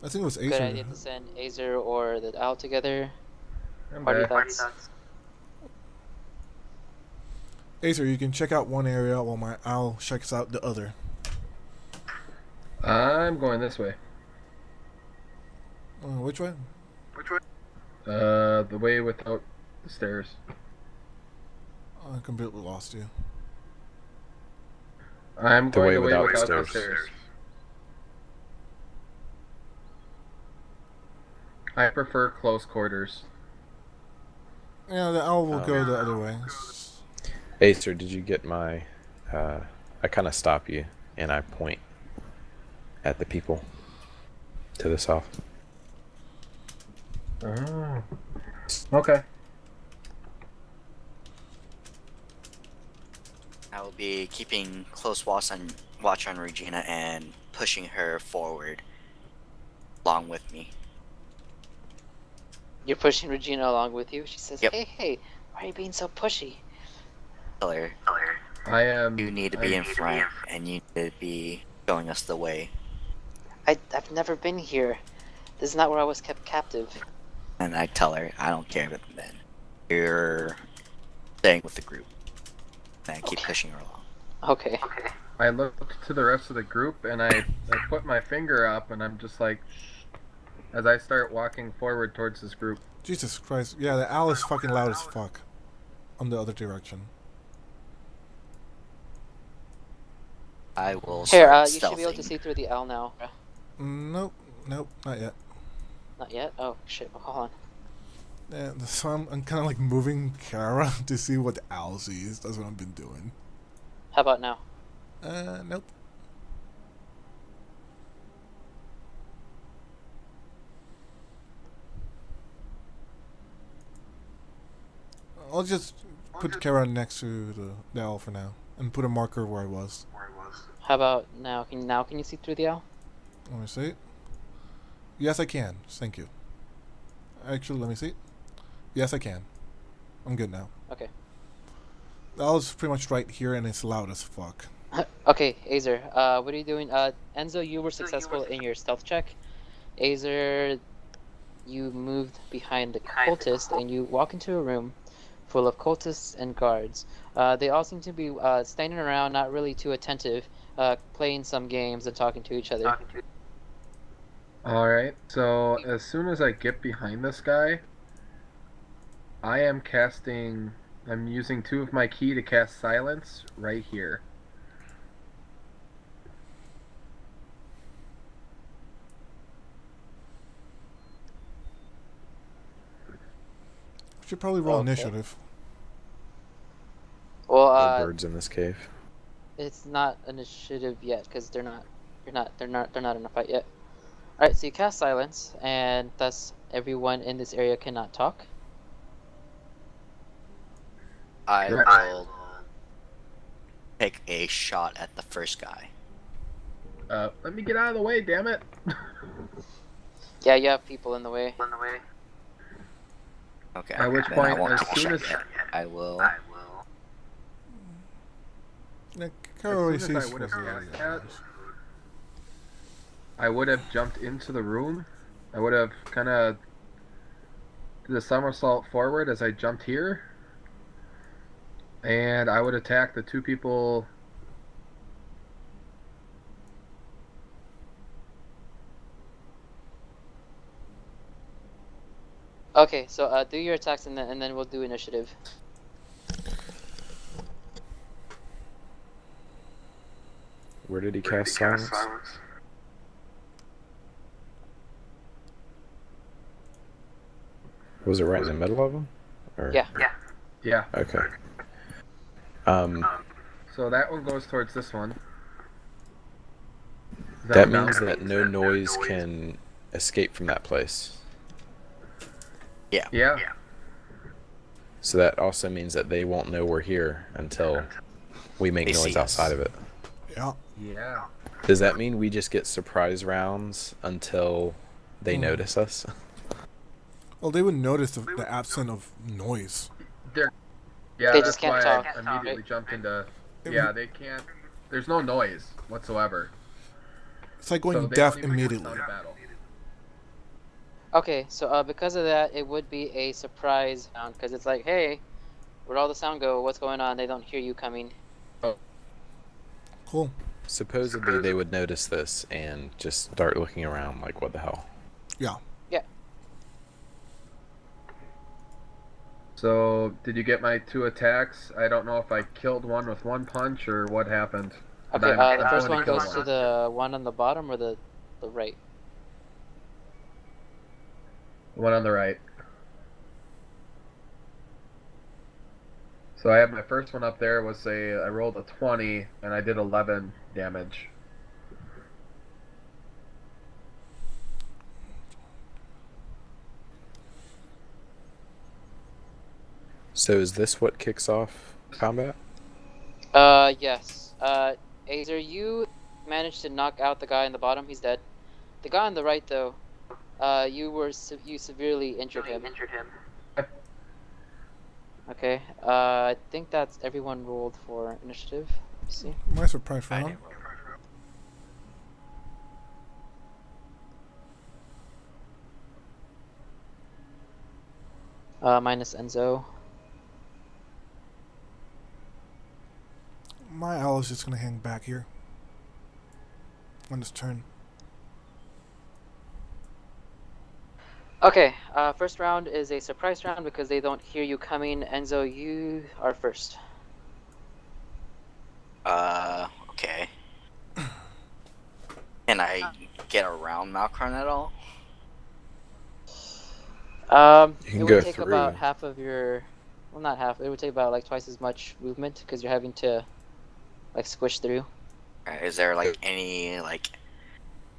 Speaker 4: I think it was
Speaker 1: Good
Speaker 4: Acer.
Speaker 1: idea to send Azer or the owl together.
Speaker 2: I'm
Speaker 1: Party
Speaker 2: back.
Speaker 1: thoughts.
Speaker 4: Acer, you can check out one area while my owl checks out the other.
Speaker 2: I'm going this way.
Speaker 4: Which way?
Speaker 2: The way without the stairs.
Speaker 4: I completely lost you.
Speaker 2: I'm
Speaker 3: The
Speaker 2: going
Speaker 3: way
Speaker 2: the way
Speaker 3: without
Speaker 2: without
Speaker 3: stairs.
Speaker 2: the stairs. I prefer close quarters.
Speaker 4: Yeah, the owl will
Speaker 3: Oh.
Speaker 4: go the other way.
Speaker 3: Acer, did you get my... I kind of stop you, and I point at the people to the south.
Speaker 2: Oh. Okay.
Speaker 5: I will be keeping close watch on Regina and pushing her forward along with me.
Speaker 1: You're pushing Regina along with you. She says,
Speaker 5: Yep.
Speaker 1: hey, why are you being so pushy?
Speaker 5: Tell her,
Speaker 2: I am.
Speaker 5: you need to be in front and you need to be showing us the way.
Speaker 1: I've never been here. This is not where I was kept captive.
Speaker 5: And I tell her, I don't care about then. You're staying with the group. And I keep
Speaker 1: Okay.
Speaker 5: pushing her along.
Speaker 1: Okay.
Speaker 2: I look to the rest of the group and I put my finger up and I'm just like, shh, as I start walking forward towards this group.
Speaker 4: Jesus Christ. Yeah, the owl is fucking loud as fuck. On the other direction.
Speaker 5: I will
Speaker 1: Here,
Speaker 5: start
Speaker 1: you should be able to
Speaker 5: stealthing.
Speaker 1: see through the owl now.
Speaker 4: Nope, not yet.
Speaker 1: Not yet? Oh, shit. Hold on.
Speaker 4: Yeah, so I'm kind of like moving Kara to see what the owl sees. That's what I've been doing.
Speaker 1: How about now?
Speaker 4: Nope. I'll just put Kara next to the owl for now, and put a marker where I was.
Speaker 1: How about now? Can you see through the owl?
Speaker 4: Let me see. Yes, I can. Thank you. Actually, let me see. Yes, I can. I'm good now.
Speaker 1: Okay.
Speaker 4: The owl's pretty much right here, and it's loud as fuck.
Speaker 1: Okay, Azer, what are you doing? Enzo, you were successful in your stealth check. Azer, you moved behind the cultist, and you walk into a room full of cultists and guards. They all seem to be standing around, not really too attentive, playing some games and talking to each other.
Speaker 2: Alright, so as soon as I get behind this guy, I'm using 2 of my key to cast silence right here.
Speaker 4: Should probably roll
Speaker 1: Okay.
Speaker 4: initiative.
Speaker 1: Well,
Speaker 3: The birds in this cave.
Speaker 1: it's not initiative yet because they're not in a fight yet. All right, so you cast silence, and thus everyone in this area cannot talk.
Speaker 5: I
Speaker 2: Right.
Speaker 5: will take a shot at the first guy.
Speaker 2: Let me get out of the way, damn it.
Speaker 1: Yeah, you have people in the way.
Speaker 5: Okay.
Speaker 2: At which
Speaker 5: then I
Speaker 2: point,
Speaker 5: won't
Speaker 2: as
Speaker 5: take a
Speaker 2: soon
Speaker 5: shot
Speaker 2: as-
Speaker 5: yet. I will.
Speaker 4: Kara already
Speaker 2: As soon as
Speaker 4: sees
Speaker 2: I would have
Speaker 4: what's
Speaker 2: cast
Speaker 4: there.
Speaker 2: that, I would have jumped into the room. I would have kind of did a somersault forward as I jumped here. And I would attack the two people.
Speaker 1: Okay, so do your attacks and then we'll do initiative.
Speaker 3: Where did he cast silence? Was it right in the middle of them? Or...
Speaker 1: Yeah.
Speaker 2: Yeah.
Speaker 3: Okay.
Speaker 2: So that one goes towards this one.
Speaker 3: That means that no noise can escape from that place.
Speaker 2: Yeah.
Speaker 3: So that also means that they won't know we're here until we make
Speaker 5: They see
Speaker 3: noise outside
Speaker 5: us.
Speaker 3: of it.
Speaker 4: Yeah.
Speaker 2: Yeah.
Speaker 3: Does that mean we just get surprise rounds until they notice us?
Speaker 4: Well, they would notice the absence of noise.
Speaker 2: Yeah,
Speaker 1: They
Speaker 2: that's
Speaker 1: just can't
Speaker 2: why
Speaker 1: talk,
Speaker 2: I immediately
Speaker 1: right?
Speaker 2: jumped into. Yeah, they can't. There's no noise whatsoever.
Speaker 4: It's like
Speaker 2: So
Speaker 4: going
Speaker 2: they
Speaker 4: deaf
Speaker 2: don't even hear the
Speaker 4: immediately.
Speaker 2: sound of battle.
Speaker 1: Okay, so because of that, it would be a surprise sound because it's like, hey, where'd all the sound go? What's going on? They don't hear you coming.
Speaker 4: Cool.
Speaker 3: Supposedly they would notice this and just start looking around like, what the hell?
Speaker 4: Yeah.
Speaker 2: So, did you get my 2 attacks? I don't know if I killed one with one punch or what happened. But
Speaker 1: Okay,
Speaker 2: I'm
Speaker 1: the first
Speaker 2: going
Speaker 1: one
Speaker 2: to kill
Speaker 1: goes to the one on the bottom or the right?
Speaker 2: The one on the right. So I have my first one up there was I rolled a 20 and I did 11 damage.
Speaker 3: So is this what kicks off combat?
Speaker 1: Yes. Azer, you managed to knock out the guy on the bottom. He's dead. The guy on the right, though, you severely injured him. Okay. I think that's everyone rolled for initiative. Let's see.
Speaker 4: My surprise
Speaker 5: I
Speaker 4: round.
Speaker 5: didn't roll.
Speaker 1: Minus Enzo.
Speaker 4: My owl is just gonna hang back here on this turn.
Speaker 1: Okay. First round is a surprise round because they don't hear you coming. Enzo, you are first.
Speaker 5: Okay. Can I get around Malkron at all?
Speaker 3: You can
Speaker 1: It
Speaker 3: go
Speaker 1: would take
Speaker 3: through.
Speaker 1: about half of your, well, not half. It would take about like twice as much movement because you're having to like squish through.
Speaker 5: Is there like any like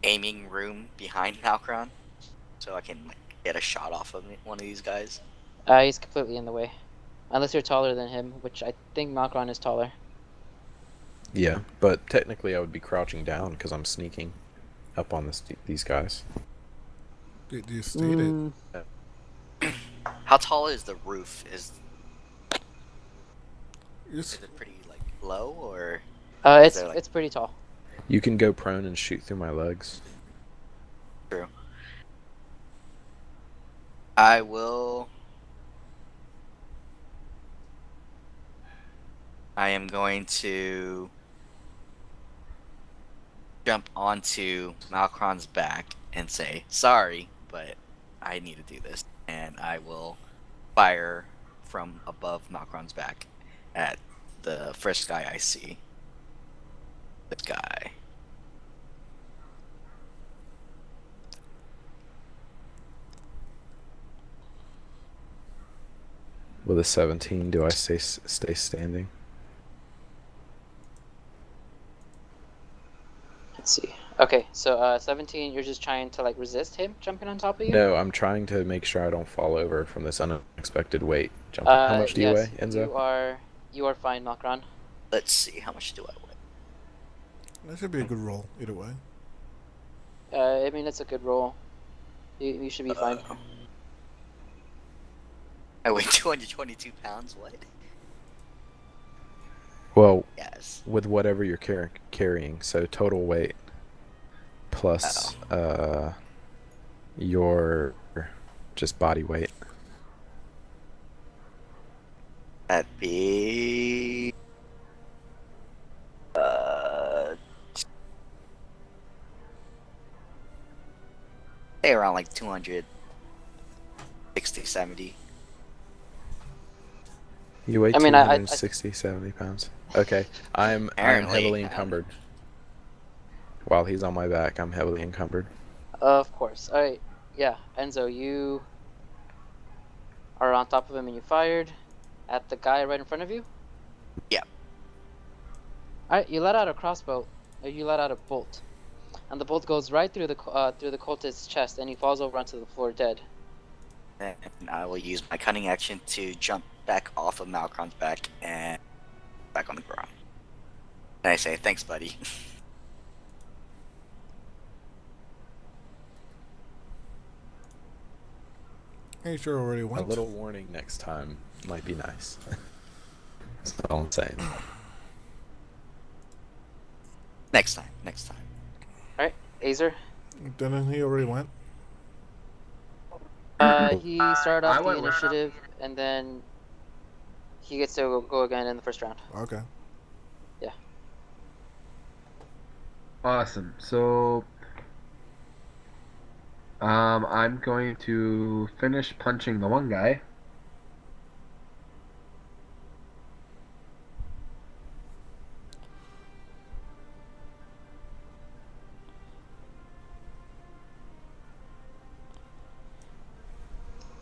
Speaker 5: aiming room behind Malkron, so I can like get a shot off of one of these guys?
Speaker 1: He's completely in the way, unless you're taller than him, which I think Malkron is taller.
Speaker 3: Yeah, but technically I would be crouching down because I'm sneaking up on these guys.
Speaker 4: Did you state it?
Speaker 5: How tall is the roof? Is
Speaker 4: Just,
Speaker 5: it pretty like low or?
Speaker 1: It's
Speaker 5: there, like-
Speaker 1: it's pretty tall.
Speaker 3: You can go prone and shoot through my legs.
Speaker 5: True. I will. I am going to jump onto Malkron's back and say, sorry, but I need to do this. And I will fire from above Malkron's back at the first guy I see. This guy.
Speaker 3: With a 17, do I stay standing?
Speaker 1: Let's see. Okay, so 17, you're just trying to like resist him jumping on top of you?
Speaker 3: No, I'm trying to make sure I don't fall over from this unexpected weight. Jumping. How much do you
Speaker 1: Yes,
Speaker 3: weigh, Enzo?
Speaker 1: you are fine, Malkron.
Speaker 5: Let's see, how much do I weigh?
Speaker 4: That should be a good roll, either way.
Speaker 1: I mean, it's a good roll. You should be fine.
Speaker 5: I weigh 222 pounds. What?
Speaker 3: Well,
Speaker 5: Yes.
Speaker 3: with whatever you're carrying, so total weight plus your just body weight.
Speaker 5: That'd be. Say around like 260, 70.
Speaker 3: You weigh
Speaker 1: I mean, I-
Speaker 3: 260, 70 pounds. Okay, I'm
Speaker 5: Apparently,
Speaker 3: heavily encumbered. While he's on my back, I'm heavily encumbered.
Speaker 1: Of course. Alright, yeah. Enzo, you are on top of him and you fired at the guy right in front of you?
Speaker 5: Yeah.
Speaker 1: Alright, you let out a crossbow. You let out a bolt. And the bolt goes right through the cultist's chest and he falls over onto the floor dead.
Speaker 5: And I will use my cunning action to jump back off of Malkron's back and back on the ground. And I say, thanks, buddy.
Speaker 4: Hey, sure already
Speaker 3: A
Speaker 4: went.
Speaker 3: little warning next time might be nice. That's all I'm saying.
Speaker 5: Next time.
Speaker 1: Alright, Azer.
Speaker 4: Didn't he already went?
Speaker 1: He started
Speaker 2: I
Speaker 1: off the
Speaker 2: went with-
Speaker 1: initiative and then he gets to go again in the first round.
Speaker 4: Okay.
Speaker 2: Awesome. So, I'm going to finish punching the one guy.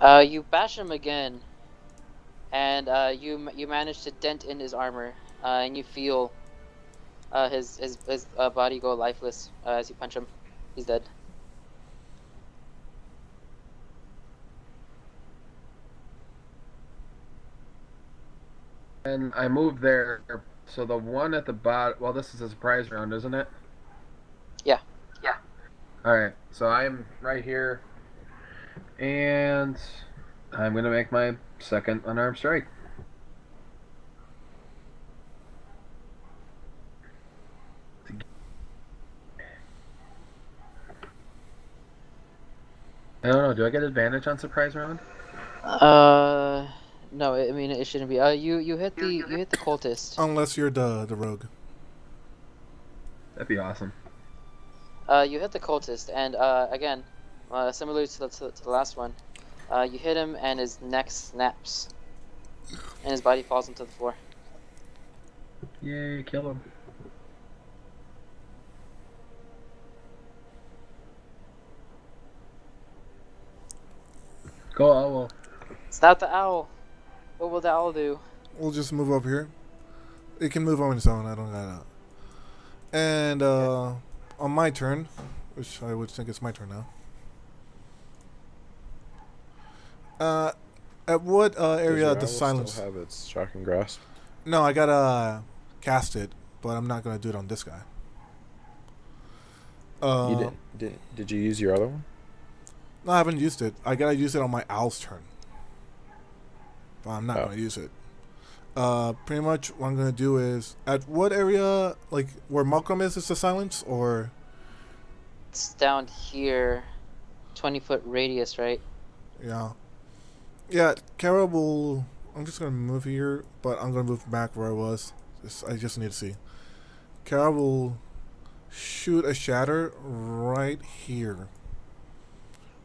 Speaker 1: You bash him again, and you manage to dent in his armor, and you feel his body go lifeless as you punch him. He's dead.
Speaker 2: And I moved there. So the one at the bottom. Well, this is a surprise round, isn't it?
Speaker 1: Yeah.
Speaker 2: Alright. So I'm right here. And I'm going to make my second unarmed strike. I don't know. Do I get advantage on surprise round?
Speaker 1: No. I mean, it shouldn't be. You hit the cultist.
Speaker 4: Unless you're the rogue.
Speaker 2: That'd be awesome.
Speaker 1: You hit the cultist, and again, similar to the last one, you hit him, and his neck snaps, and his body falls into the floor.
Speaker 2: Yay! Kill him. Go owl.
Speaker 1: It's not the owl. What will the owl do?
Speaker 4: We'll just move up here. It can move on its own. I don't got out. And on my turn, which I would think it's my turn now. At what area
Speaker 3: Does
Speaker 4: the
Speaker 3: your owl
Speaker 4: silence?
Speaker 3: still have its shocking grasp?
Speaker 4: No, I gotta cast it, but I'm not gonna do it on this guy.
Speaker 3: You did you use your other one?
Speaker 4: No, I haven't used it. I gotta use it on my owl's turn. But I'm not
Speaker 3: Oh.
Speaker 4: gonna use it. Pretty much what I'm gonna do is at what area, like where Malcolm is the silence, or
Speaker 1: It's down here, 20-foot radius, right?
Speaker 4: yeah, Kara will. I'm just gonna move here, but I'm gonna move back where I was. I just need to see. Kara will shoot a shatter right here,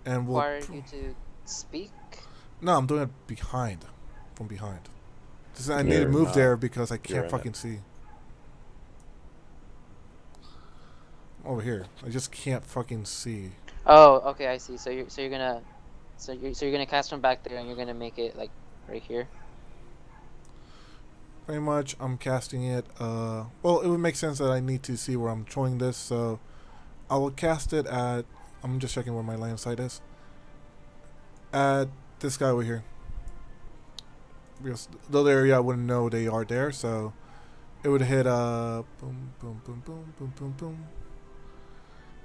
Speaker 4: and we'll.
Speaker 1: Require you to speak.
Speaker 4: No, I'm doing it behind, from behind. I need to
Speaker 3: You're
Speaker 4: move
Speaker 3: not-
Speaker 4: there because I
Speaker 3: you're
Speaker 4: can't
Speaker 3: in
Speaker 4: fucking
Speaker 3: it.
Speaker 4: see. Over here, I just can't fucking see.
Speaker 1: Oh, okay, I see. So you're gonna cast from back there, and you're gonna make it like right here.
Speaker 4: Pretty much, I'm casting it. Well, it would make sense that I need to see where I'm throwing this, so I will cast it at. I'm just checking where my line of sight is. At this guy over here. Because the other area I wouldn't know they are there, so it would hit boom, boom, boom, boom, boom, boom, boom.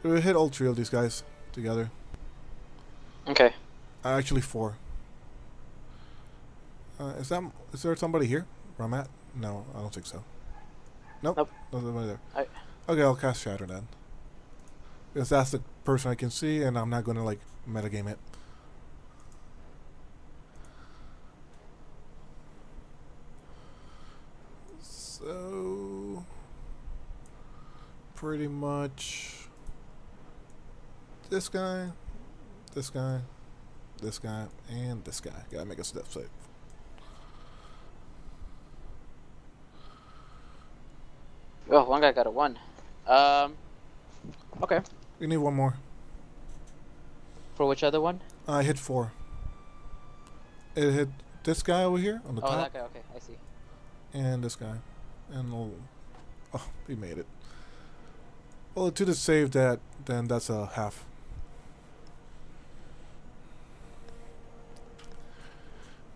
Speaker 4: It would hit all three of these guys together.
Speaker 1: Okay.
Speaker 4: Actually, four. Is there somebody here where I'm at? No, I don't think so. Nope.
Speaker 1: Nope.
Speaker 4: There's nobody there.
Speaker 1: Alright.
Speaker 4: Okay, I'll cast Shatter then. Because that's the person I can see, and I'm not gonna like metagame it. So pretty much this guy, this guy, this guy, and this guy. Gotta make a step save.
Speaker 1: Oh, one guy got a 1. Okay.
Speaker 4: We need one more.
Speaker 1: For which other one?
Speaker 4: I hit 4. It hit this guy over here on the
Speaker 1: Oh,
Speaker 4: top,
Speaker 1: that guy. Okay, I see.
Speaker 4: and this guy, and he made it. Well, to the save that, then that's a half.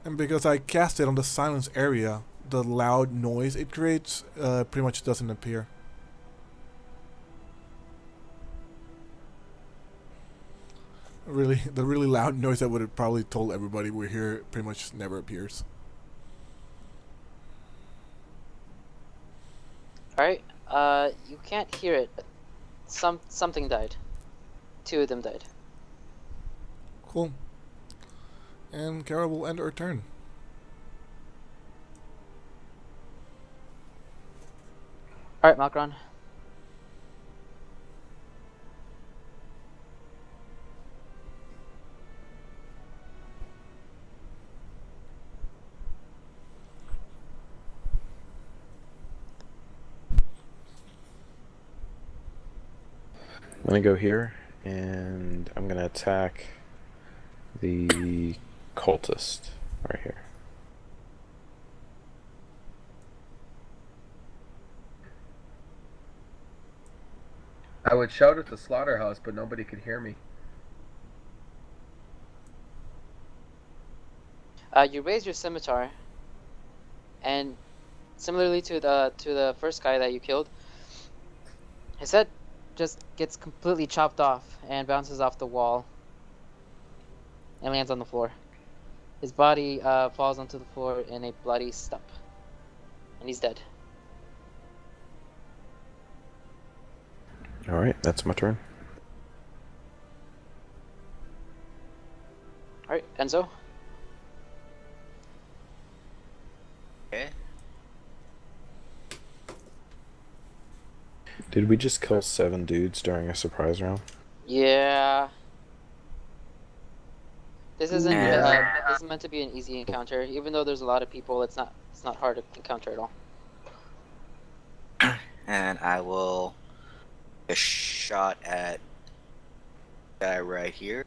Speaker 4: And because I cast it on the silence area, the loud noise it creates pretty much doesn't appear. The really loud noise that would have probably told everybody we're here pretty much never appears.
Speaker 1: Alright. You can't hear it, but something died. 2 of them died.
Speaker 4: Cool. And Kara will end her turn.
Speaker 1: Alright, Malkron.
Speaker 3: I'm gonna go here, and I'm gonna attack the cultist right here.
Speaker 2: I would shout at the slaughterhouse, but nobody could hear me.
Speaker 1: You raise your scimitar, and similarly to the first guy that you killed, his head just gets completely chopped off and bounces off the wall and lands on the floor. His body falls onto the floor in a bloody stump, and he's dead.
Speaker 3: All right, that's my turn.
Speaker 1: All right, Enzo.
Speaker 5: Okay.
Speaker 3: Did we just kill 7 dudes during a surprise round?
Speaker 1: Yeah. This isn't
Speaker 5: Yeah.
Speaker 1: this is meant to be an easy encounter. Even though there's a lot of people, it's not hard to encounter at all.
Speaker 5: And I will take a shot at the guy right here.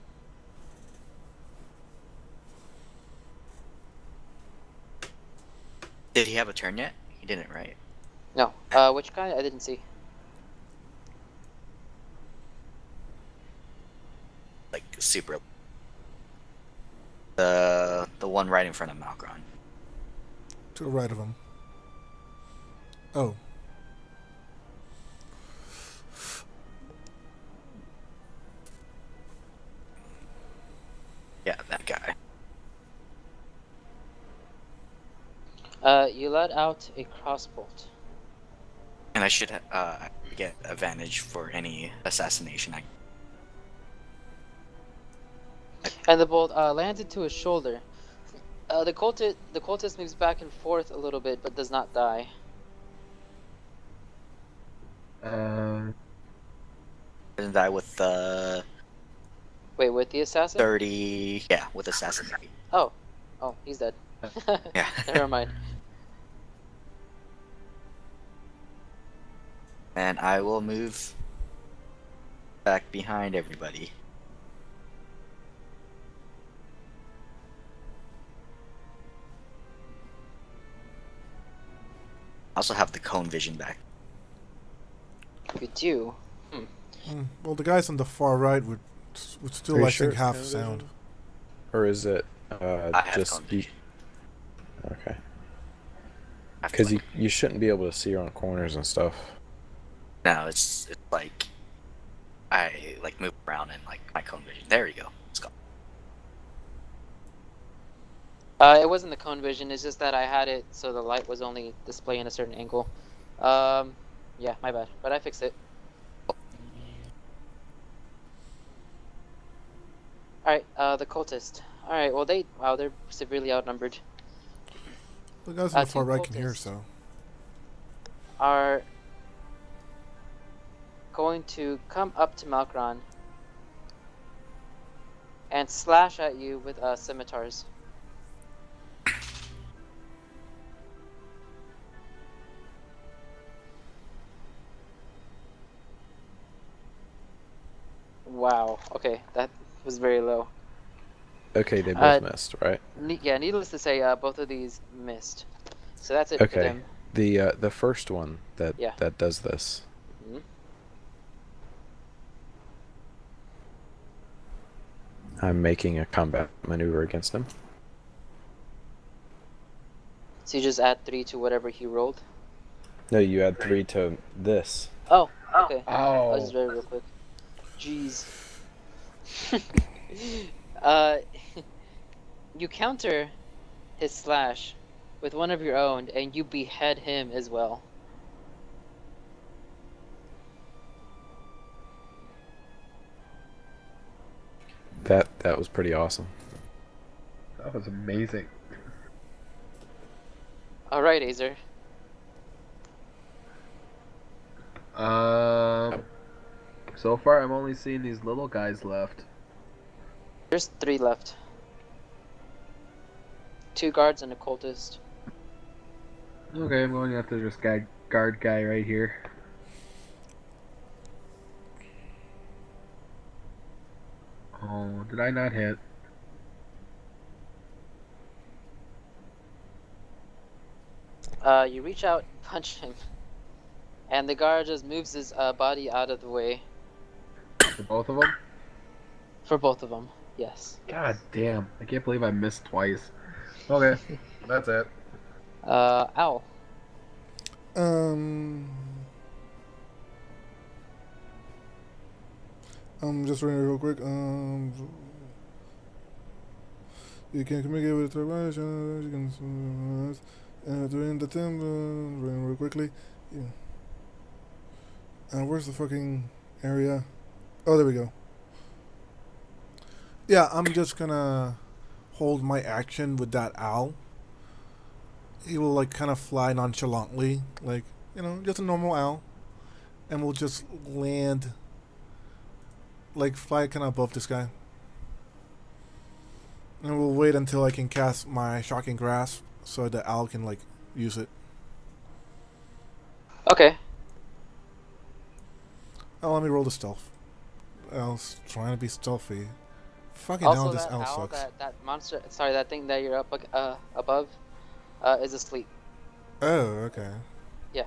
Speaker 5: Did he have a turn yet? He didn't, right?
Speaker 1: No. Which guy? I didn't see.
Speaker 5: Like super. The one right in front of Malkron.
Speaker 4: To the right of him. Oh.
Speaker 5: Yeah, that guy.
Speaker 1: You let out a crossbolt.
Speaker 5: And I should get advantage for any assassination.
Speaker 1: And the bolt lands into his shoulder. The cultist moves back and forth a little bit, but does not die.
Speaker 5: Doesn't die with
Speaker 1: Wait, with the assassin?
Speaker 5: 30. Yeah, with assassin.
Speaker 1: Oh, he's dead.
Speaker 5: Yeah.
Speaker 1: Never mind.
Speaker 5: And I will move back behind everybody. I also have the cone vision back.
Speaker 1: You do.
Speaker 4: Well, the guys on the far right would still,
Speaker 3: Are you
Speaker 4: I
Speaker 3: sure
Speaker 4: think,
Speaker 3: it's
Speaker 4: have
Speaker 3: cone
Speaker 4: sound.
Speaker 3: vision? Or is it
Speaker 5: I have
Speaker 3: just
Speaker 5: cone
Speaker 3: you?
Speaker 5: vision.
Speaker 3: Okay.
Speaker 5: I have to,
Speaker 3: Because you shouldn't be able to see around corners and stuff.
Speaker 5: No, it's like I like move around and like my cone vision. There you go. It's gone.
Speaker 1: It wasn't the cone vision. It's just that I had it so the light was only displaying a certain angle. Yeah, my bad. But I fixed it. Alright, the cultist. Alright, well they're severely outnumbered.
Speaker 4: The guys on the
Speaker 1: Two
Speaker 4: far right can hear,
Speaker 1: cultists.
Speaker 4: so.
Speaker 1: Are going to come up to Malkron and slash at you with scimitars. Wow. Okay, that was very low.
Speaker 3: Okay, they both missed, right?
Speaker 1: Yeah, needless to say, both of these missed. So that's it for
Speaker 3: Okay.
Speaker 1: them.
Speaker 3: The first one that
Speaker 1: Yeah.
Speaker 3: that does this.
Speaker 1: Mhm.
Speaker 3: I'm making a combat maneuver against him.
Speaker 1: So you just add 3 to whatever he rolled.
Speaker 3: No, you add 3 to this.
Speaker 1: Oh, okay.
Speaker 2: Oh.
Speaker 1: I'll just read it real quick. Jeez. You counter his slash with one of your own, and you behead him as well.
Speaker 3: That was pretty awesome.
Speaker 2: That was amazing.
Speaker 1: Alright, Azer.
Speaker 2: So far I'm only seeing these little guys left.
Speaker 1: There's 3 left. 2 guards and a cultist.
Speaker 2: Okay, I'm going after this guard guy right here. Oh, did I not hit?
Speaker 1: You reach out, punch him, and the guard just moves his body out of the way.
Speaker 2: For both of them?
Speaker 1: For both of them, yes.
Speaker 2: God damn, I can't believe I missed twice. Okay, that's it.
Speaker 1: Owl.
Speaker 4: Just running real quick. You can communicate with the turbine. You can during the time running real quickly. Yeah. Where's the fucking area? Oh, there we go. Yeah, I'm just gonna hold my action with that owl. He will like kind of fly nonchalantly, like, you know, just a normal owl, and we'll just land, like fly kind of above this guy. And we'll wait until I can cast my Shocking Grasp so the owl can like use it.
Speaker 1: Okay.
Speaker 4: Oh, let me roll the stealth. Owl's trying to be stealthy. Fucking hell,
Speaker 1: Also,
Speaker 4: this
Speaker 1: that
Speaker 4: owl
Speaker 1: owl,
Speaker 4: sucks.
Speaker 1: that monster, sorry, that thing that you're up above, is asleep.
Speaker 4: Oh, okay.
Speaker 1: Yeah.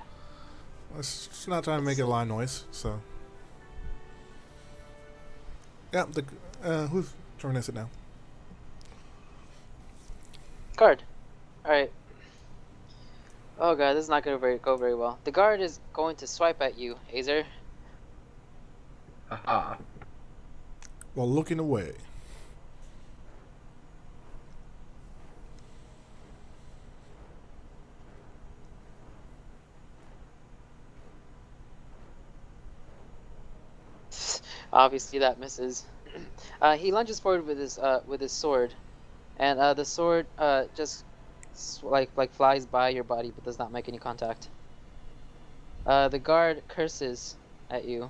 Speaker 4: It's not trying to make a lot of noise, so. Yeah, whose turn is it now?
Speaker 1: Guard. Alright. Oh god, this is not gonna go very well. The guard is going to swipe at you, Azer.
Speaker 2: Haha.
Speaker 4: While looking away.
Speaker 1: Obviously that misses. He lunges forward with his sword, and the sword just like flies by your body but does not make any contact. The guard curses at you.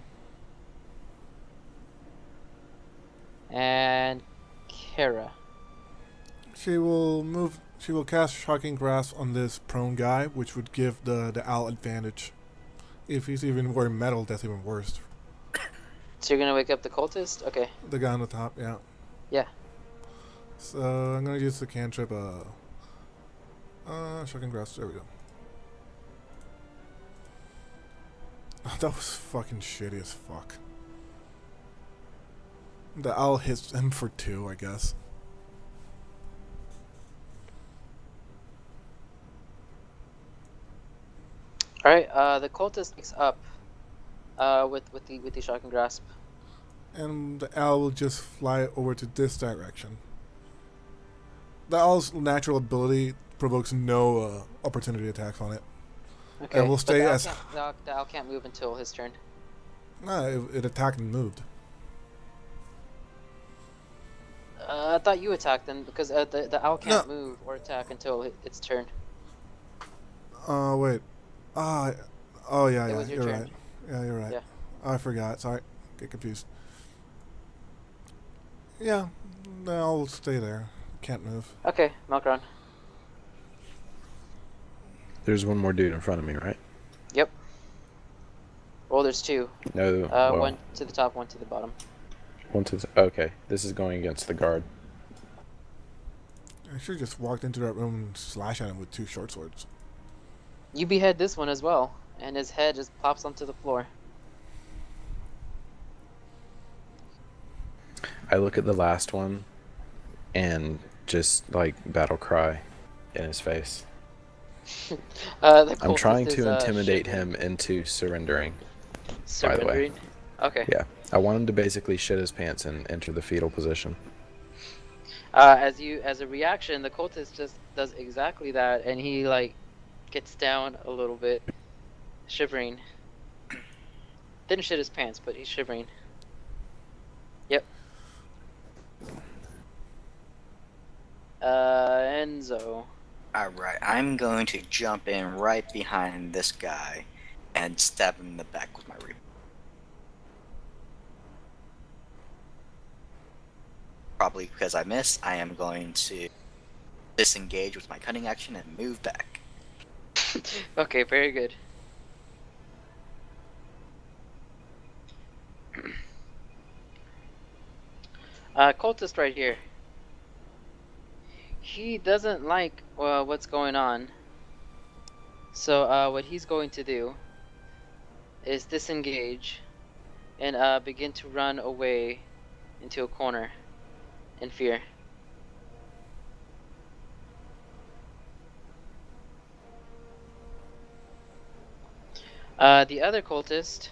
Speaker 1: And Kara.
Speaker 4: She will cast Shocking Grasp on this prone guy, which would give the owl advantage. If he's even wearing metal, that's even worse.
Speaker 1: So you're gonna wake up the cultist? Okay.
Speaker 4: The guy on the top, yeah.
Speaker 1: Yeah.
Speaker 4: So I'm gonna use the cantrip, Shocking Grasp, there we go. That was fucking shitty as fuck. The owl hits him for 2, I guess.
Speaker 1: All right. The cultist picks up with the shocking grasp.
Speaker 4: And the owl will just fly over to this direction. The owl's natural ability provokes no opportunity attacks on it.
Speaker 1: Okay.
Speaker 4: And we'll
Speaker 1: but
Speaker 4: stay
Speaker 1: the owl
Speaker 4: as...
Speaker 1: can't- the owl can't move until his turn.
Speaker 4: Nah, it attacked and moved.
Speaker 1: I thought you attacked them because the owl can't
Speaker 4: No.
Speaker 1: move or attack until its turn.
Speaker 4: Wait. Oh, yeah,
Speaker 1: It
Speaker 4: yeah,
Speaker 1: was your
Speaker 4: you're
Speaker 1: turn.
Speaker 4: right. Yeah, you're right.
Speaker 1: Yeah.
Speaker 4: I forgot. Sorry. Get confused. Yeah, I'll stay there. Can't move.
Speaker 1: Okay, Malkron.
Speaker 3: There's one more dude in front of me, right?
Speaker 1: Yep. Well, there's 2.
Speaker 3: No. well,
Speaker 1: One to the top, one to the bottom.
Speaker 3: One to the, okay, this is going against the guard.
Speaker 4: I should have just walked into that room and slash at him with 2 short swords.
Speaker 1: You behead this one as well, and his head just pops onto the floor.
Speaker 3: I look at the last one and just like battle cry in his face.
Speaker 1: The
Speaker 3: I'm
Speaker 1: cultist
Speaker 3: trying
Speaker 1: is,
Speaker 3: to intimidate
Speaker 1: shivering.
Speaker 3: him into surrendering.
Speaker 1: Surrendering. Okay.
Speaker 3: Yeah, I want him to basically shit his pants and enter the fetal position.
Speaker 1: As a reaction, the cultist just does exactly that, and he like gets down a little bit, shivering. Didn't shit his pants, but he's shivering. Yep. Enzo.
Speaker 5: Alright, I'm going to jump in right behind this guy and stab him in the back with my reaper. Probably because I miss, I am going to disengage with my cunning action and move back.
Speaker 1: Okay, very good. Cultist right here. He doesn't like what's going on. So what he's going to do is disengage and begin to run away into a corner in fear. The other cultist,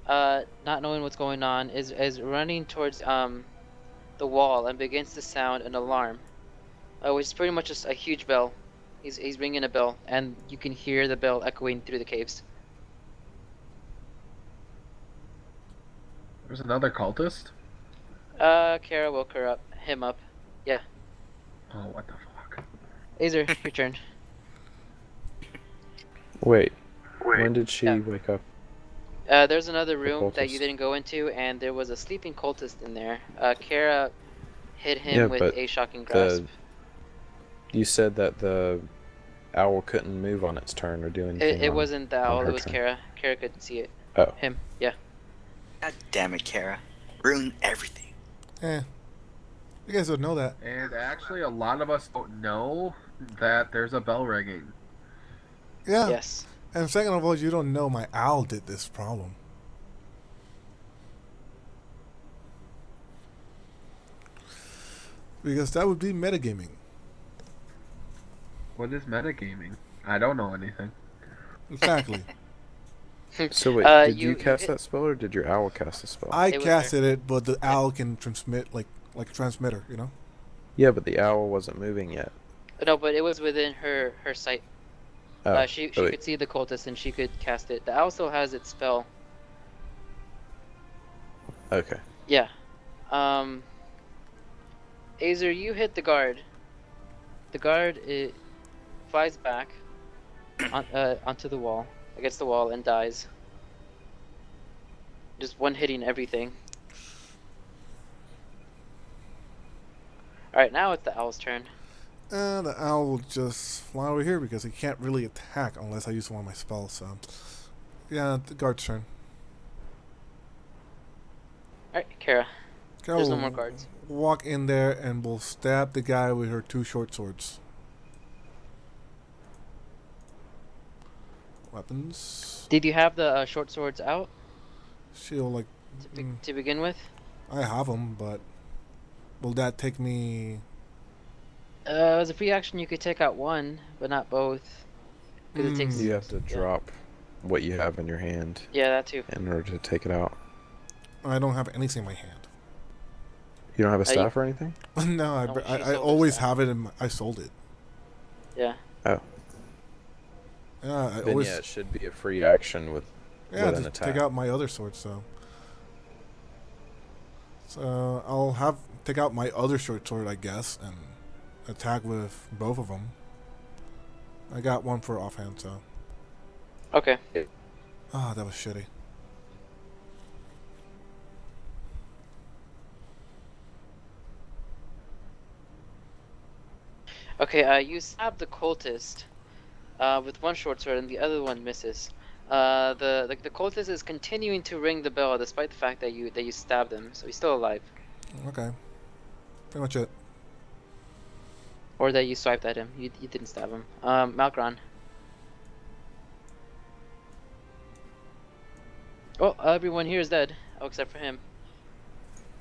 Speaker 1: not knowing what's going on, is running towards the wall and begins to sound an alarm, which is pretty much just a huge bell. He's ringing a bell, and you can hear the bell echoing through the caves.
Speaker 2: There's another cultist?
Speaker 1: Kara woke him up. Yeah.
Speaker 2: Oh, what the fuck?
Speaker 1: Azer, your turn.
Speaker 3: Wait, when did she
Speaker 1: Yeah.
Speaker 3: wake up?
Speaker 1: There's another room that you
Speaker 3: cultist.
Speaker 1: didn't go into, and there was a sleeping cultist in there. Kara hit him
Speaker 3: Yeah,
Speaker 1: with
Speaker 3: but
Speaker 1: a shocking grasp.
Speaker 3: You said that the owl couldn't move on its turn or do anything.
Speaker 1: It
Speaker 3: on-
Speaker 1: wasn't the
Speaker 3: on
Speaker 1: owl,
Speaker 3: her
Speaker 1: it was
Speaker 3: turn.
Speaker 1: Kara. Kara could see it.
Speaker 3: Oh.
Speaker 1: Him, yeah.
Speaker 5: God damn it, Kara. Ruin everything.
Speaker 4: You guys don't know that.
Speaker 2: And actually, a lot of us don't know that there's a bell ringing.
Speaker 4: Yeah.
Speaker 1: Yes.
Speaker 4: And second of all, you don't know my owl did this problem. Because that would be metagaming.
Speaker 2: What is metagaming? I don't know anything.
Speaker 4: Exactly.
Speaker 3: So wait, did you cast that spell or did your owl cast the spell?
Speaker 4: I
Speaker 1: It was
Speaker 4: casted it, but the owl can transmit like a transmitter, you know?
Speaker 3: Yeah, but the owl wasn't moving yet.
Speaker 1: No, but it was within her sight.
Speaker 3: Oh,
Speaker 1: She
Speaker 3: wait.
Speaker 1: could see the cultist and she could cast it. The owl still has its spell.
Speaker 3: Okay.
Speaker 1: Yeah. Azer, you hit the guard. The guard it flies back onto the wall, against the wall, and dies. Just one hitting everything. Alright, now it's the owl's turn.
Speaker 4: And the owl will just fly over here because he can't really attack unless I use one of my spells, so... Yeah, the guard's turn.
Speaker 1: Alright, Kara.
Speaker 4: Carol
Speaker 1: There's no
Speaker 4: will
Speaker 1: more guards.
Speaker 4: Walk in there and will stab the guy with her 2 short swords. Weapons.
Speaker 1: Did you have the short swords out
Speaker 4: Shield, like,
Speaker 1: to begin with?
Speaker 4: I have them, but will that take me?
Speaker 1: As a free action, you could take out one, but not both. Because it takes.
Speaker 3: You have to
Speaker 1: Yeah.
Speaker 3: drop what you have in your hand
Speaker 1: Yeah, that too.
Speaker 3: in order to take it out.
Speaker 4: I don't have anything in my hand.
Speaker 3: You don't have a
Speaker 1: you-
Speaker 3: staff or anything?
Speaker 4: No,
Speaker 1: No, she
Speaker 4: I
Speaker 1: sold her
Speaker 4: always
Speaker 1: stuff.
Speaker 4: have it, and I sold it.
Speaker 1: Yeah.
Speaker 3: Oh.
Speaker 4: Yeah, I
Speaker 3: Then
Speaker 4: always.
Speaker 3: yeah, it should be a free action with
Speaker 4: Yeah,
Speaker 3: with an
Speaker 4: just
Speaker 3: attack.
Speaker 4: take out my other sword. So I'll take out my other short sword, I guess, and attack with both of them. I got one for offhand, so.
Speaker 1: Okay.
Speaker 4: Ah, that was shitty.
Speaker 1: Okay. You stab the cultist with one short sword, and the other one misses. The cultist is continuing to ring the bell despite the fact that you stabbed him, so he's still alive,
Speaker 4: Okay. Pretty much it.
Speaker 1: or that you swiped at him. You didn't stab him. Malgron. Oh, everyone here is dead. Oh, except for him.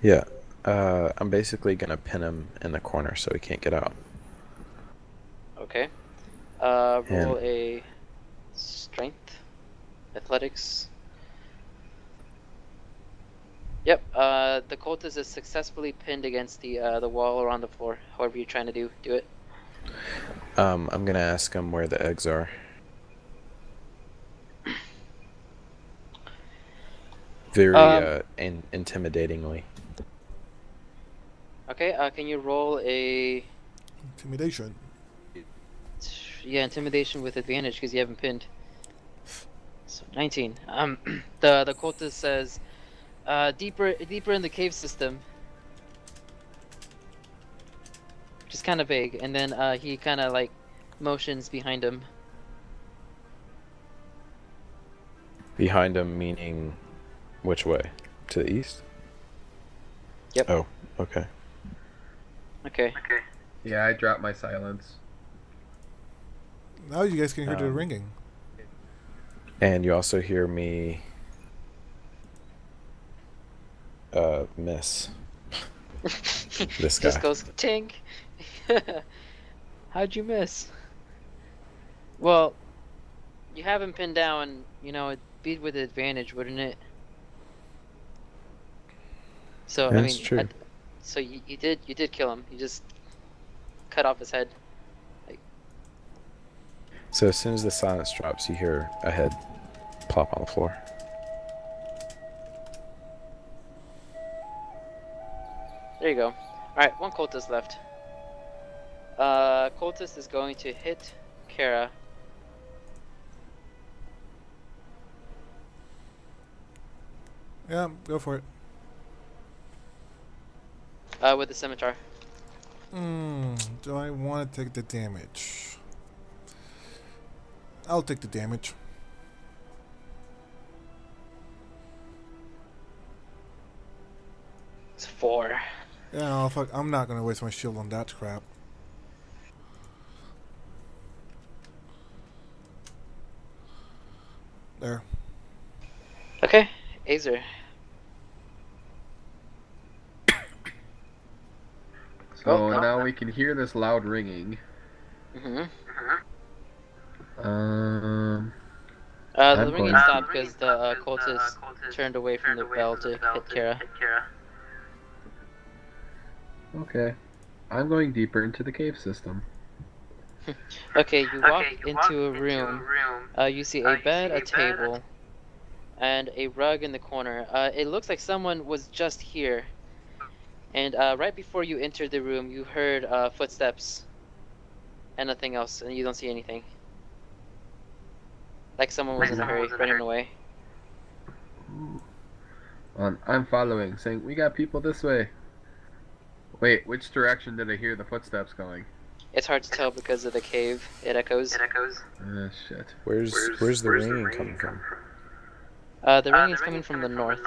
Speaker 3: Yeah. I'm basically gonna pin him in the corner so he can't get out.
Speaker 1: Okay. Roll
Speaker 3: And-
Speaker 1: a strength, athletics. Yep. The cultist is successfully pinned against the wall or on the floor. However you're trying to do it.
Speaker 3: I'm gonna ask him where the eggs are. Very intimidatingly.
Speaker 1: Okay. Can you roll a
Speaker 4: Intimidation.
Speaker 1: intimidation with advantage because you haven't pinned. So 19. The cultist says, deeper in the cave system. Just kind of vague, and then he kind of like motions behind him.
Speaker 3: Behind him meaning which way? To the east?
Speaker 1: Yep.
Speaker 3: Oh, okay.
Speaker 1: Okay.
Speaker 2: Yeah, I dropped my silence.
Speaker 4: Now you guys can hear the
Speaker 3: Um,
Speaker 4: ringing.
Speaker 3: And you also hear me miss. This guy.
Speaker 1: Just goes tink. How'd you miss? Well, you have him pinned down. You know, it'd be with advantage, wouldn't it? So I
Speaker 3: That's
Speaker 1: mean,
Speaker 3: true.
Speaker 1: so you did kill him. You just cut off his head.
Speaker 3: So as soon as the silence drops, you hear a head plop on the floor.
Speaker 1: There you go. All right, one cultist left. Cultist is going to hit Kara.
Speaker 4: Yeah, go for it.
Speaker 1: With the scimitar.
Speaker 4: Do I want to take the damage? I'll take the damage.
Speaker 1: It's 4.
Speaker 4: Yeah, fuck. I'm not gonna waste my shield on that crap. There.
Speaker 1: Okay, Azer.
Speaker 2: So
Speaker 1: Oh,
Speaker 2: now we can hear this loud ringing.
Speaker 1: Mm-hmm.
Speaker 2: Um,
Speaker 1: The
Speaker 2: I'm
Speaker 1: ringing
Speaker 2: going-
Speaker 1: stopped because the cultist turned away from the bell to hit Kara.
Speaker 2: okay. I'm going deeper into the cave system.
Speaker 1: Okay, you walk into a room. You see a bed, a table, and a rug in the corner. It looks like someone was just here. And right before you entered the room, you heard footsteps and nothing else, and you don't see anything. Like someone was in a hurry, running away.
Speaker 2: I'm following, saying, we got people this way. Wait, which direction did I hear the footsteps going?
Speaker 1: It's hard to tell because of the cave. It echoes.
Speaker 2: Shit.
Speaker 3: Where's the ringing coming from?
Speaker 1: The ringing is coming from the north.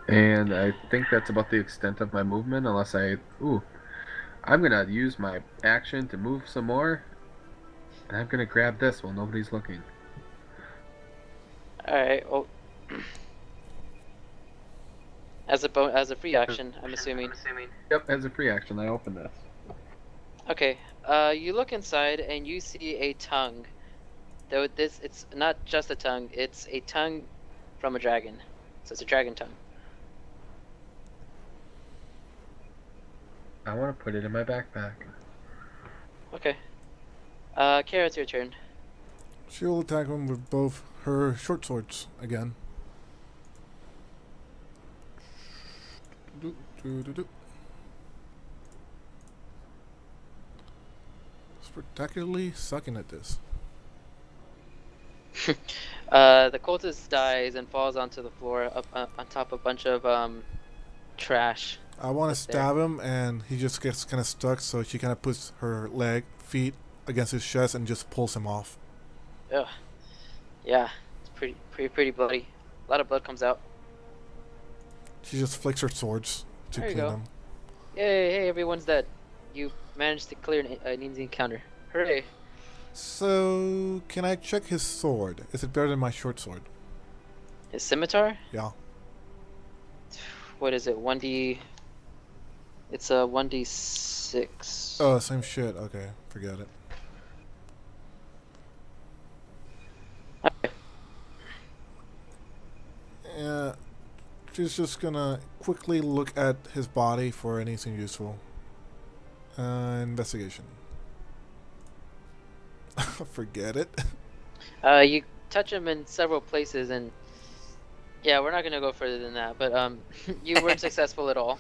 Speaker 2: And I think that's about the extent of my movement, unless Ooh. I'm gonna use my action to move some more. And I'm gonna grab this while nobody's looking.
Speaker 1: Alright, well... as a free action, I'm assuming.
Speaker 2: Yep, as a free action, I open this.
Speaker 1: Okay, you look inside and you see a tongue. Though it's not just a tongue, it's a tongue from a dragon. So it's a dragon tongue.
Speaker 2: I want to put it in my backpack.
Speaker 1: Okay. Kara, it's your turn.
Speaker 4: She will attack him with both her short swords again. Spectacularly sucking at this.
Speaker 1: The cultist dies and falls onto the floor up on top of a bunch of trash.
Speaker 4: I want to
Speaker 1: Up there.
Speaker 4: stab him, and he just gets kind of stuck, so she kind of puts her feet against his chest and just pulls him off.
Speaker 1: Ugh. Yeah, it's pretty bloody. A lot of blood comes out.
Speaker 4: She just flicks her swords to
Speaker 1: There you
Speaker 4: clean
Speaker 1: go.
Speaker 4: them.
Speaker 1: Yay, hey, everyone's dead. You managed to clear an easy encounter. Hooray.
Speaker 4: So, can I check his sword? Is it better than my short sword?
Speaker 1: His scimitar?
Speaker 4: Yeah.
Speaker 1: What is it? 1d... It's a 1d6.
Speaker 4: Oh, same shit. Okay, forget it.
Speaker 1: Okay.
Speaker 4: Yeah, she's just gonna quickly look at his body for anything useful. Investigation. Forget it.
Speaker 1: You touch him in several places and... Yeah, we're not gonna go further than that, but you weren't successful at all.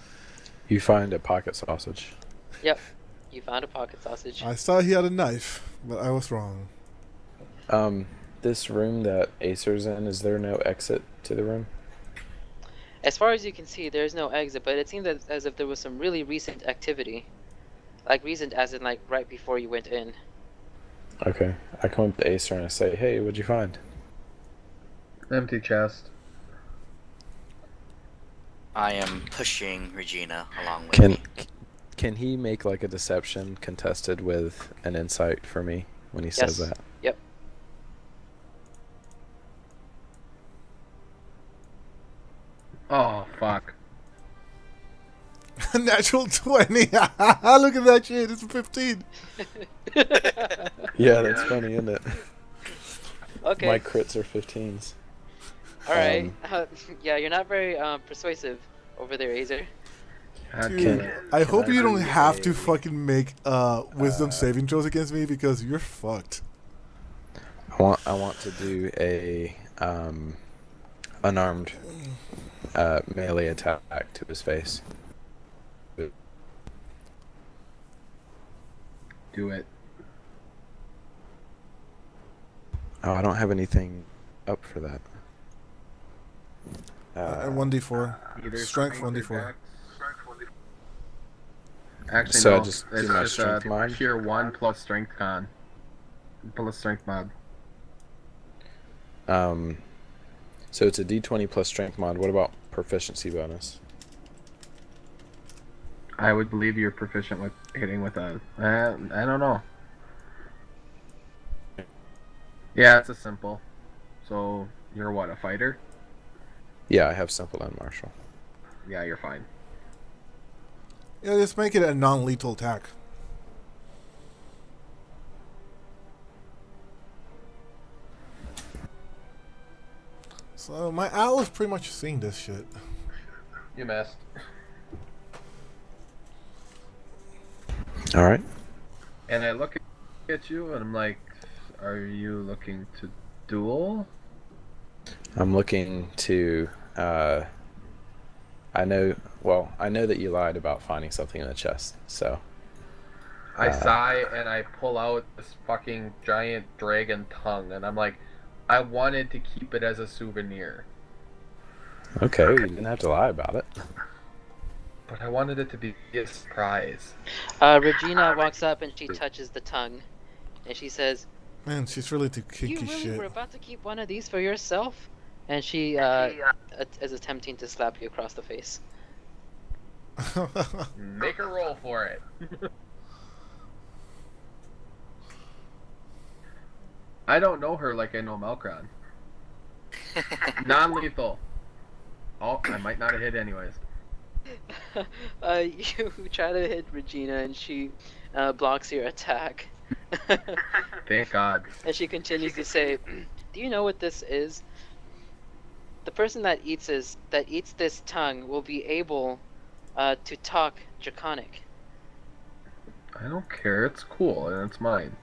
Speaker 3: You find a pocket sausage.
Speaker 1: Yep. You found a pocket sausage.
Speaker 4: I saw he had a knife, but I was wrong.
Speaker 3: This room that Acer's in, is there no exit to the room?
Speaker 1: As far as you can see, there's no exit, but it seems as if there was some really recent activity. Like recent as in like right before you went in.
Speaker 3: Okay. I come up to Acer and I say, hey, what'd you find?
Speaker 2: Empty chest.
Speaker 5: I am pushing Regina along with me.
Speaker 3: Can he make like a deception contested with an insight for me when he says
Speaker 1: Yes.
Speaker 3: that?
Speaker 1: Yep.
Speaker 2: Oh, fuck.
Speaker 4: Natural 20. Look at that shit. It's a 15.
Speaker 3: Yeah, that's funny, isn't it?
Speaker 1: Okay.
Speaker 3: My crits are 15s.
Speaker 1: Alright. Yeah, you're not very persuasive over there, Azer.
Speaker 4: Dude, I hope you don't
Speaker 3: do
Speaker 4: have to
Speaker 3: a-
Speaker 4: fucking make wisdom saving throws against me because you're fucked.
Speaker 3: I want to do a unarmed melee attack to his face.
Speaker 2: Do it.
Speaker 3: Oh, I don't have anything up for that.
Speaker 4: And 1d4.
Speaker 2: Either
Speaker 4: Strength
Speaker 2: or
Speaker 4: 1d4.
Speaker 2: dex. Actually,
Speaker 3: So I
Speaker 2: no.
Speaker 3: just do
Speaker 2: it's
Speaker 3: my
Speaker 2: just
Speaker 3: strength mod?
Speaker 2: Tier 1 plus strength con. Plus strength mod.
Speaker 3: So it's a D20 plus strength mod. What about proficiency bonus?
Speaker 2: I would believe you're proficient with hitting with a... I don't know. Yeah, it's a simple. So, you're what, a fighter?
Speaker 3: Yeah, I have simple and martial.
Speaker 2: Yeah, you're fine.
Speaker 4: Yeah, just make it a non-lethal attack. So my owl is pretty much seeing this shit.
Speaker 2: You missed.
Speaker 3: All right.
Speaker 2: And I look at you and I'm like, are you looking to duel?
Speaker 3: I'm looking to. I know that you lied about finding something in the chest. So
Speaker 2: I sigh and I pull out this fucking giant dragon tongue and I'm like, I wanted to keep it as a souvenir.
Speaker 3: okay, you didn't have to lie about it.
Speaker 2: But I wanted it to be a surprise.
Speaker 1: Regina walks up and she touches the tongue. And she says,
Speaker 4: Man, she's really too
Speaker 1: you
Speaker 4: kinky
Speaker 1: really
Speaker 4: shit.
Speaker 1: were about to keep one of these for yourself? and she is attempting to slap you across the face.
Speaker 2: Make her roll for it. I don't know her like I know Malkron. Non-lethal. Oh, I might not have hit anyways.
Speaker 1: You try to hit Regina, and she blocks your attack.
Speaker 2: Thank God.
Speaker 1: And she continues to say, "Do you know what this is? The person that eats this tongue will be able to talk Draconic."
Speaker 2: I don't care. It's cool and it's mine.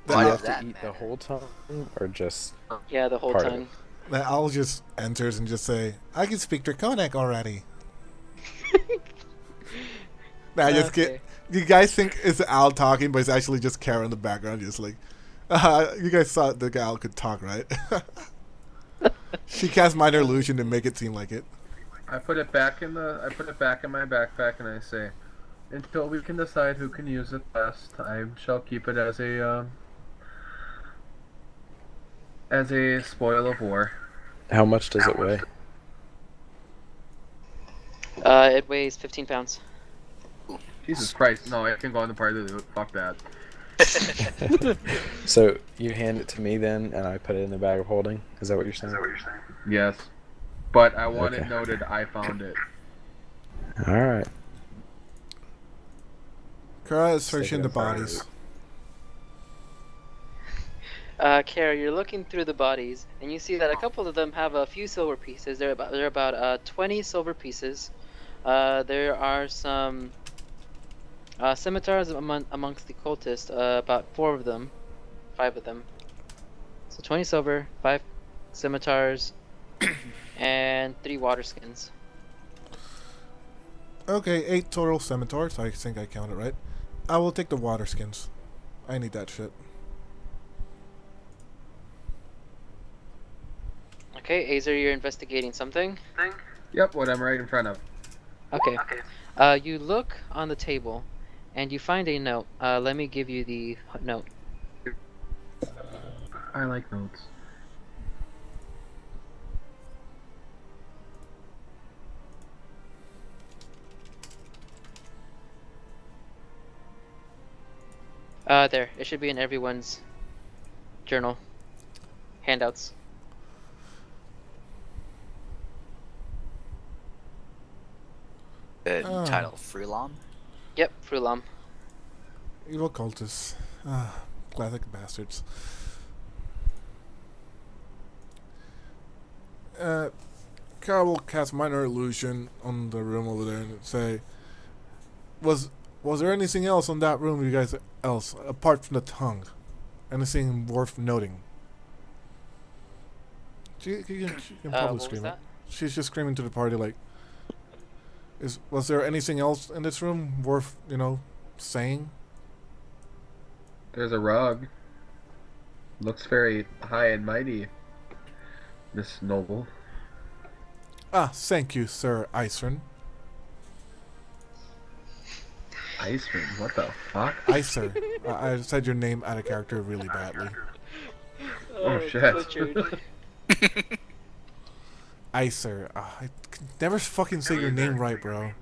Speaker 3: Do
Speaker 5: Why
Speaker 3: you
Speaker 5: does
Speaker 3: have
Speaker 5: that
Speaker 3: to eat the
Speaker 5: matter?
Speaker 3: whole tongue, or just
Speaker 1: Yeah, the whole
Speaker 3: Part of
Speaker 1: tongue.
Speaker 4: The owl just enters and just say, "I can speak Draconic already." Nah, I just
Speaker 1: Okay.
Speaker 4: You guys think it's the owl talking, but it's actually just Kara in the background, just like, you guys saw the owl could talk, right? She cast minor illusion to make it seem like it.
Speaker 2: I put it back in my backpack and I say, until we can decide who can use it best, I shall keep it as a spoil of war.
Speaker 3: how much does it weigh?
Speaker 1: It weighs 15 pounds.
Speaker 2: Jesus Christ, no, I can go on the party loot. Fuck that.
Speaker 3: So you hand it to me then, and I put it in the bag of holding. Is that what you're saying?
Speaker 2: Yes. But I want it
Speaker 3: Okay.
Speaker 2: noted I found it.
Speaker 3: All right.
Speaker 4: Kara is
Speaker 3: Take
Speaker 4: searching
Speaker 3: it
Speaker 4: the
Speaker 3: up for
Speaker 4: bodies.
Speaker 1: Kara, you're looking through the bodies, and you see that a couple of them have a few silver pieces. There are about 20 silver pieces. There are some scimitars amongst the cultists. About 5 of them. So 20 silver, 5 scimitars, and 3 water skins.
Speaker 4: Okay, 8 total scimitars. I think I counted right. I will take the water skins. I need that shit.
Speaker 1: Okay, Azer, you're investigating something.
Speaker 2: Yep, what I'm right in front of.
Speaker 1: Okay. You look on the table, and you find a note. Let me give you the note.
Speaker 2: I like notes.
Speaker 1: There. It should be in everyone's journal. Handouts.
Speaker 5: The
Speaker 4: Oh.
Speaker 5: title, Freelon?
Speaker 1: Yep, Frulam.
Speaker 4: Evil cultists. Ah, classic bastards. Kara will cast minor illusion on the room over there and say, Was there anything else on that room, you guys else, apart from the tongue? Anything worth noting? She can
Speaker 1: What
Speaker 4: probably
Speaker 1: was
Speaker 4: scream it.
Speaker 1: that?
Speaker 4: She's just screaming to the party like, was there anything else in this room worth, saying?
Speaker 2: There's a rug. Looks very high and mighty, Miss Noble.
Speaker 4: Ah, thank you, Sir Icerin.
Speaker 2: Iceman, what the fuck?
Speaker 4: Icer. I said your name out of character really badly.
Speaker 2: Oh, shit.
Speaker 1: butchered.
Speaker 4: Icer. I can never fucking say your name right, bro.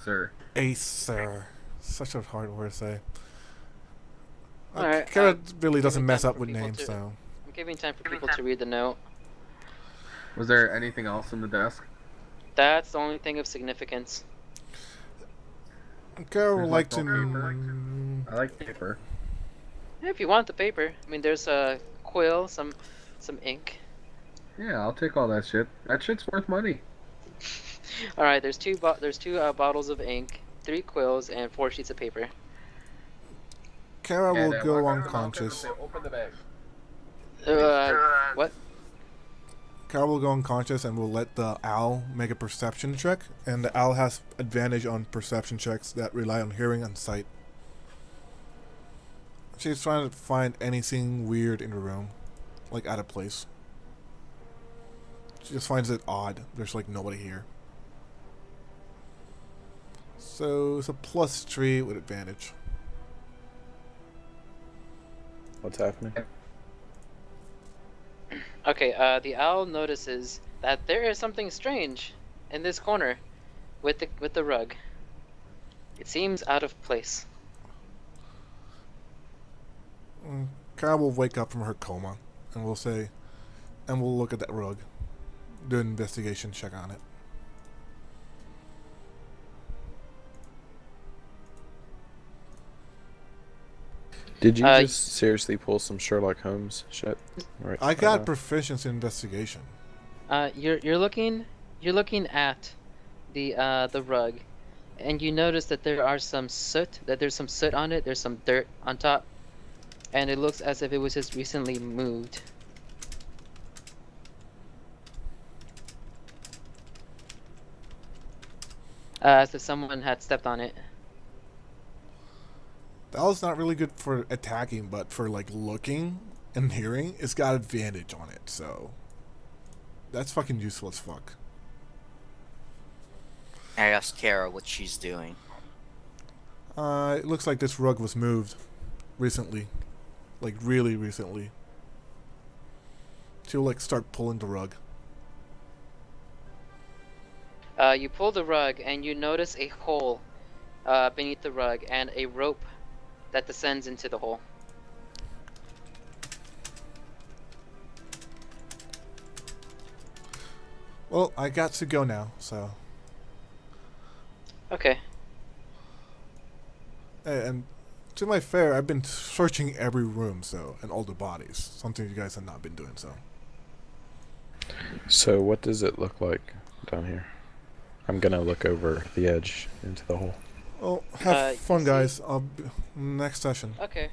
Speaker 2: Zer.
Speaker 4: Acer. Such a hard word to say.
Speaker 1: Alright,
Speaker 4: Kara really doesn't
Speaker 1: giving
Speaker 4: mess
Speaker 1: time
Speaker 4: up
Speaker 1: for
Speaker 4: with
Speaker 1: people
Speaker 4: names,
Speaker 1: to-
Speaker 4: so.
Speaker 1: I'm giving time for people to read the note.
Speaker 2: Was there anything else in the desk?
Speaker 1: That's the only thing of significance.
Speaker 4: Kara would
Speaker 2: There's
Speaker 4: like
Speaker 2: like no
Speaker 4: to.
Speaker 2: I like paper.
Speaker 1: Yeah, if you want the paper. I mean, there's a quill, some ink.
Speaker 2: Yeah, I'll take all that shit. That shit's worth money.
Speaker 1: All right, there's two bottles of ink, 3 quills, and 4 sheets of paper.
Speaker 4: Kara
Speaker 2: And
Speaker 4: will
Speaker 2: I
Speaker 4: go
Speaker 2: walk around the mountain and
Speaker 4: unconscious.
Speaker 2: say, Open the bag.
Speaker 1: What?
Speaker 4: Kara will go unconscious and will let the owl make a perception check. And the owl has advantage on perception checks that rely on hearing and sight. She's trying to find anything weird in the room, like out of place. She just finds it odd. There's like nobody here. So it's a +3 with advantage.
Speaker 3: What's happening?
Speaker 1: Okay, the owl notices that there is something strange in this corner with the rug. It seems out of place.
Speaker 4: Kara will wake up from her coma, and we'll look at that rug, do an investigation check on it.
Speaker 3: Did you
Speaker 1: Uh,
Speaker 3: just seriously pull some Sherlock Holmes shit? Right.
Speaker 4: I got
Speaker 3: now?
Speaker 4: proficiency in investigation.
Speaker 1: You're looking at the rug, and you notice that there's some soot on it. There's some dirt on top, and it looks as if it was just recently moved. As if someone had stepped on it.
Speaker 4: That was not really good for attacking, but for like looking and hearing, it's got advantage on it. So that's fucking useful as fuck.
Speaker 5: I asked Kara what she's doing.
Speaker 4: It looks like this rug was moved recently, like really recently. She'll like start pulling the rug.
Speaker 1: You pull the rug, and you notice a hole beneath the rug and a rope that descends into the hole.
Speaker 4: Well, I got to go now, so.
Speaker 1: Okay.
Speaker 4: And to my fair, I've been searching every room, so, and all the bodies. Something you guys have not been doing, so.
Speaker 3: So what does it look like down here? I'm gonna look over the edge into the hole.
Speaker 4: Well, have
Speaker 1: You
Speaker 4: fun,
Speaker 1: see-
Speaker 4: guys. Next session.
Speaker 1: Okay.